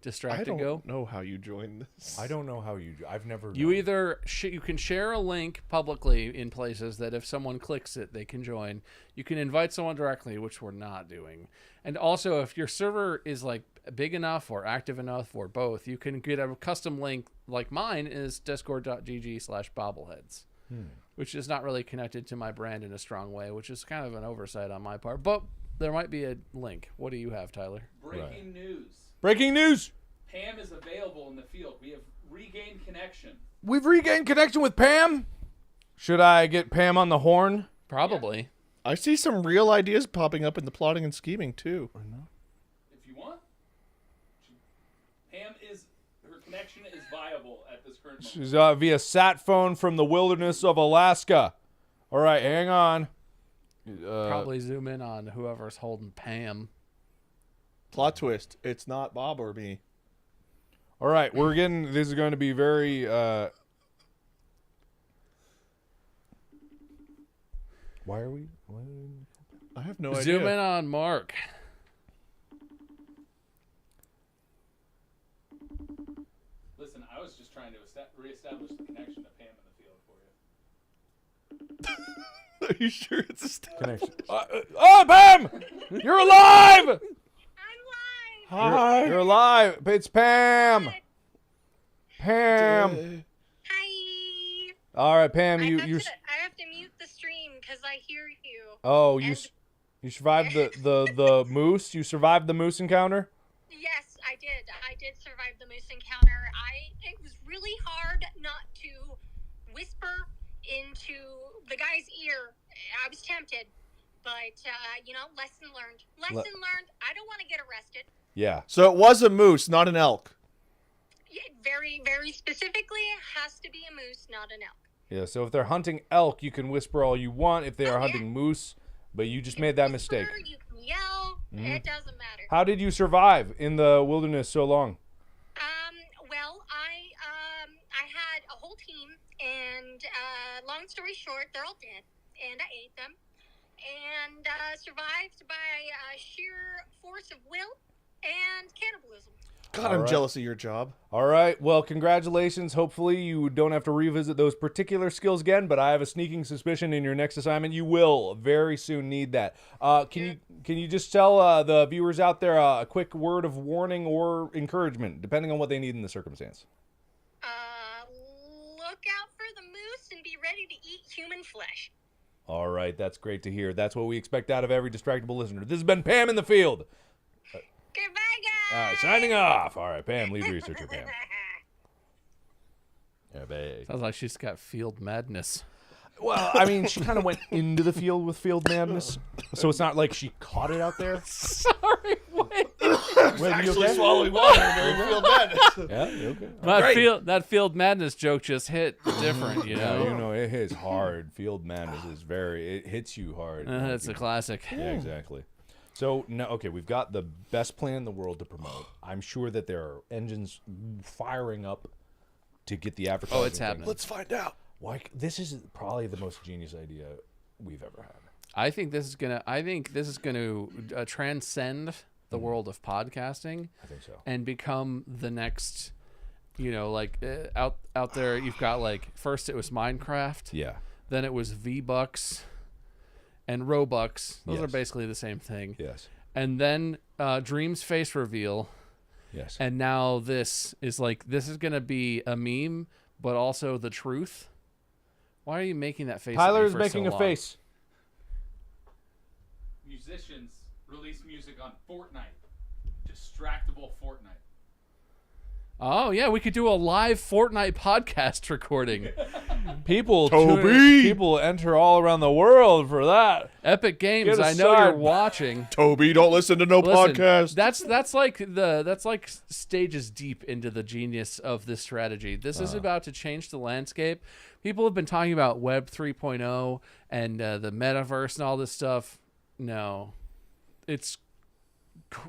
Distractigo. don't know how you join this. I don't know how you. I've never. You known. either you can share a link publicly in places that if someone clicks it, they can join. You can invite someone directly, which we're not doing. And also, if your server is like big enough or active enough or both, you can get a custom link like mine is discord.gg/bobbleheads, which is not really connected to my brand in a strong way, which is kind of an oversight on my part. But there might be a link. What do you have, Tyler? Breaking news. Breaking news. Pam is available in the field. We have regained connection. We've regained connection with Pam. Should I get Pam on the horn? Probably. I see some real ideas popping up in the plotting and scheming, too. If you want. Pam is, her connection is viable at this current moment. She's via sat phone from the wilderness of Alaska. All right, hang on. Probably zoom in on whoever's holding Pam. Plot twist. It's not Bob or me. All right, we're getting. This is going to be very. Why are we? I have no idea. Zoom in on Mark. Listen, I was just trying to reestablish the connection to Pam in the field for you. Are you sure it's a Connection. Oh, Pam! You're alive! I'm live. Hi. You're alive. It's Pam. Pam. Hi. All right, Pam. I You. have to mute the stream because I hear you. Oh, you. And- You survived the moose. You survived the moose encounter. Yes, I did. I did survive the moose encounter. It was really hard not to whisper into the guy's ear. I was tempted, but lesson learned. Lesson learned. I don't want to get arrested. Yeah. So it was a moose, not an elk. Yeah, very, very specifically, has to be a moose, not an elk. Yeah. So if they're hunting elk, you can whisper all you want. If they are hunting moose, but you just made that mistake. Whisper, you can yell. It doesn't matter. How did you survive in the wilderness so long? Well, I had a whole team, and long story short, they're all dead, and I ate them, and survived by sheer force of will and cannibalism. God, All I'm right. jealous of your job. All right. Well, congratulations. Hopefully you don't have to revisit those particular skills again, but I have a sneaking suspicion in your next assignment you will very soon need that. Can you just tell the viewers out there a quick word of warning or encouragement, depending on what they need in the circumstance? Look out for the moose and be ready to eat human flesh. All right. That's great to hear. That's what we expect out of every distractible listener. This has been Pam in the field. Goodbye, guys. Signing off. All right, Pam, lead researcher, Pam. Yeah, babe. Sounds like she's got field madness. Well, I mean, she kind of went into the field with field madness, so it's not like she caught it out there. Sorry, wait. Wait, you okay? swallowing water during field madness. Yeah, you okay? That field madness joke just hit different, you Yeah, know. you know, it hits hard. Field madness is it hits you hard. It's a classic. Yeah, exactly. So, no, okay, we've got the best plan in the world to promote. I'm sure that there are engines firing up to get the advertising. Oh, it's happening. Let's find out. Like, this is probably the most genius idea we've ever had. I think this is gonna transcend the world of podcasting I think so. and become the next, You know, like out there, you've got like first it was Minecraft, Yeah. then it was V-Bucks and Robux. Those are Yes. basically the same thing. Yes. And then Dream's face reveal, Yes. and now this is gonna be a meme, but also the truth. Why are you making that face? at me Tyler is for making so a long? face. Musicians release music on Fortnite. Distractable Fortnite. Oh yeah, we could do a live Fortnite podcast recording. People, Toby! people enter all around the world for that. Epic Games, Get I know you're aside. watching. Toby, don't listen to no Listen, podcast. That's like stages deep into the genius of this strategy. This is about to change the landscape. People have been talking about Web 3.0 and the metaverse and all this stuff. No, it's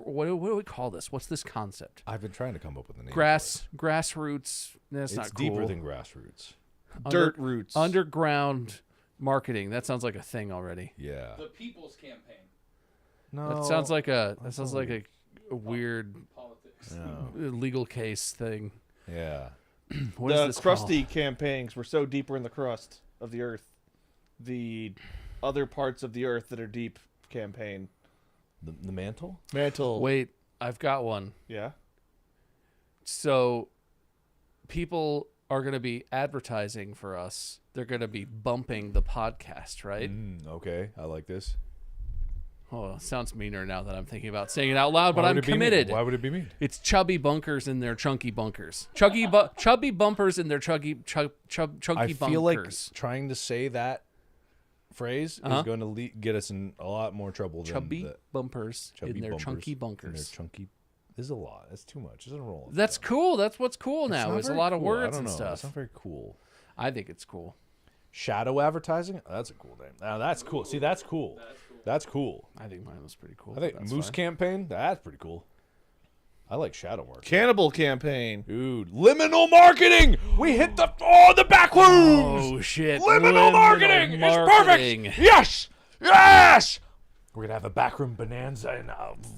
what do we call this? What's this concept? I've been trying to come up with a name. for it. Grassroots. That's It's not cool. deeper than grassroots. Dirt roots. Underground marketing. That sounds like a thing already. Yeah. The People's Campaign. No. That sounds like a weird Politics. legal case thing. Yeah. What is The this crusty campaigns were so deeper in the crust of the earth. The other parts of the earth that are deep campaign. The mantle? Mantle. called? Wait, I've got one. Yeah. So people are going to be advertising for us. They're going to be bumping the podcast, right? Okay. I like this. Oh, it sounds meaner now that I'm thinking about saying it out loud, but Why I'm would it be mean? committed. Why would it be mean? It's chubby bunkers in their chunky bunkers. Chubby bumpers in their chunky I feel like bunkers. trying to say that phrase Uh-huh. is going to get us in a lot more trouble than Chubby the bumpers chubby in their bumpers chunky in their bunkers. chunky. This is a lot. That's too much. Doesn't roll. off That's the tongue. cool. That's what's cool It's now. not It's a very lot of cool. I words don't and know. stuff. It's not very cool. I think it's cool. Shadow advertising? Oh, that's a cool name. Now that's cool. See, that's cool. That's cool. I think mine was pretty cool. I think but that's Moose fine. Campaign. That's pretty cool. I like shadow marketing. Cannibal campaign. Dude, liminal marketing. We hit the back rooms. Oh shit! Liminal marketing. It's perfect. Yes. Yes. We're gonna have a backroom bonanza and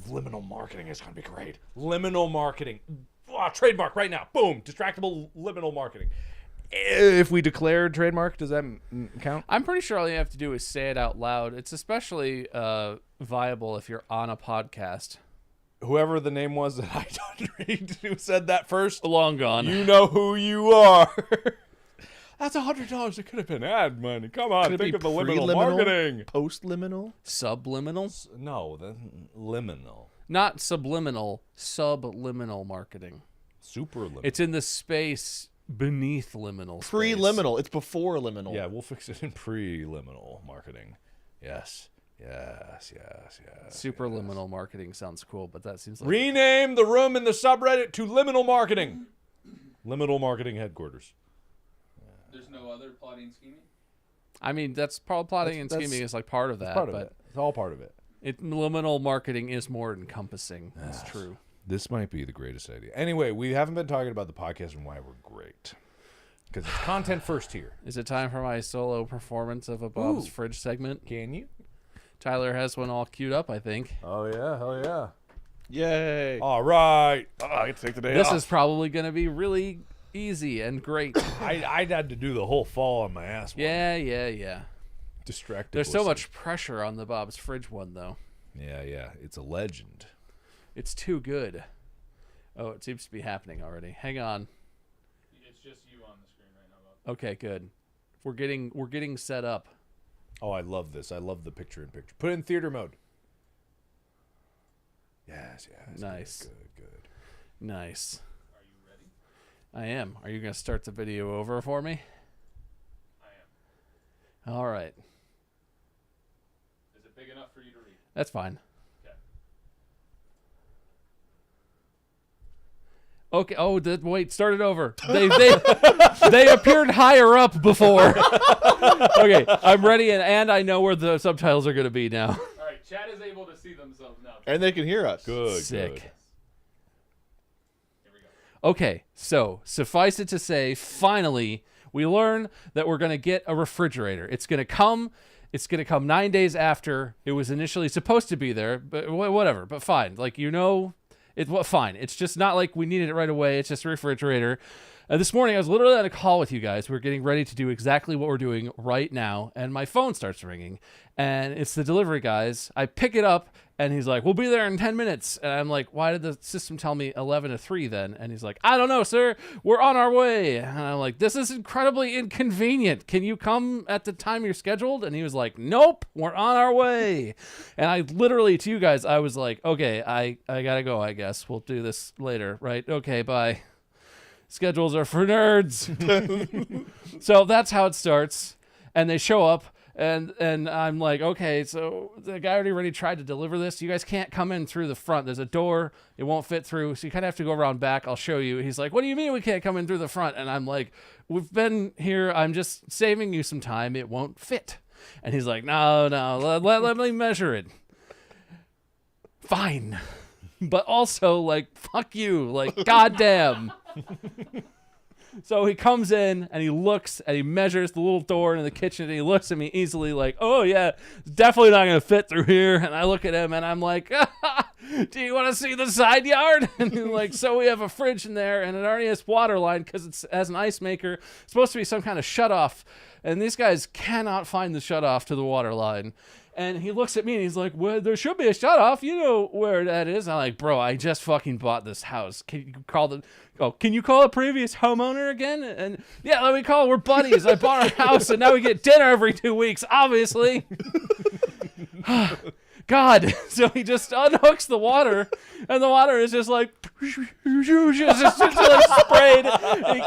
liminal marketing. It's gonna be great. Liminal marketing. Trademark right now. Boom. Distractible liminal marketing. If we declare trademark, does that count? I'm pretty sure all you have to do is say it out loud. It's especially viable if you're on a podcast. Whoever the name was that I don't read who said that first, Long gone. you know who you are. That's $100. It could have been ad money. Come on, Could it think be of the liminal preliminal? marketing. Post-liminal. Subliminal? No, the liminal. Not subliminal. Subliminal marketing. Superliminal. It's in the space beneath liminal. space. Pre-liminal. It's before liminal. Yeah, we'll fix it in pre-liminal marketing. Yes. Yes, yes, yes. Superliminal marketing sounds cool, but that seems like Rename the room in the subreddit to liminal marketing. Liminal marketing headquarters. There's no other plotting and scheming. I mean, that's plotting and That's- scheming is like part of that, Part of but it. It's all part of it. liminal marketing is more encompassing. That's true. This might be the greatest idea. Anyway, we haven't been talking about the podcast and why we're great. Because it's content first here. Is it time for my solo performance of a Bob's Ooh. Fridge segment? Can you? Tyler has one all queued up, I think. Oh, yeah. Hell yeah. Yay. All right. I get to take the day This off. is probably going to be really easy and great. I had to do the whole fall on my ass. Yeah. Distracted. There's so much pressure on the Bob's Fridge one, though. Yeah. It's a legend. It's too good. Oh, it seems to be happening already. Hang on. It's just you on the screen right now, Bob. Okay, good. We're getting set up. Oh, I love this. I love the picture-in-picture. Put it in theater mode. Yes. Nice. Good. Nice. Are you ready? I am. Are you going to start the video over for me? I am. All right. Is it big enough for you to read? That's fine. Okay. Oh, wait. Start it over. They appeared higher up before. Okay, I'm ready, and I know where the subtitles are going to be now. All right, Chad is able to see themselves now. And they can hear us. Good. Sick. Good. Here we go. Okay, so suffice it to say, finally, we learn that we're going to get a refrigerator. It's going to come 9 days after it was initially supposed to be there, but whatever. But fine, like Fine. It's just not like we needed it right away. It's just a refrigerator. This morning, I was literally on a call with you guys. We're getting ready to do exactly what we're doing right now, and my phone starts ringing, and it's the delivery guys. I pick it up, and he's like, "We'll be there in 10 minutes." And I'm like, "Why did the system tell me 11 to 3 then?" And he's like, "I don't know, sir. We're on our way." And I'm like, "This is incredibly inconvenient. Can you come at the time you're scheduled?" And he was like, "Nope, we're on our way." And I literally, to you guys, I was like, "Okay, I gotta go, I guess. We'll do this later, right? Okay, bye. Schedules are for nerds." So that's how it starts. And they show up, and I'm like, okay, so the guy already tried to deliver this. You guys can't come in through the front. There's a door. It won't fit through. So you kind of have to go around back. I'll show you. He's like, "What do you mean we can't come in through the front?" And I'm like, "We've been here. I'm just saving you some time. It won't fit." And he's like, "No, let me measure it." Fine. But also, like, fuck you. Like, goddamn. So he comes in and he looks and he measures the little door in the kitchen and he looks at me easily like, "Oh yeah, it's definitely not going to fit through here." And I look at him and I'm like, "Do you want to see the side yard?" And he's like, "So we have a fridge in there and it already has water line because it has an ice maker. It's supposed to be some kind of shut off." And these guys cannot find the shut off to the water line. And he looks at me and he's like, "Well, there should be a shut off. You know where that is." I'm like, "Bro, I just fucking bought this house. Can you call the previous homeowner again?" And yeah, let me call. We're buddies. I bought a house and now we get dinner every 2 weeks, obviously. God. So he just unhooks the water and the water is just like, just like sprayed. And he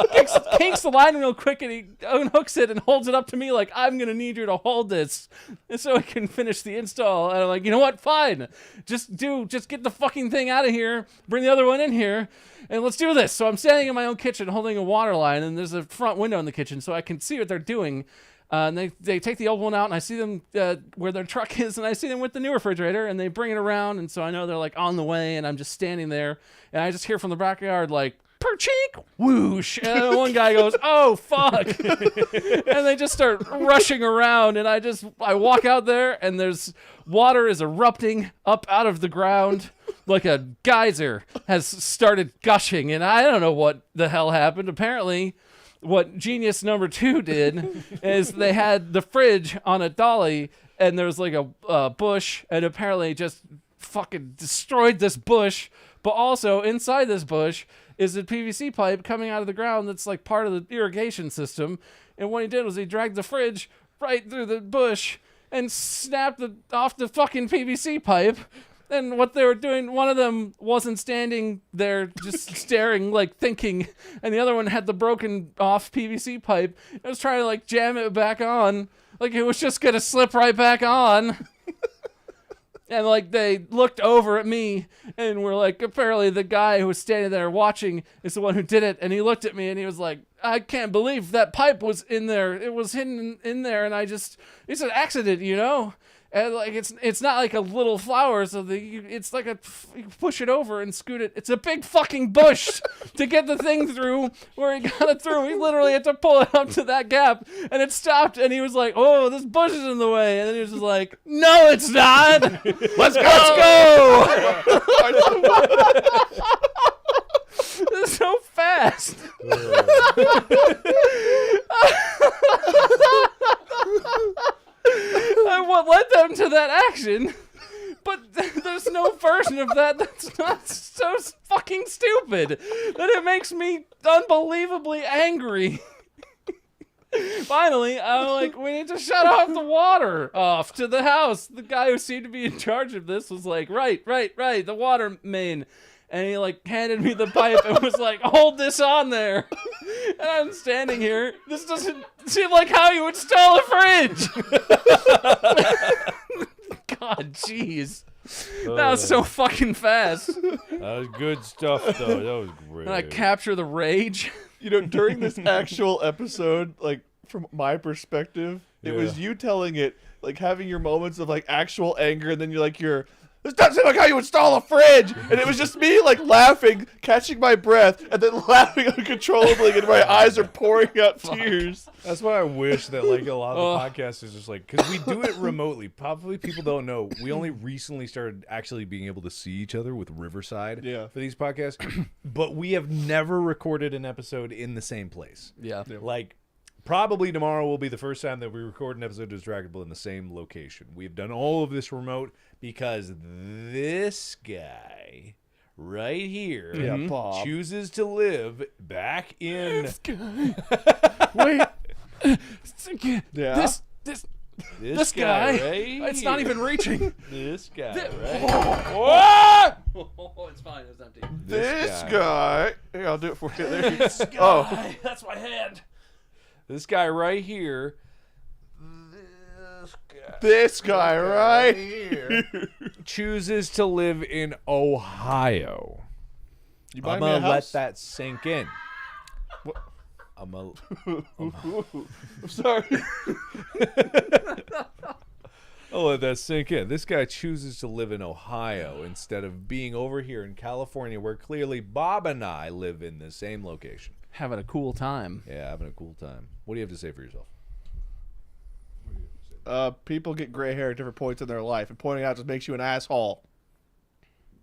kinks the line real quick and he unhooks it and holds it up to me like, "I'm going to need you to hold this and so I can finish the install." And I'm like, "You know what? Fine. Just get the fucking thing out of here. Bring the other one in here and let's do this." So I'm standing in my own kitchen holding a water line and there's a front window in the kitchen so I can see what they're doing. And they take the old one out, and I see them where their truck is, and I see them with the new refrigerator, and they bring it around, and so I know they're, like, on the way, and I'm just standing there, and I just hear from the backyard, like, "Per-cheek, whoosh," and one guy goes, "Oh, fuck," and they just start rushing around, and I walk out there, and there's water is erupting up out of the ground, like a geyser has started gushing, and I don't know what the hell happened. Apparently, what genius number 2 did is they had the fridge on a dolly and there was like a bush and apparently just fucking destroyed this bush. But also inside this bush is a PVC pipe coming out of the ground that's like part of the irrigation system. And what he did was he dragged the fridge right through the bush and snapped off the fucking PVC pipe. And what they were doing, one of them wasn't standing there just staring, like thinking, and the other one had the broken off PVC pipe. It was trying to like jam it back on, like it was just gonna slip right back on. And like they looked over at me and were like, apparently the guy who was standing there watching is the one who did it. And he looked at me and he was like, "I can't believe that pipe was in there. It was hidden in there. And it's an accident, you know?" And like it's not like a little flower, so it's like you push it over and scoot it. It's a big fucking bush to get the thing through. Where he got it through, he literally had to pull it up to that gap, and it stopped. And he was like, "Oh, this bush is in the way," and then he was just like, "No, it's not. Let's go." It's so fast. Led them to that action, but there's no version of that that's not so fucking stupid that it makes me unbelievably angry. Finally, I'm like, "We need to shut off the water off to the house." The guy who seemed to be in charge of this was like, right, the water main. And he like handed me the pipe and was like, "Hold this on there." And I'm standing here. This doesn't seem like how you would install a fridge. God, jeez. That was so fucking fast. That was good stuff, though. That was great. And I capture the rage. You know, during this actual episode, like from my perspective, it was you telling it, like having your moments of like actual anger, and then you're like your This doesn't seem like how you install a fridge. And it was just me like laughing, catching my breath, and then laughing uncontrollably, and my eyes are pouring out tears. That's why I wish that like a lot of the podcasts is just like, because we do it remotely. Probably people don't know. We only recently started actually being able to see each other with Riverside for these podcasts. But we have never recorded an episode in the same place. Yeah. Like, probably tomorrow will be the first time that we record an episode of Distractable in the same location. We've done all of this remote because this guy right here Bob. chooses to live back in Wait. Yeah. This guy. right It's not here. even reaching. This guy right Oh, it's fine. It's empty. This guy. Hey, I'll do it for you. There you go. Oh, That's my hand. This guy right here. this guy right here. Chooses to live in Ohio. You I'm buying me a gonna let house? that sink in. I'm sorry. I'll let that sink in. This guy chooses to live in Ohio instead of being over here in California, where clearly Bob and I live in the same location. Having a cool time. Yeah, having a cool time. What do you have to say for yourself? People get gray hair at different points in their life, and pointing out just makes you an asshole.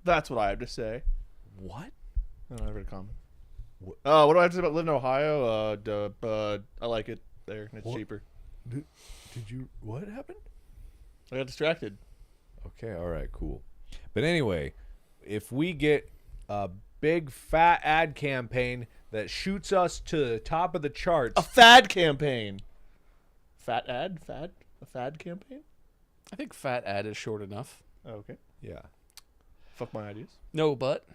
That's what I have to say. What? I don't have a comment. What do I have to say about living in Ohio? I like it there. It's cheaper. Did you? What happened? I got distracted. Okay, all right, cool. But anyway, if we get a big fat ad campaign that shoots us to the top of the charts, A fad campaign. Fat ad? Fad? A fad campaign? I think fat ad is short enough. Oh, okay. yeah. Fuck my ideas. No, but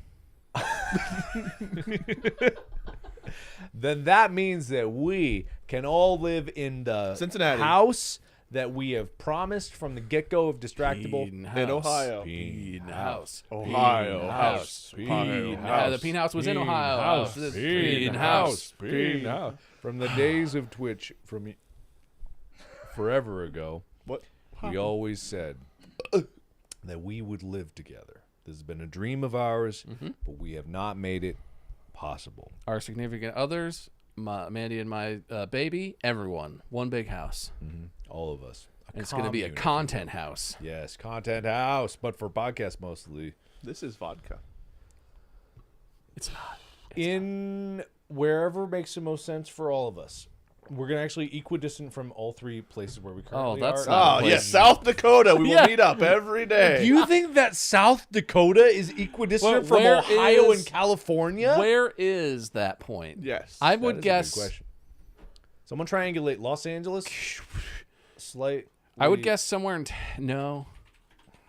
Then that means that we can all live in the Cincinnati. house that we have promised from the get-go of Distractable. in Ohio. Peen house. Ohio house. Peen The Peen house was in Ohio. House. This is Peen Peen house. house. Peen house. From the days of Twitch from forever ago, What? we always said that we would live together. This has been a dream of ours, but we have not made it possible. Our significant others, Mandy and my baby, everyone. One big house. All of us. And it's going to be a commune, if you content house. will. Yes, content house, but for podcasts mostly. This is vodka. It's not. In wherever makes the most sense for all of us. We're going to actually equidistant from all three places where we currently that's are. not- Oh, yes. South Dakota. We will Yeah. meet up every day. Do you think that South Dakota is equidistant Well, from where Ohio is- and California? Where is that point? Yes. I That would is a good guess. question. Someone triangulate Los Angeles. I would guess somewhere in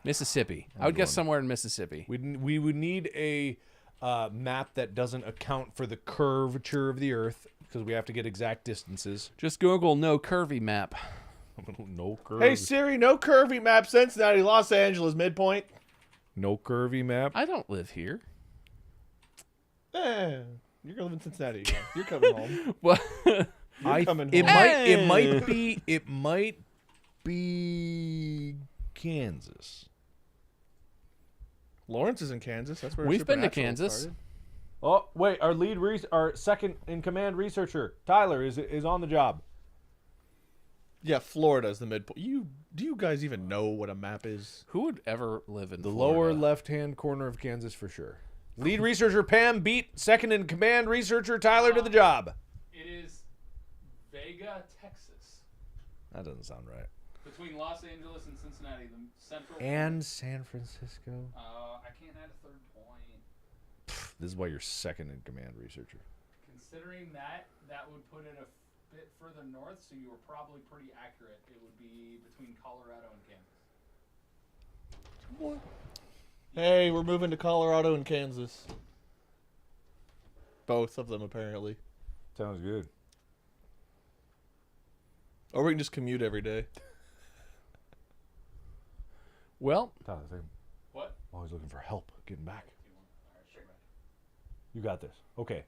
Mississippi. I would guess one. somewhere in Mississippi. We would need a map that doesn't account for the curvature of the Earth because we have to get exact distances. Just Google no curvy map. No curve. Hey, Siri, no curvy map, Cincinnati, Los Angeles, midpoint. No curvy map. I don't live here. You're going to live in Cincinnati again. You're coming home. Well, coming it home. might be Kansas. Lawrence is in Kansas. That's where We've been to Supernatural Kansas. started. Oh wait, our second in command researcher Tyler is on the job. Yeah, Florida is the midpoint. Do you guys even know what a map is? who would ever live in The Florida? lower left-hand corner of Kansas for sure. Lead researcher Pam beat second in command researcher Tyler to the job. It is Vega, Texas, That doesn't sound right. between Los Angeles and Cincinnati, the central. And San Francisco. I can't add a third point. This is why you're second in command researcher. Considering that would put it a bit further north, so you were probably pretty accurate. It would be between Colorado and Kansas. Hey, we're moving to Colorado and Kansas. Both of them, apparently. Sounds good. Or we can just commute every day. Well, Tyler, What? I'm always looking for help getting back. Alright, sure. You got this. Okay.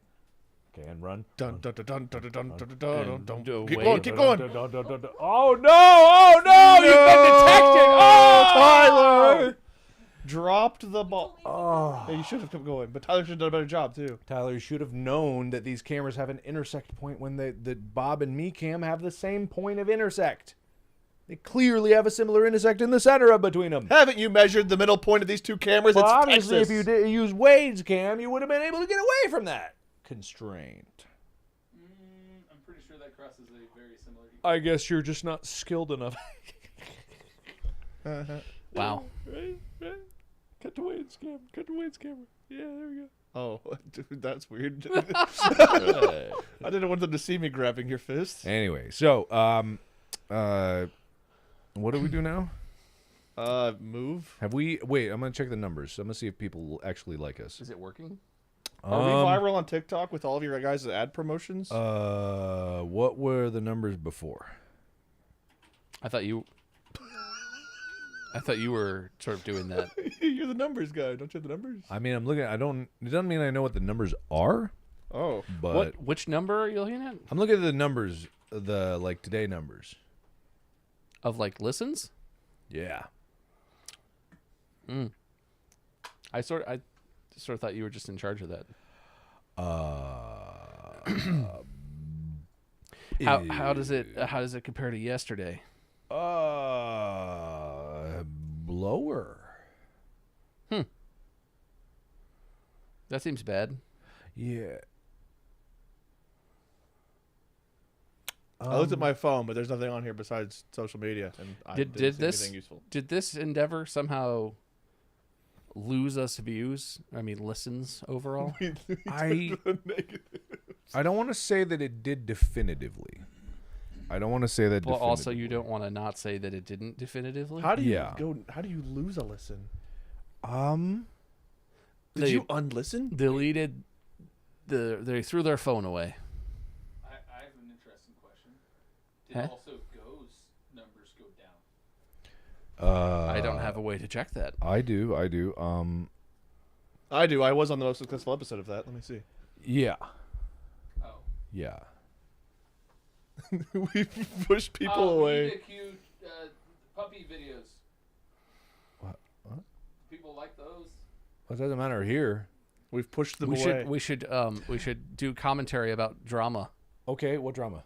Okay, and run. Dun dun dun dun dun dun dun dun dun. And Keep wait. going, keep going. Oh no! Oh no! You've been detected! Oh, Tyler! Dropped the ball. Oh. Yeah, you should have kept going, but Tyler should have done a better job too. Tyler should have known that these cameras have an intersect point when the Bob and me cam have the same point of intersect. They clearly have a similar intersect in the center of between them. Haven't you measured the middle point of these two cameras? Well, It's obviously, Texas. if you did use Wade's cam, you would have been able to get away from that constraint. I'm pretty sure that crosses a very similar. I guess you're just not skilled enough. Wow. Right. Cut to Wade's cam. Cut to Wade's camera. Yeah, there we go. Oh, dude, that's weird. I didn't want them to see me grabbing your fist. Anyway, so what do we do now? Move. Have we? Wait, I'm gonna check the numbers. I'm gonna see if people actually like us. Is it working? Are we viral on TikTok with all of your guys' ad promotions? What were the numbers before? I thought you were sort of doing that. You're the numbers guy. Don't you have the numbers? I mean, I'm looking. It doesn't mean I know what the numbers are. Oh, But Which number are you looking at? I'm looking at the numbers, the like today numbers. Of like listens? Yeah. I sort of thought you were just in charge of that. How does it compare to yesterday? Lower. That seems bad. Yeah. I looked at my phone, but there's nothing on here besides social media, and I Did didn't see this anything useful. did this endeavor somehow lose us views? I mean, listens overall. I don't want to say that it did definitively. I don't want to say that. Well, also, definitively. you don't want to not say that it didn't definitively. How do you Yeah. go? How do you lose a listen? Did They you unlisten? deleted they threw their phone away. I have an interesting question. Did Huh? also Go's numbers go down? I don't have a way to check that. I do. I do. I was on the most successful episode of that. Let me see. Yeah. Oh. Yeah. We pushed people We away. need to cue puppy videos. What? People like those. Well, it doesn't matter here. We've pushed them We away. should do commentary about drama. Okay. What drama?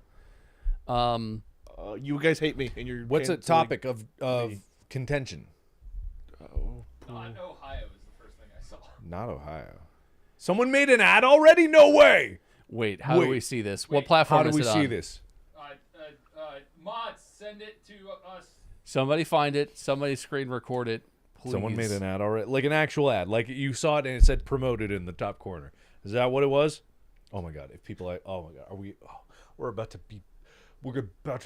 You guys hate me, and you're. What's a canceling topic of me. contention? Not Ohio is the first thing I saw. Not Ohio. Someone made an ad already? No way. Wait, how do Wait. we see this? Wait, What platform How do is we it see on? this? Mods, send it to us. Somebody find it. Somebody screen record it. Please. Someone made an ad already, like an actual ad, like you saw it and it said promoted in the top corner. Is that what it was? Oh my god! If people like, oh my god, are we? Oh, we're about to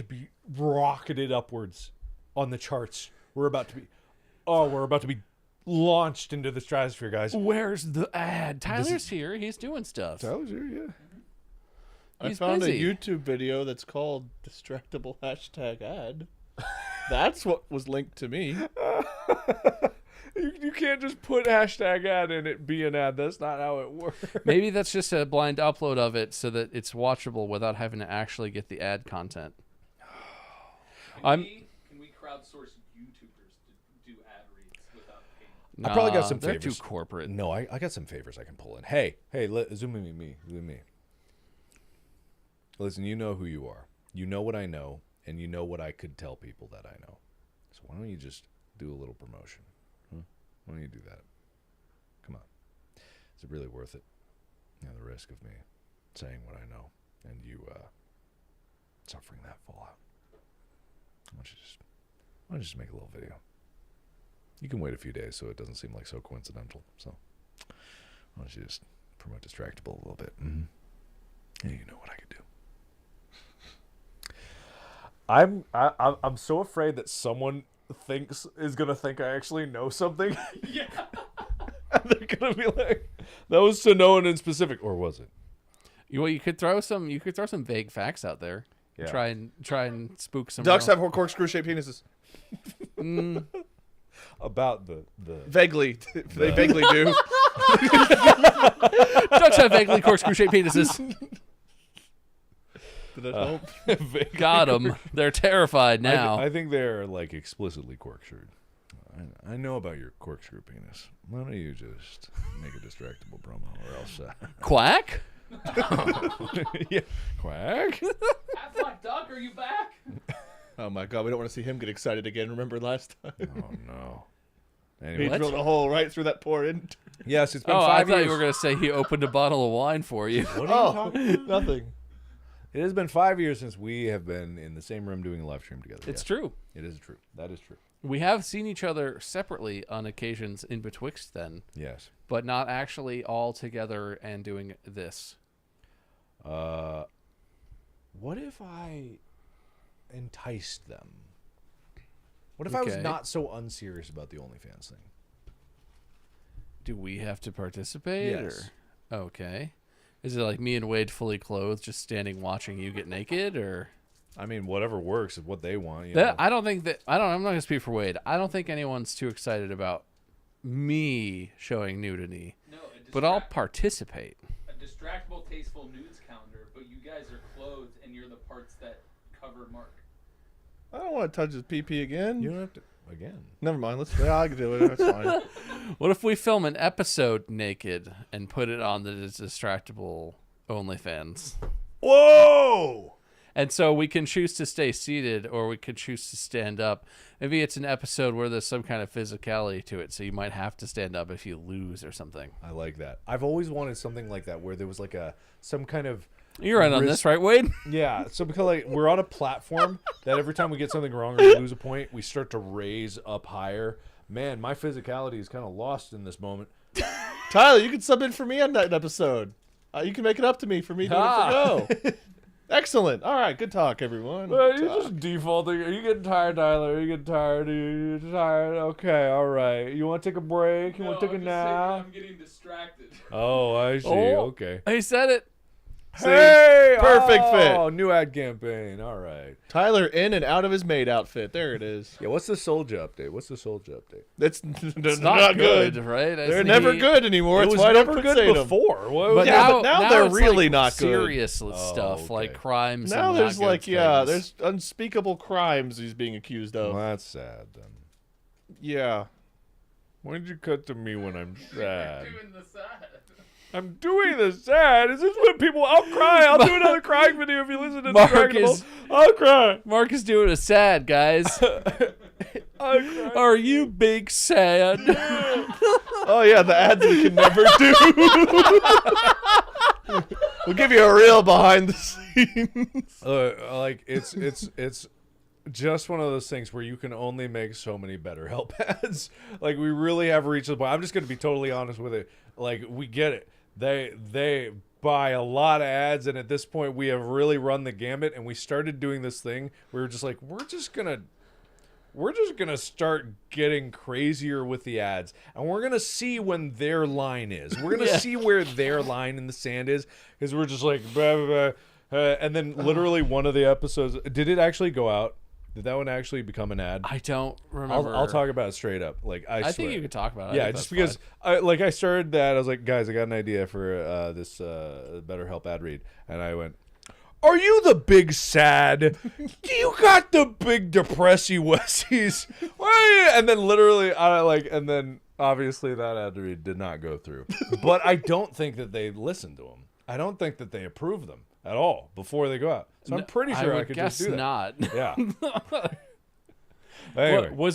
be rocketed upwards on the charts. We're about to be launched into the stratosphere, guys. Where's the ad? Tyler's here. He's doing stuff. Tyler's here, yeah. I He's found busy. a YouTube video that's called "Distractable #ad." That's what was linked to me. You can't just put hashtag ad in it be an ad. That's not how it works. Maybe that's just a blind upload of it so that it's watchable without having to actually get the ad content. Can we crowdsource YouTubers to do ad reads without paying? I probably got some they're favors. too corporate. No, I got some favors I can pull in. Hey, zoom in me. Listen, you know who you are. You know what I know, and you know what I could tell people that I know. So why don't you just do a little promotion? Huh? Why don't you do that? Come on. Is it really worth it? The risk of me saying what I know and you suffering that fallout. Why don't you just make a little video? You can wait a few days so it doesn't seem like so coincidental. So why don't you just promote Distractable a little bit? Mm-hmm. Yeah, you know what I could do. I'm so afraid that someone is gonna think I actually know something. Yeah. And they're gonna be like, that was to no one in specific, or was it? You could throw some vague facts out there. Yeah. Try and spook some. Ducks real- have corkscrew-shaped penises. About the Vaguely, they vaguely do. Ducks have vaguely corkscrew-shaped penises. Did that help? Got them. They're terrified now. I think they're like explicitly corkscrewed. I know about your corkscrew penis. Why don't you just make a distractible promo, or else Quack? yeah, quack. Half-Life Duck, are you back? Oh my god, we don't want to see him get excited again. Remember last time? Oh no. He Anyway, drilled a hole right through that poor end. yes, it's been Oh, I 5 thought years. you were going to say he opened a bottle of wine for you. What are you talking about? Nothing. It has been 5 years since we have been in the same room doing a live stream together. It's Yes. true. It is true. That is true. We have seen each other separately on occasions in betwixt then, Yes. but not actually all together and doing this. What if I enticed them? What if I was Okay. not so unserious about the OnlyFans thing? Do we have to participate? Yes. Or? Okay. Is it like me and Wade fully clothed just standing watching you get naked, or... I mean, whatever works is what they want. You That, know? I don't think that... I'm not going to speak for Wade. I don't think anyone's too excited about me showing nudity, No, but I'll participate. a distractible, tasteful nudes calendar, but you guys are clothed and you're the parts that cover Mark. I don't want to touch his pee again. You don't have to. Again. Never mind. I can do it. That's fine. What if we film an episode naked and put it on the distractible OnlyFans? Whoa! And so we can choose to stay seated or we could choose to stand up. Maybe it's an episode where there's some kind of physicality to it, so you might have to stand up if you lose or something. I like that. I've always wanted something like that where there was like some kind of. You're right on this, right, Wade? Yeah, so because like we're on a platform that every time we get something wrong or we lose a point, we start to raise up higher. Man, my physicality is kind of lost in this moment. Tyler, you can sub in for me on that episode. You can make it up to me for me doing it for go. Excellent. All right, good talk, everyone. Well, Good you're talk. just defaulting. Are you getting tired, Tyler? Are you getting tired? Are you tired? Okay, all right. You want to take a break? You want to take a nap? I'm getting distracted. Oh, I see. Oh. Okay. He said it. Hey, perfect fit. Oh, new ad campaign. All right. Tyler in and out of his maid outfit. There it is. Yeah. What's the Soulja update? That's It's not good, right? They're never good anymore. It That's was why I don't never fixate good 'em. before. What But was yeah, that? but now they're it's really like not good. serious stuff, Oh, okay. like crimes. Now and there's not like, good yeah, things. there's unspeakable crimes he's being accused of. Well, that's sad then. Yeah. Why did you cut to me when I'm sad? Doing the sad. I'm doing the sad. Is this what people? I'll cry. I'll do another crying video if you listen to Mark Distractable. is- I'll cry. Mark is doing a sad, guys. I'll cry. Are you big sad? Oh yeah, the ads we can never do. We'll give you a real behind the scenes. Like it's just one of those things where you can only make so many BetterHelp ads. Like we really have reached the point. I'm just going to be totally honest with it. Like we get it. They buy a lot of ads, and at this point we have really run the gamut. And we started doing this thing. We were just like, we're just gonna start getting crazier with the ads, and we're gonna see when their line is. We're gonna see where their line in the sand is, because we're just like, blah, blah, blah. And then literally one of the episodes, did it actually go out? Did that one actually become an ad? I don't remember. I'll talk about it straight up. Like I I swear. think you could talk about it. I Yeah, think just that's because I started that, I was like, guys, I got an idea for this BetterHelp ad read, and I went, "Are you the big sad? You got the big depressy Wessies? Why?" And then literally, and then obviously that ad read did not go through. But I don't think that they listened to them. I don't think that they approved them at all before they go out. So I'm pretty sure I would could guess just do that. not. Yeah. Anyway. Were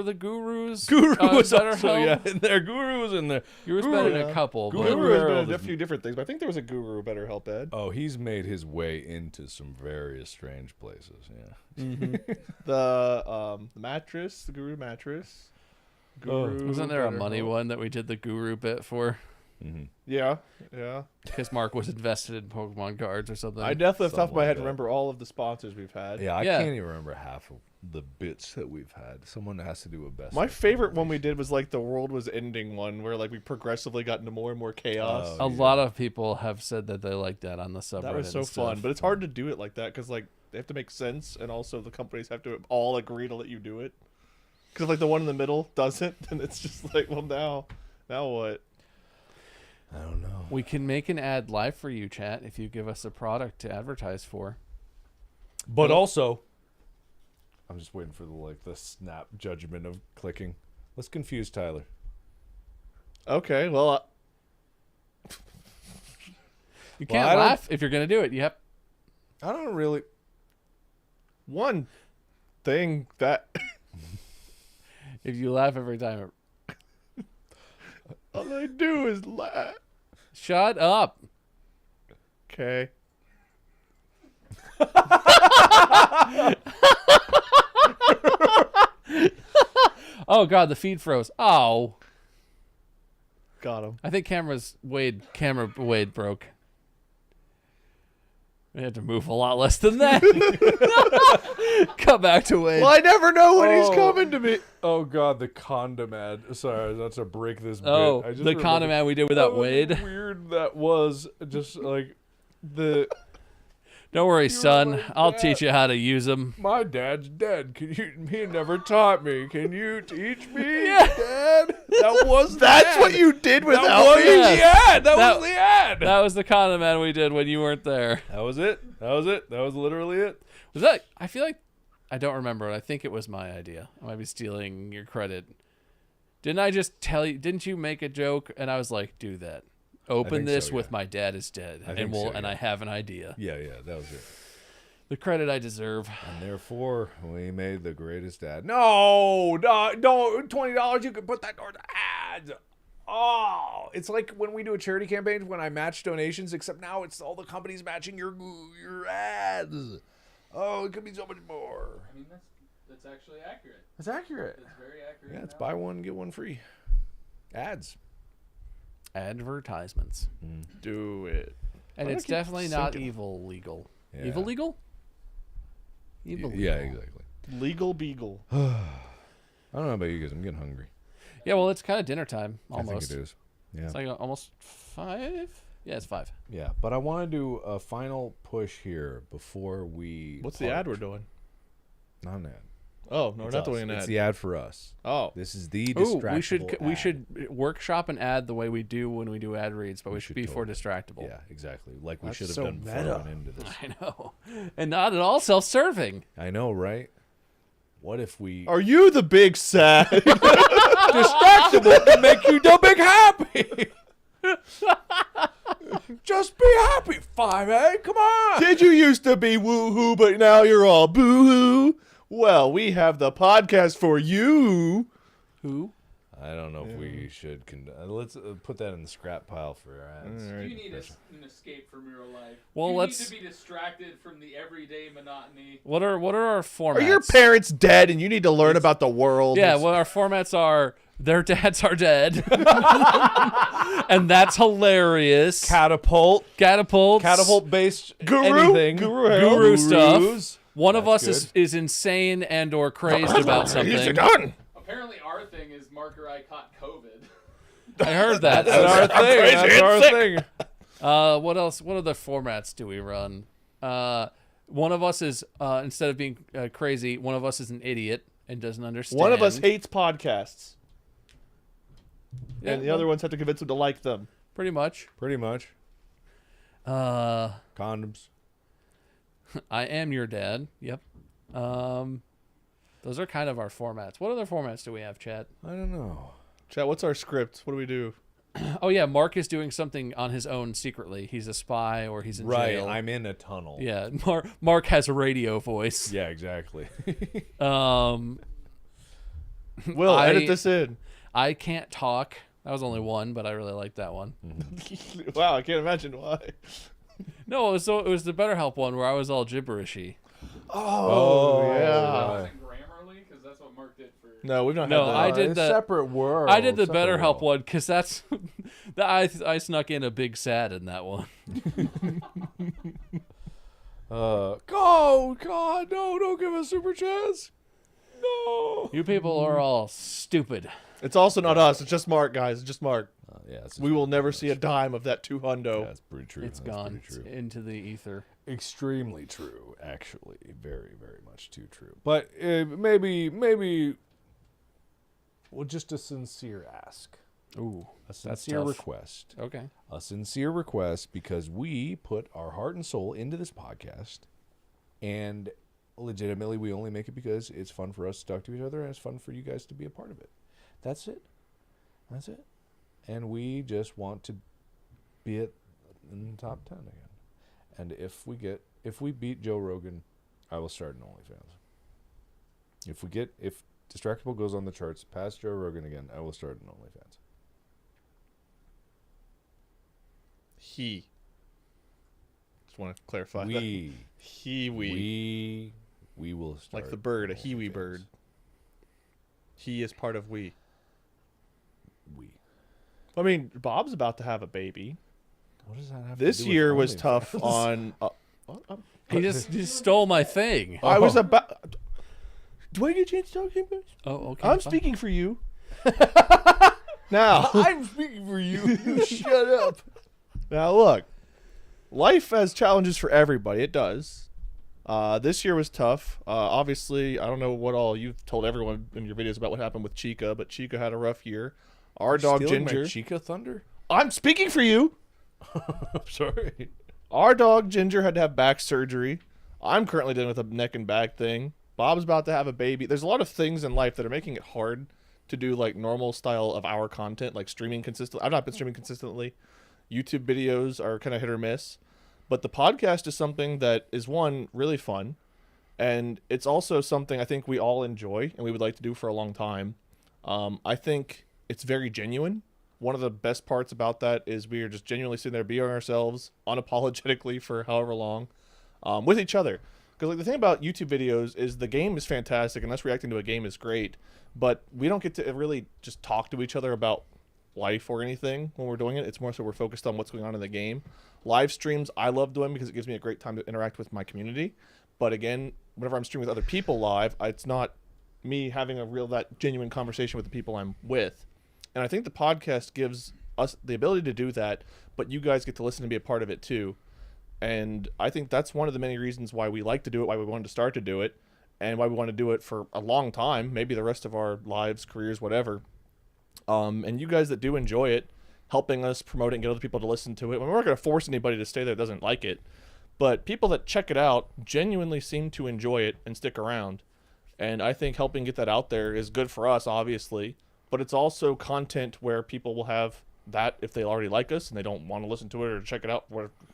the gurus? Guru was BetterHelp? also in there. Guru was in there. Guru's been in a couple. Guru but- Guru has Harold been in a is- few different things, but I think there was a Guru BetterHelp ad. Oh, he's made his way into some very strange places. Yeah. The mattress, the Guru mattress. Guru Wasn't there a money BetterHelp. one that we did the guru bit for? Yeah. Because Mark was invested in Pokemon cards or something. I definitely, off the top of my like head, that. remember all of the sponsors we've had. Yeah, I Yeah. can't even remember half of the bits that we've had. Someone has to do a best. My of favorite one we did was like the world was ending one, where like we progressively got into more and more chaos. Oh, a lot of people have said that they like that on the subreddit. That was so and stuff. fun, but it's hard to do it like that because like they have to make sense, and also the companies have to all agree to let you do it. Because like the one in the middle doesn't, then it's just like, well, now what? I don't know. We can make an ad live for you, chat, if you give us a product to advertise for. But also, I'm just waiting for the snap judgment of clicking. Let's confuse Tyler. Okay, well, You Well, can't I don't- laugh if you're gonna do it. Yep. I don't really. one thing that If you laugh every time, all I do is laugh. shut up. Okay. Oh god, the feed froze. Oh, Got him. I think camera Wade broke. We had to move a lot less than that. Cut back to Wade. Well, I never know when he's Oh. coming to me. Oh God, the condom ad. Sorry, not to break this. Oh, bit. I just the condom remembered ad we did without how Wade. Weird that was. Just like the. Don't worry, son. like I'll that. teach you how to use them. My dad's dead. He never taught me. Can you teach me, Yeah. Dad? That was That's the what ad. you did That without was me. Yes. the ad. That That- was the ad. That was the condom ad we did when you weren't there. That was it. That was it. That was literally it. Was that? I feel like I don't remember. I think it was my idea. I might be stealing your credit. Didn't I just tell you? Didn't you make a joke? And I was like, "Do that. Open think this so, with yeah. my dad is dead, I and think so, and yeah. I have an idea. Yeah, that was it. The credit I deserve. And therefore, we made the greatest ad. No, don't. $20. You can put that towards ads. Oh, it's like when we do a charity campaign when I match donations, except now it's all the companies matching your ads. Oh, it could be so much more. I mean, that's actually accurate. It's accurate. It's very accurate. Yeah, it's now. buy one get one free. Ads. Advertisements, Do it. and Why do I it's keep definitely not sinking? evil legal. Yeah. Evil legal. Evil legal. Yeah, exactly. Legal beagle. I don't know about you guys. I'm getting hungry. Yeah, well, it's kind of dinner time almost. I think it is. Yeah. It's like almost 5. Yeah, it's 5. Yeah, but I want to do a final push here before we. What's the ad we're doing? Not an ad. Oh, no, we're It's not us. doing an It's ad. the ad for us. Oh. This is the Ooh, distractible we ad. should workshop an ad the way we do when we do ad reads, but we should should be for totally. distractible. Yeah, exactly. Like we That's should have so done before we meta. went into this. I know, and not at all self-serving. I know, right? What if we Are you the big sad? distractible to make you the big happy? Just be happy, 5A. Come on. Did you used to be woohoo, but now you're all boo-hoo? Well, we have the podcast for you. Who? I don't know if we should. Let's put that in the scrap pile for our ads. You need an escape from your life. Well, you let's- need to be distracted from the everyday monotony. What are our formats? Are your parents dead and you need to learn about the world? Yeah, well, our formats are their dads are dead, and that's hilarious. Catapult based anything. Guru stuff. Gurus. One of us That's is insane and or crazed about something. done. Apparently, our thing is Marker I caught COVID. I heard that. That's our thing. That's our thing. What else? What other formats do we run? One of us is instead of being crazy, one of us is an idiot and doesn't understand. One of us hates podcasts. Yeah, And the other ones have to convince them to like them. pretty much. Pretty much. Condoms. I am your dad. Yep. Those are kind of our formats. What other formats do we have, Chad? I don't know. Chat, what's our script? What do we do? Oh yeah, Mark is doing something on his own secretly. He's a spy or he's in Right, jail. I'm in a tunnel. Yeah, Mark has a radio voice. Yeah, exactly. Will, I- edit this in. I can't talk. That was only one, but I really like that one. Wow, I can't imagine why. No, it was the BetterHelp one where I was all gibberishy. Oh, That yeah. wasn't Grammarly, because that's what Mark did for. No, we've not No, had that. I did it's the separate world. I did the separate BetterHelp world. one because that's I snuck in a big sad in that one. Oh God, no! Don't give us super chats. No. You people are all stupid. It's also not us. It's just Mark, guys. It's just Mark. Yeah, it's We will never see a dime of that 200. That's pretty true. It's That's gone pretty true. into the ether. Extremely true, actually. Very, very much too true. But maybe, well, just a sincere ask. Ooh, A sincere tough. request. okay. A sincere request because we put our heart and soul into this podcast, and legitimately, we only make it because it's fun for us to talk to each other and it's fun for you guys to be a part of it. That's it. That's it. And we just want to be in the top 10 again. And if we beat Joe Rogan, I will start an OnlyFans. If Distractable goes on the charts past Joe Rogan again, I will start an OnlyFans. Just want to clarify We will start. like the bird, a an Hiwi OnlyFans. bird. He is part of we. I mean, Bob's about to have a baby. What does that have This to do year with was tough OnlyFans? on. He just stole my thing. I was about. Do I get a chance to talk to you? Oh, okay. I'm fine. speaking for you. Now, I'm speaking for you. You shut up. now look, life has challenges for everybody. It does. This year was tough. Obviously, I don't know what all you've told everyone in your videos about what happened with Chica, but Chica had a rough year. Our dog Stealing Ginger. my Chica Thunder? I'm speaking for you. I'm sorry. Our dog Ginger had to have back surgery. I'm currently dealing with a neck and back thing. Bob's about to have a baby. There's a lot of things in life that are making it hard to do like normal style of our content, like streaming consistently. I've not been streaming consistently. YouTube videos are kind of hit or miss. But the podcast is something that is, one, really fun. And it's also something I think we all enjoy and we would like to do for a long time. I think it's very genuine. One of the best parts about that is we are just genuinely sitting there being ourselves unapologetically for however long with each other. Because like the thing about YouTube videos is the game is fantastic and us reacting to a game is great. But we don't get to really just talk to each other about life or anything when we're doing it. It's more so we're focused on what's going on in the game. Live streams I love doing because it gives me a great time to interact with my community. But again, whenever I'm streaming with other people live, it's not me having that genuine conversation with the people I'm with. And I think the podcast gives us the ability to do that, but you guys get to listen and be a part of it too. And I think that's one of the many reasons why we like to do it, why we wanted to start to do it, and why we want to do it for a long time, maybe the rest of our lives, careers, whatever. And you guys that do enjoy it, helping us promote it and get other people to listen to it. We're not going to force anybody to stay there that doesn't like it. But people that check it out genuinely seem to enjoy it and stick around. And I think helping get that out there is good for us, obviously. But it's also content where people will have that if they already like us and they don't want to listen to it or check it out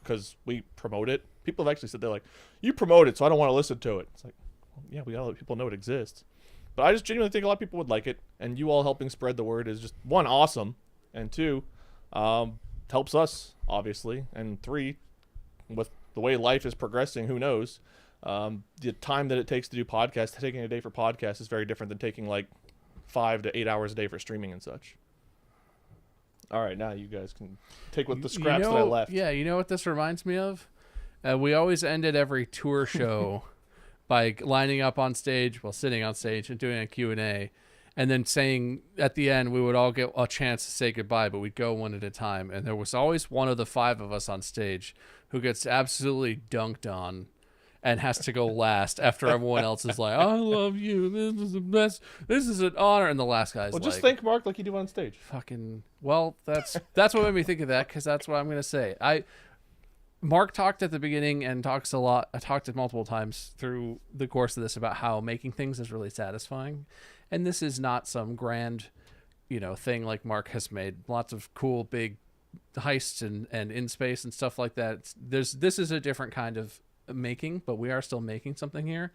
because we promote it. People have actually said, they're like, you promote it, so I don't want to listen to it. It's like, well, yeah, we gotta let people know it exists. But I just genuinely think a lot of people would like it. And you all helping spread the word is just, one, awesome. And two, helps us, obviously. And three, with the way life is progressing, who knows? The time that it takes to do podcasts, taking a day for podcasts is very different than taking like 5 to 8 hours a day for streaming and such. All right, now you guys can take what the scraps that I left. Yeah, you know what this reminds me of? We always ended every tour show by lining up on stage, sitting on stage and doing a Q&A, and then saying at the end we would all get a chance to say goodbye, but we'd go one at a time. And there was always one of the 5 of us on stage who gets absolutely dunked on and has to go last after everyone else is like, I love you, this is the best, this is an honor. And the last guy's Well, like, just thank Mark like you do on stage. fucking, well, that's what made me think of that, because that's what I'm going to say. Mark talked at the beginning and talks a lot. I talked it multiple times through the course of this about how making things is really satisfying. And this is not some grand, thing like Mark has made. Lots of cool, big heists and in space and stuff like that. This is a different kind of making, but we are still making something here.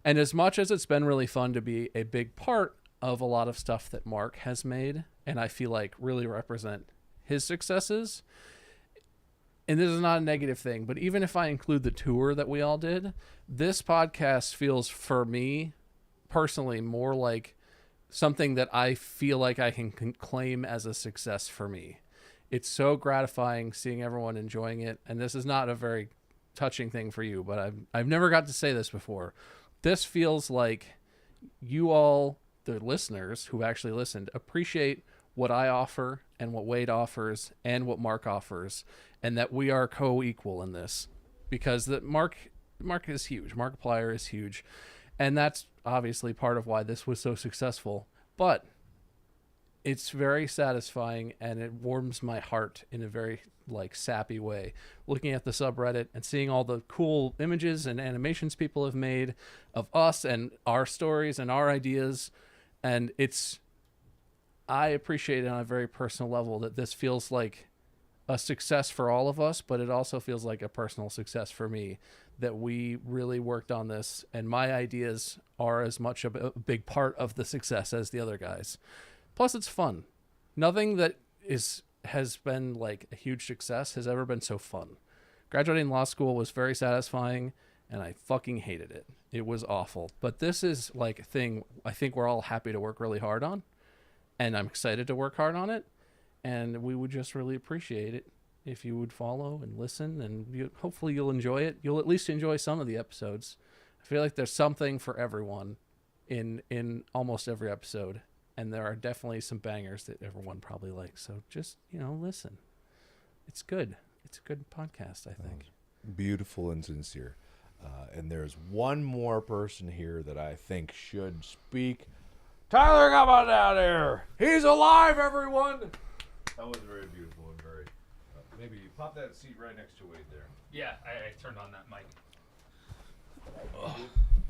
And as much as it's been really fun to be a big part of a lot of stuff that Mark has made, and I feel like really represent his successes, and this is not a negative thing, but even if I include the tour that we all did, this podcast feels for me personally more like something that I feel like I can claim as a success for me. It's so gratifying seeing everyone enjoying it. And this is not a very touching thing for you, but I've never got to say this before. This feels like you all, the listeners who actually listened, appreciate what I offer and what Wade offers and what Mark offers, and that we are co-equal in this, because Mark is huge. Markiplier is huge, and that's obviously part of why this was so successful. But it's very satisfying, and it warms my heart in a very like sappy way, looking at the subreddit and seeing all the cool images and animations people have made of us and our stories and our ideas. And I appreciate it on a very personal level that this feels like a success for all of us, but it also feels like a personal success for me, that we really worked on this, and my ideas are as much a big part of the success as the other guys. Plus, it's fun. Nothing that has been like a huge success has ever been so fun. Graduating law school was very satisfying, and I fucking hated it. It was awful. But this is like a thing I think we're all happy to work really hard on, and I'm excited to work hard on it, and we would just really appreciate it if you would follow and listen, and hopefully you'll enjoy it. You'll at least enjoy some of the episodes. I feel like there's something for everyone in almost every episode, and there are definitely some bangers that everyone probably likes. So just, listen. It's good. It's a good podcast, I think. Beautiful and sincere. And there's one more person here that I think should speak. Tyler, come on down here. He's alive, everyone. That was very beautiful and very... maybe you pop that seat right next to Wade there. Yeah, I turned on that mic.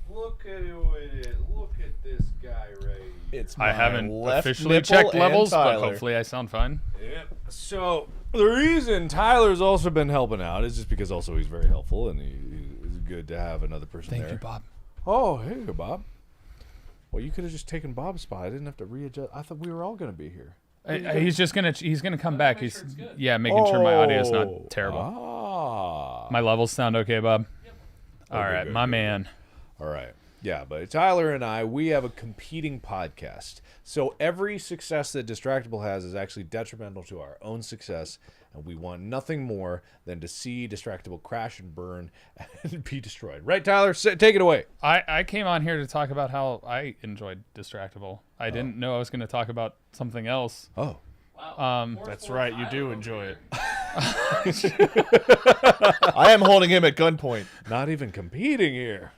Look at it. Look at this guy right here. It's I haven't left officially nipple checked and levels, but Tyler. hopefully I sound fine. Yep. So the reason Tyler's also been helping out is just because also he's very helpful, and it's good to have another person there. Thank you, Bob. Oh, hey, Bob. Well, you could have just taken Bob's spot. I didn't have to readjust. I thought we were all going to be here. He's gonna come back. He's making sure my audio is Oh. not terrible. Ah. My levels sound okay, Bob. All Okay, right, good, my good. man. All right. Yeah, but Tyler and we have a competing podcast. So every success that Distractable has is actually detrimental to our own success, and we want nothing more than to see Distractable crash and burn and be destroyed. Right, Tyler? Take it away. I came on here to talk about how I enjoyed Distractable. I didn't know I was going to talk about something else. Oh. Wow. That's right, you do enjoy it. I am holding him at gunpoint. Not even competing here.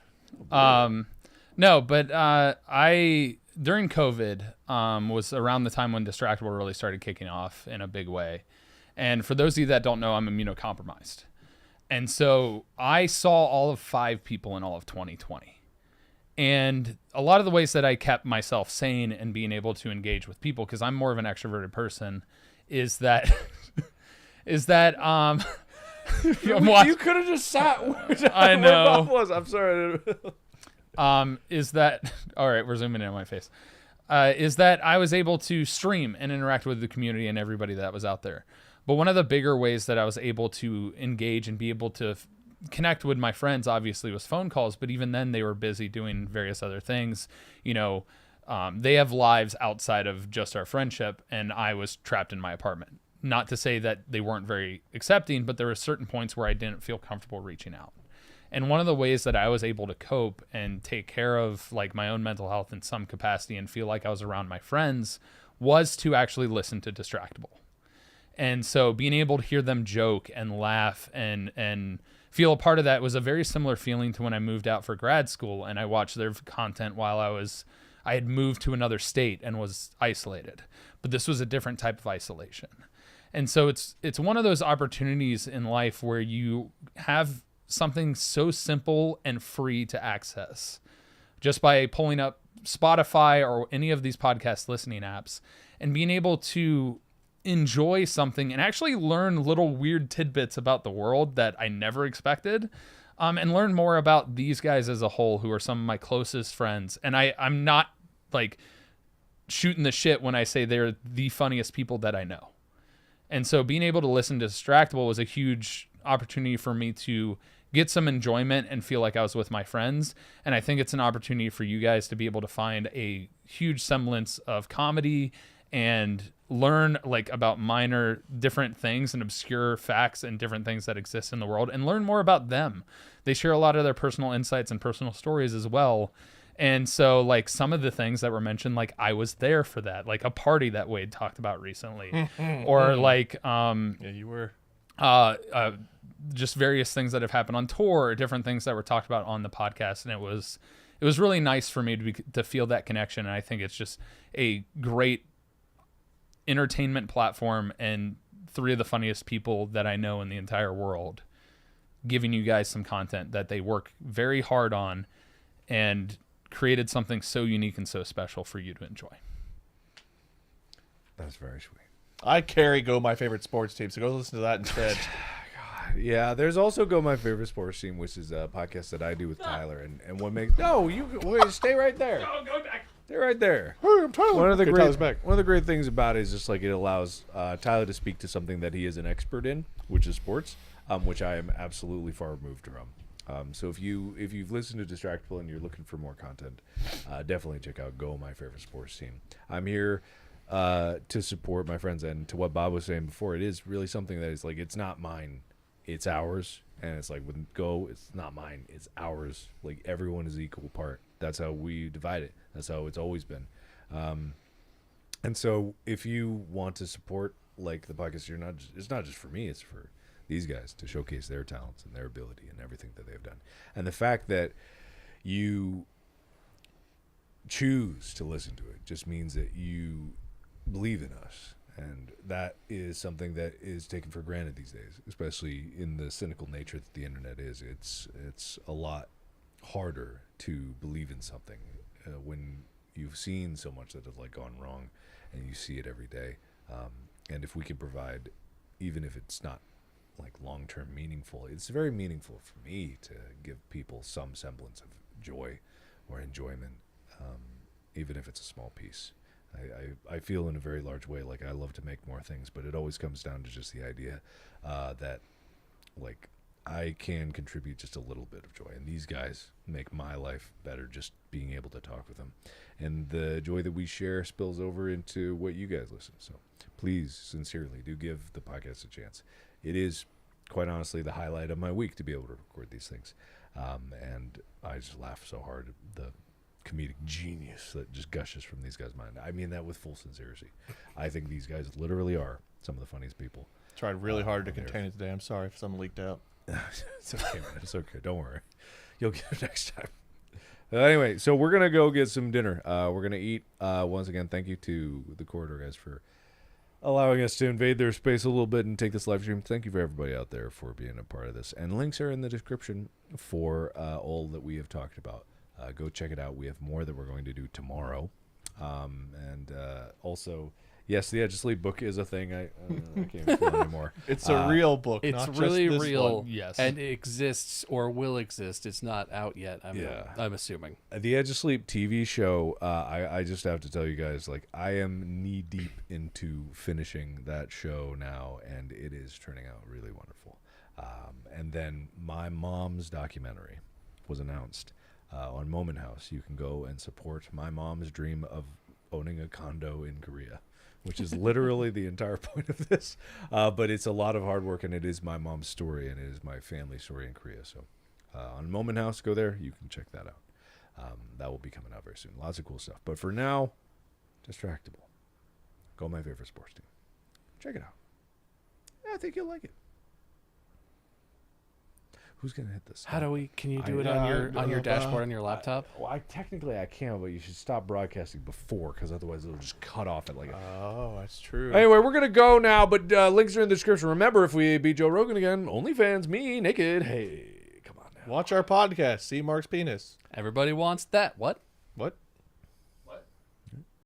No, but I during COVID was around the time when Distractable really started kicking off in a big way. And for those of you that don't know, I'm immunocompromised. And so I saw all of 5 people in all of 2020. And a lot of the ways that I kept myself sane and being able to engage with people, because I'm more of an extroverted person, is that You could have just sat where I know. Bob was. I'm sorry. Is that all right? We're zooming in on my face. Is that I was able to stream and interact with the community and everybody that was out there. But one of the bigger ways that I was able to engage and be able to connect with my friends, obviously, was phone calls. But even then, they were busy doing various other things. They have lives outside of just our friendship, and I was trapped in my apartment. Not to say that they weren't very accepting, but there were certain points where I didn't feel comfortable reaching out. And one of the ways that I was able to cope and take care of like my own mental health in some capacity and feel like I was around my friends was to actually listen to Distractable. And so being able to hear them joke and laugh and feel a part of that was a very similar feeling to when I moved out for grad school and I watched their content while I had moved to another state and was isolated. But this was a different type of isolation. And so it's one of those opportunities in life where you have something so simple and free to access just by pulling up Spotify or any of these podcast listening apps and being able to enjoy something and actually learn little weird tidbits about the world that I never expected, and learn more about these guys as a whole, who are some of my closest friends. And I'm not like shooting the shit when I say they're the funniest people that I know. And so being able to listen to Distractable was a huge opportunity for me to get some enjoyment and feel like I was with my friends. And I think it's an opportunity for you guys to be able to find a huge semblance of comedy and learn like about minor different things and obscure facts and different things that exist in the world and learn more about them. They share a lot of their personal insights and personal stories as well. And so like some of the things that were mentioned, like I was there for that, like a party that Wade talked about recently, or like, yeah, you were, just various things that have happened on tour, or different things that were talked about on the podcast. And it was really nice for me to feel that connection. And I think it's just a great entertainment platform and three of the funniest people that I know in the entire world giving you guys some content that they work very hard on and created something so unique and so special for you to enjoy. That's very sweet. I carry Go My Favorite Sports Team, so go listen to that instead. Yeah, there's also Go My Favorite Sports Team, which is a podcast that I do with Tyler, and what makes wait, stay right there. Go back. Stay right there. Hey, I'm Tyler. One of the Okay, great Tyler's back. one of the great things about it is just like it allows Tyler to speak to something that he is an expert in, which is sports, which I am absolutely far removed from. So if you've listened to Distractable and you're looking for more content, definitely check out Go My Favorite Sports Team. I'm here to support my friends, and to what Bob was saying before, it is really something that is like, it's not mine, it's ours. And it's like, with Go, it's not mine, it's ours. Like, everyone is equal part. That's how we divide it. That's how it's always been. And so if you want to support like the podcast, it's not just for me, it's for these guys to showcase their talents and their ability and everything that they've done. And the fact that you choose to listen to it just means that you believe in us. And that is something that is taken for granted these days, especially in the cynical nature that the internet is. It's a lot harder to believe in something when you've seen so much that has like gone wrong, and you see it every day. And if we can provide, even if it's not like long-term meaningful, it's very meaningful for me to give people some semblance of joy or enjoyment, even if it's a small piece. I feel in a very large way like I love to make more things, but it always comes down to just the idea that like I can contribute just a little bit of joy, and these guys make my life better just being able to talk with them, and the joy that we share spills over into what you guys listen. So please, sincerely, do give the podcast a chance. It is quite honestly the highlight of my week to be able to record these things, and I just laugh so hard at the comedic genius that just gushes from these guys' mind. I mean that with full sincerity. I think these guys literally are some of the funniest people. Tried really hard to contain it today. I'm sorry if something leaked out. It's okay, man. It's okay. Don't worry. You'll get it next time. Anyway, so we're going to go get some dinner. We're going to eat. Once again, thank you to the Corridor guys for allowing us to invade their space a little bit and take this live stream. Thank you for everybody out there for being a part of this. And links are in the description for all that we have talked about. Go check it out. We have more that we're going to do tomorrow. And also, yes, the Edge of Sleep book is a thing. I can't even feel it anymore. It's a real book. It's not really just this real, one. Yes. and it exists or will exist. It's not out yet. I'm assuming. The Edge of Sleep TV show, I just have to tell you guys, like, I am knee deep into finishing that show now, and it is turning out really wonderful. And then my mom's documentary was announced on Moment House. You can go and support my mom's dream of owning a condo in Korea, which is literally the entire point of this. But it's a lot of hard work, and it is my mom's story, and it is my family story in Korea. So on Moment House, go there. You can check that out. That will be coming out very soon. Lots of cool stuff. But for now, Distractable. Go My Favorite Sports Team. Check it out. I think you'll like it. Who's gonna hit this? How do we? Can you do it on your dashboard on your laptop? Well, technically I can, but you should stop broadcasting before, because otherwise it'll just cut off at like. Oh, that's true. Anyway, we're gonna go now, but links are in the description. Remember, if we beat Joe Rogan again, OnlyFans, me naked. Hey, come on now. Watch our podcast. See Mark's penis. Everybody wants that. What? What?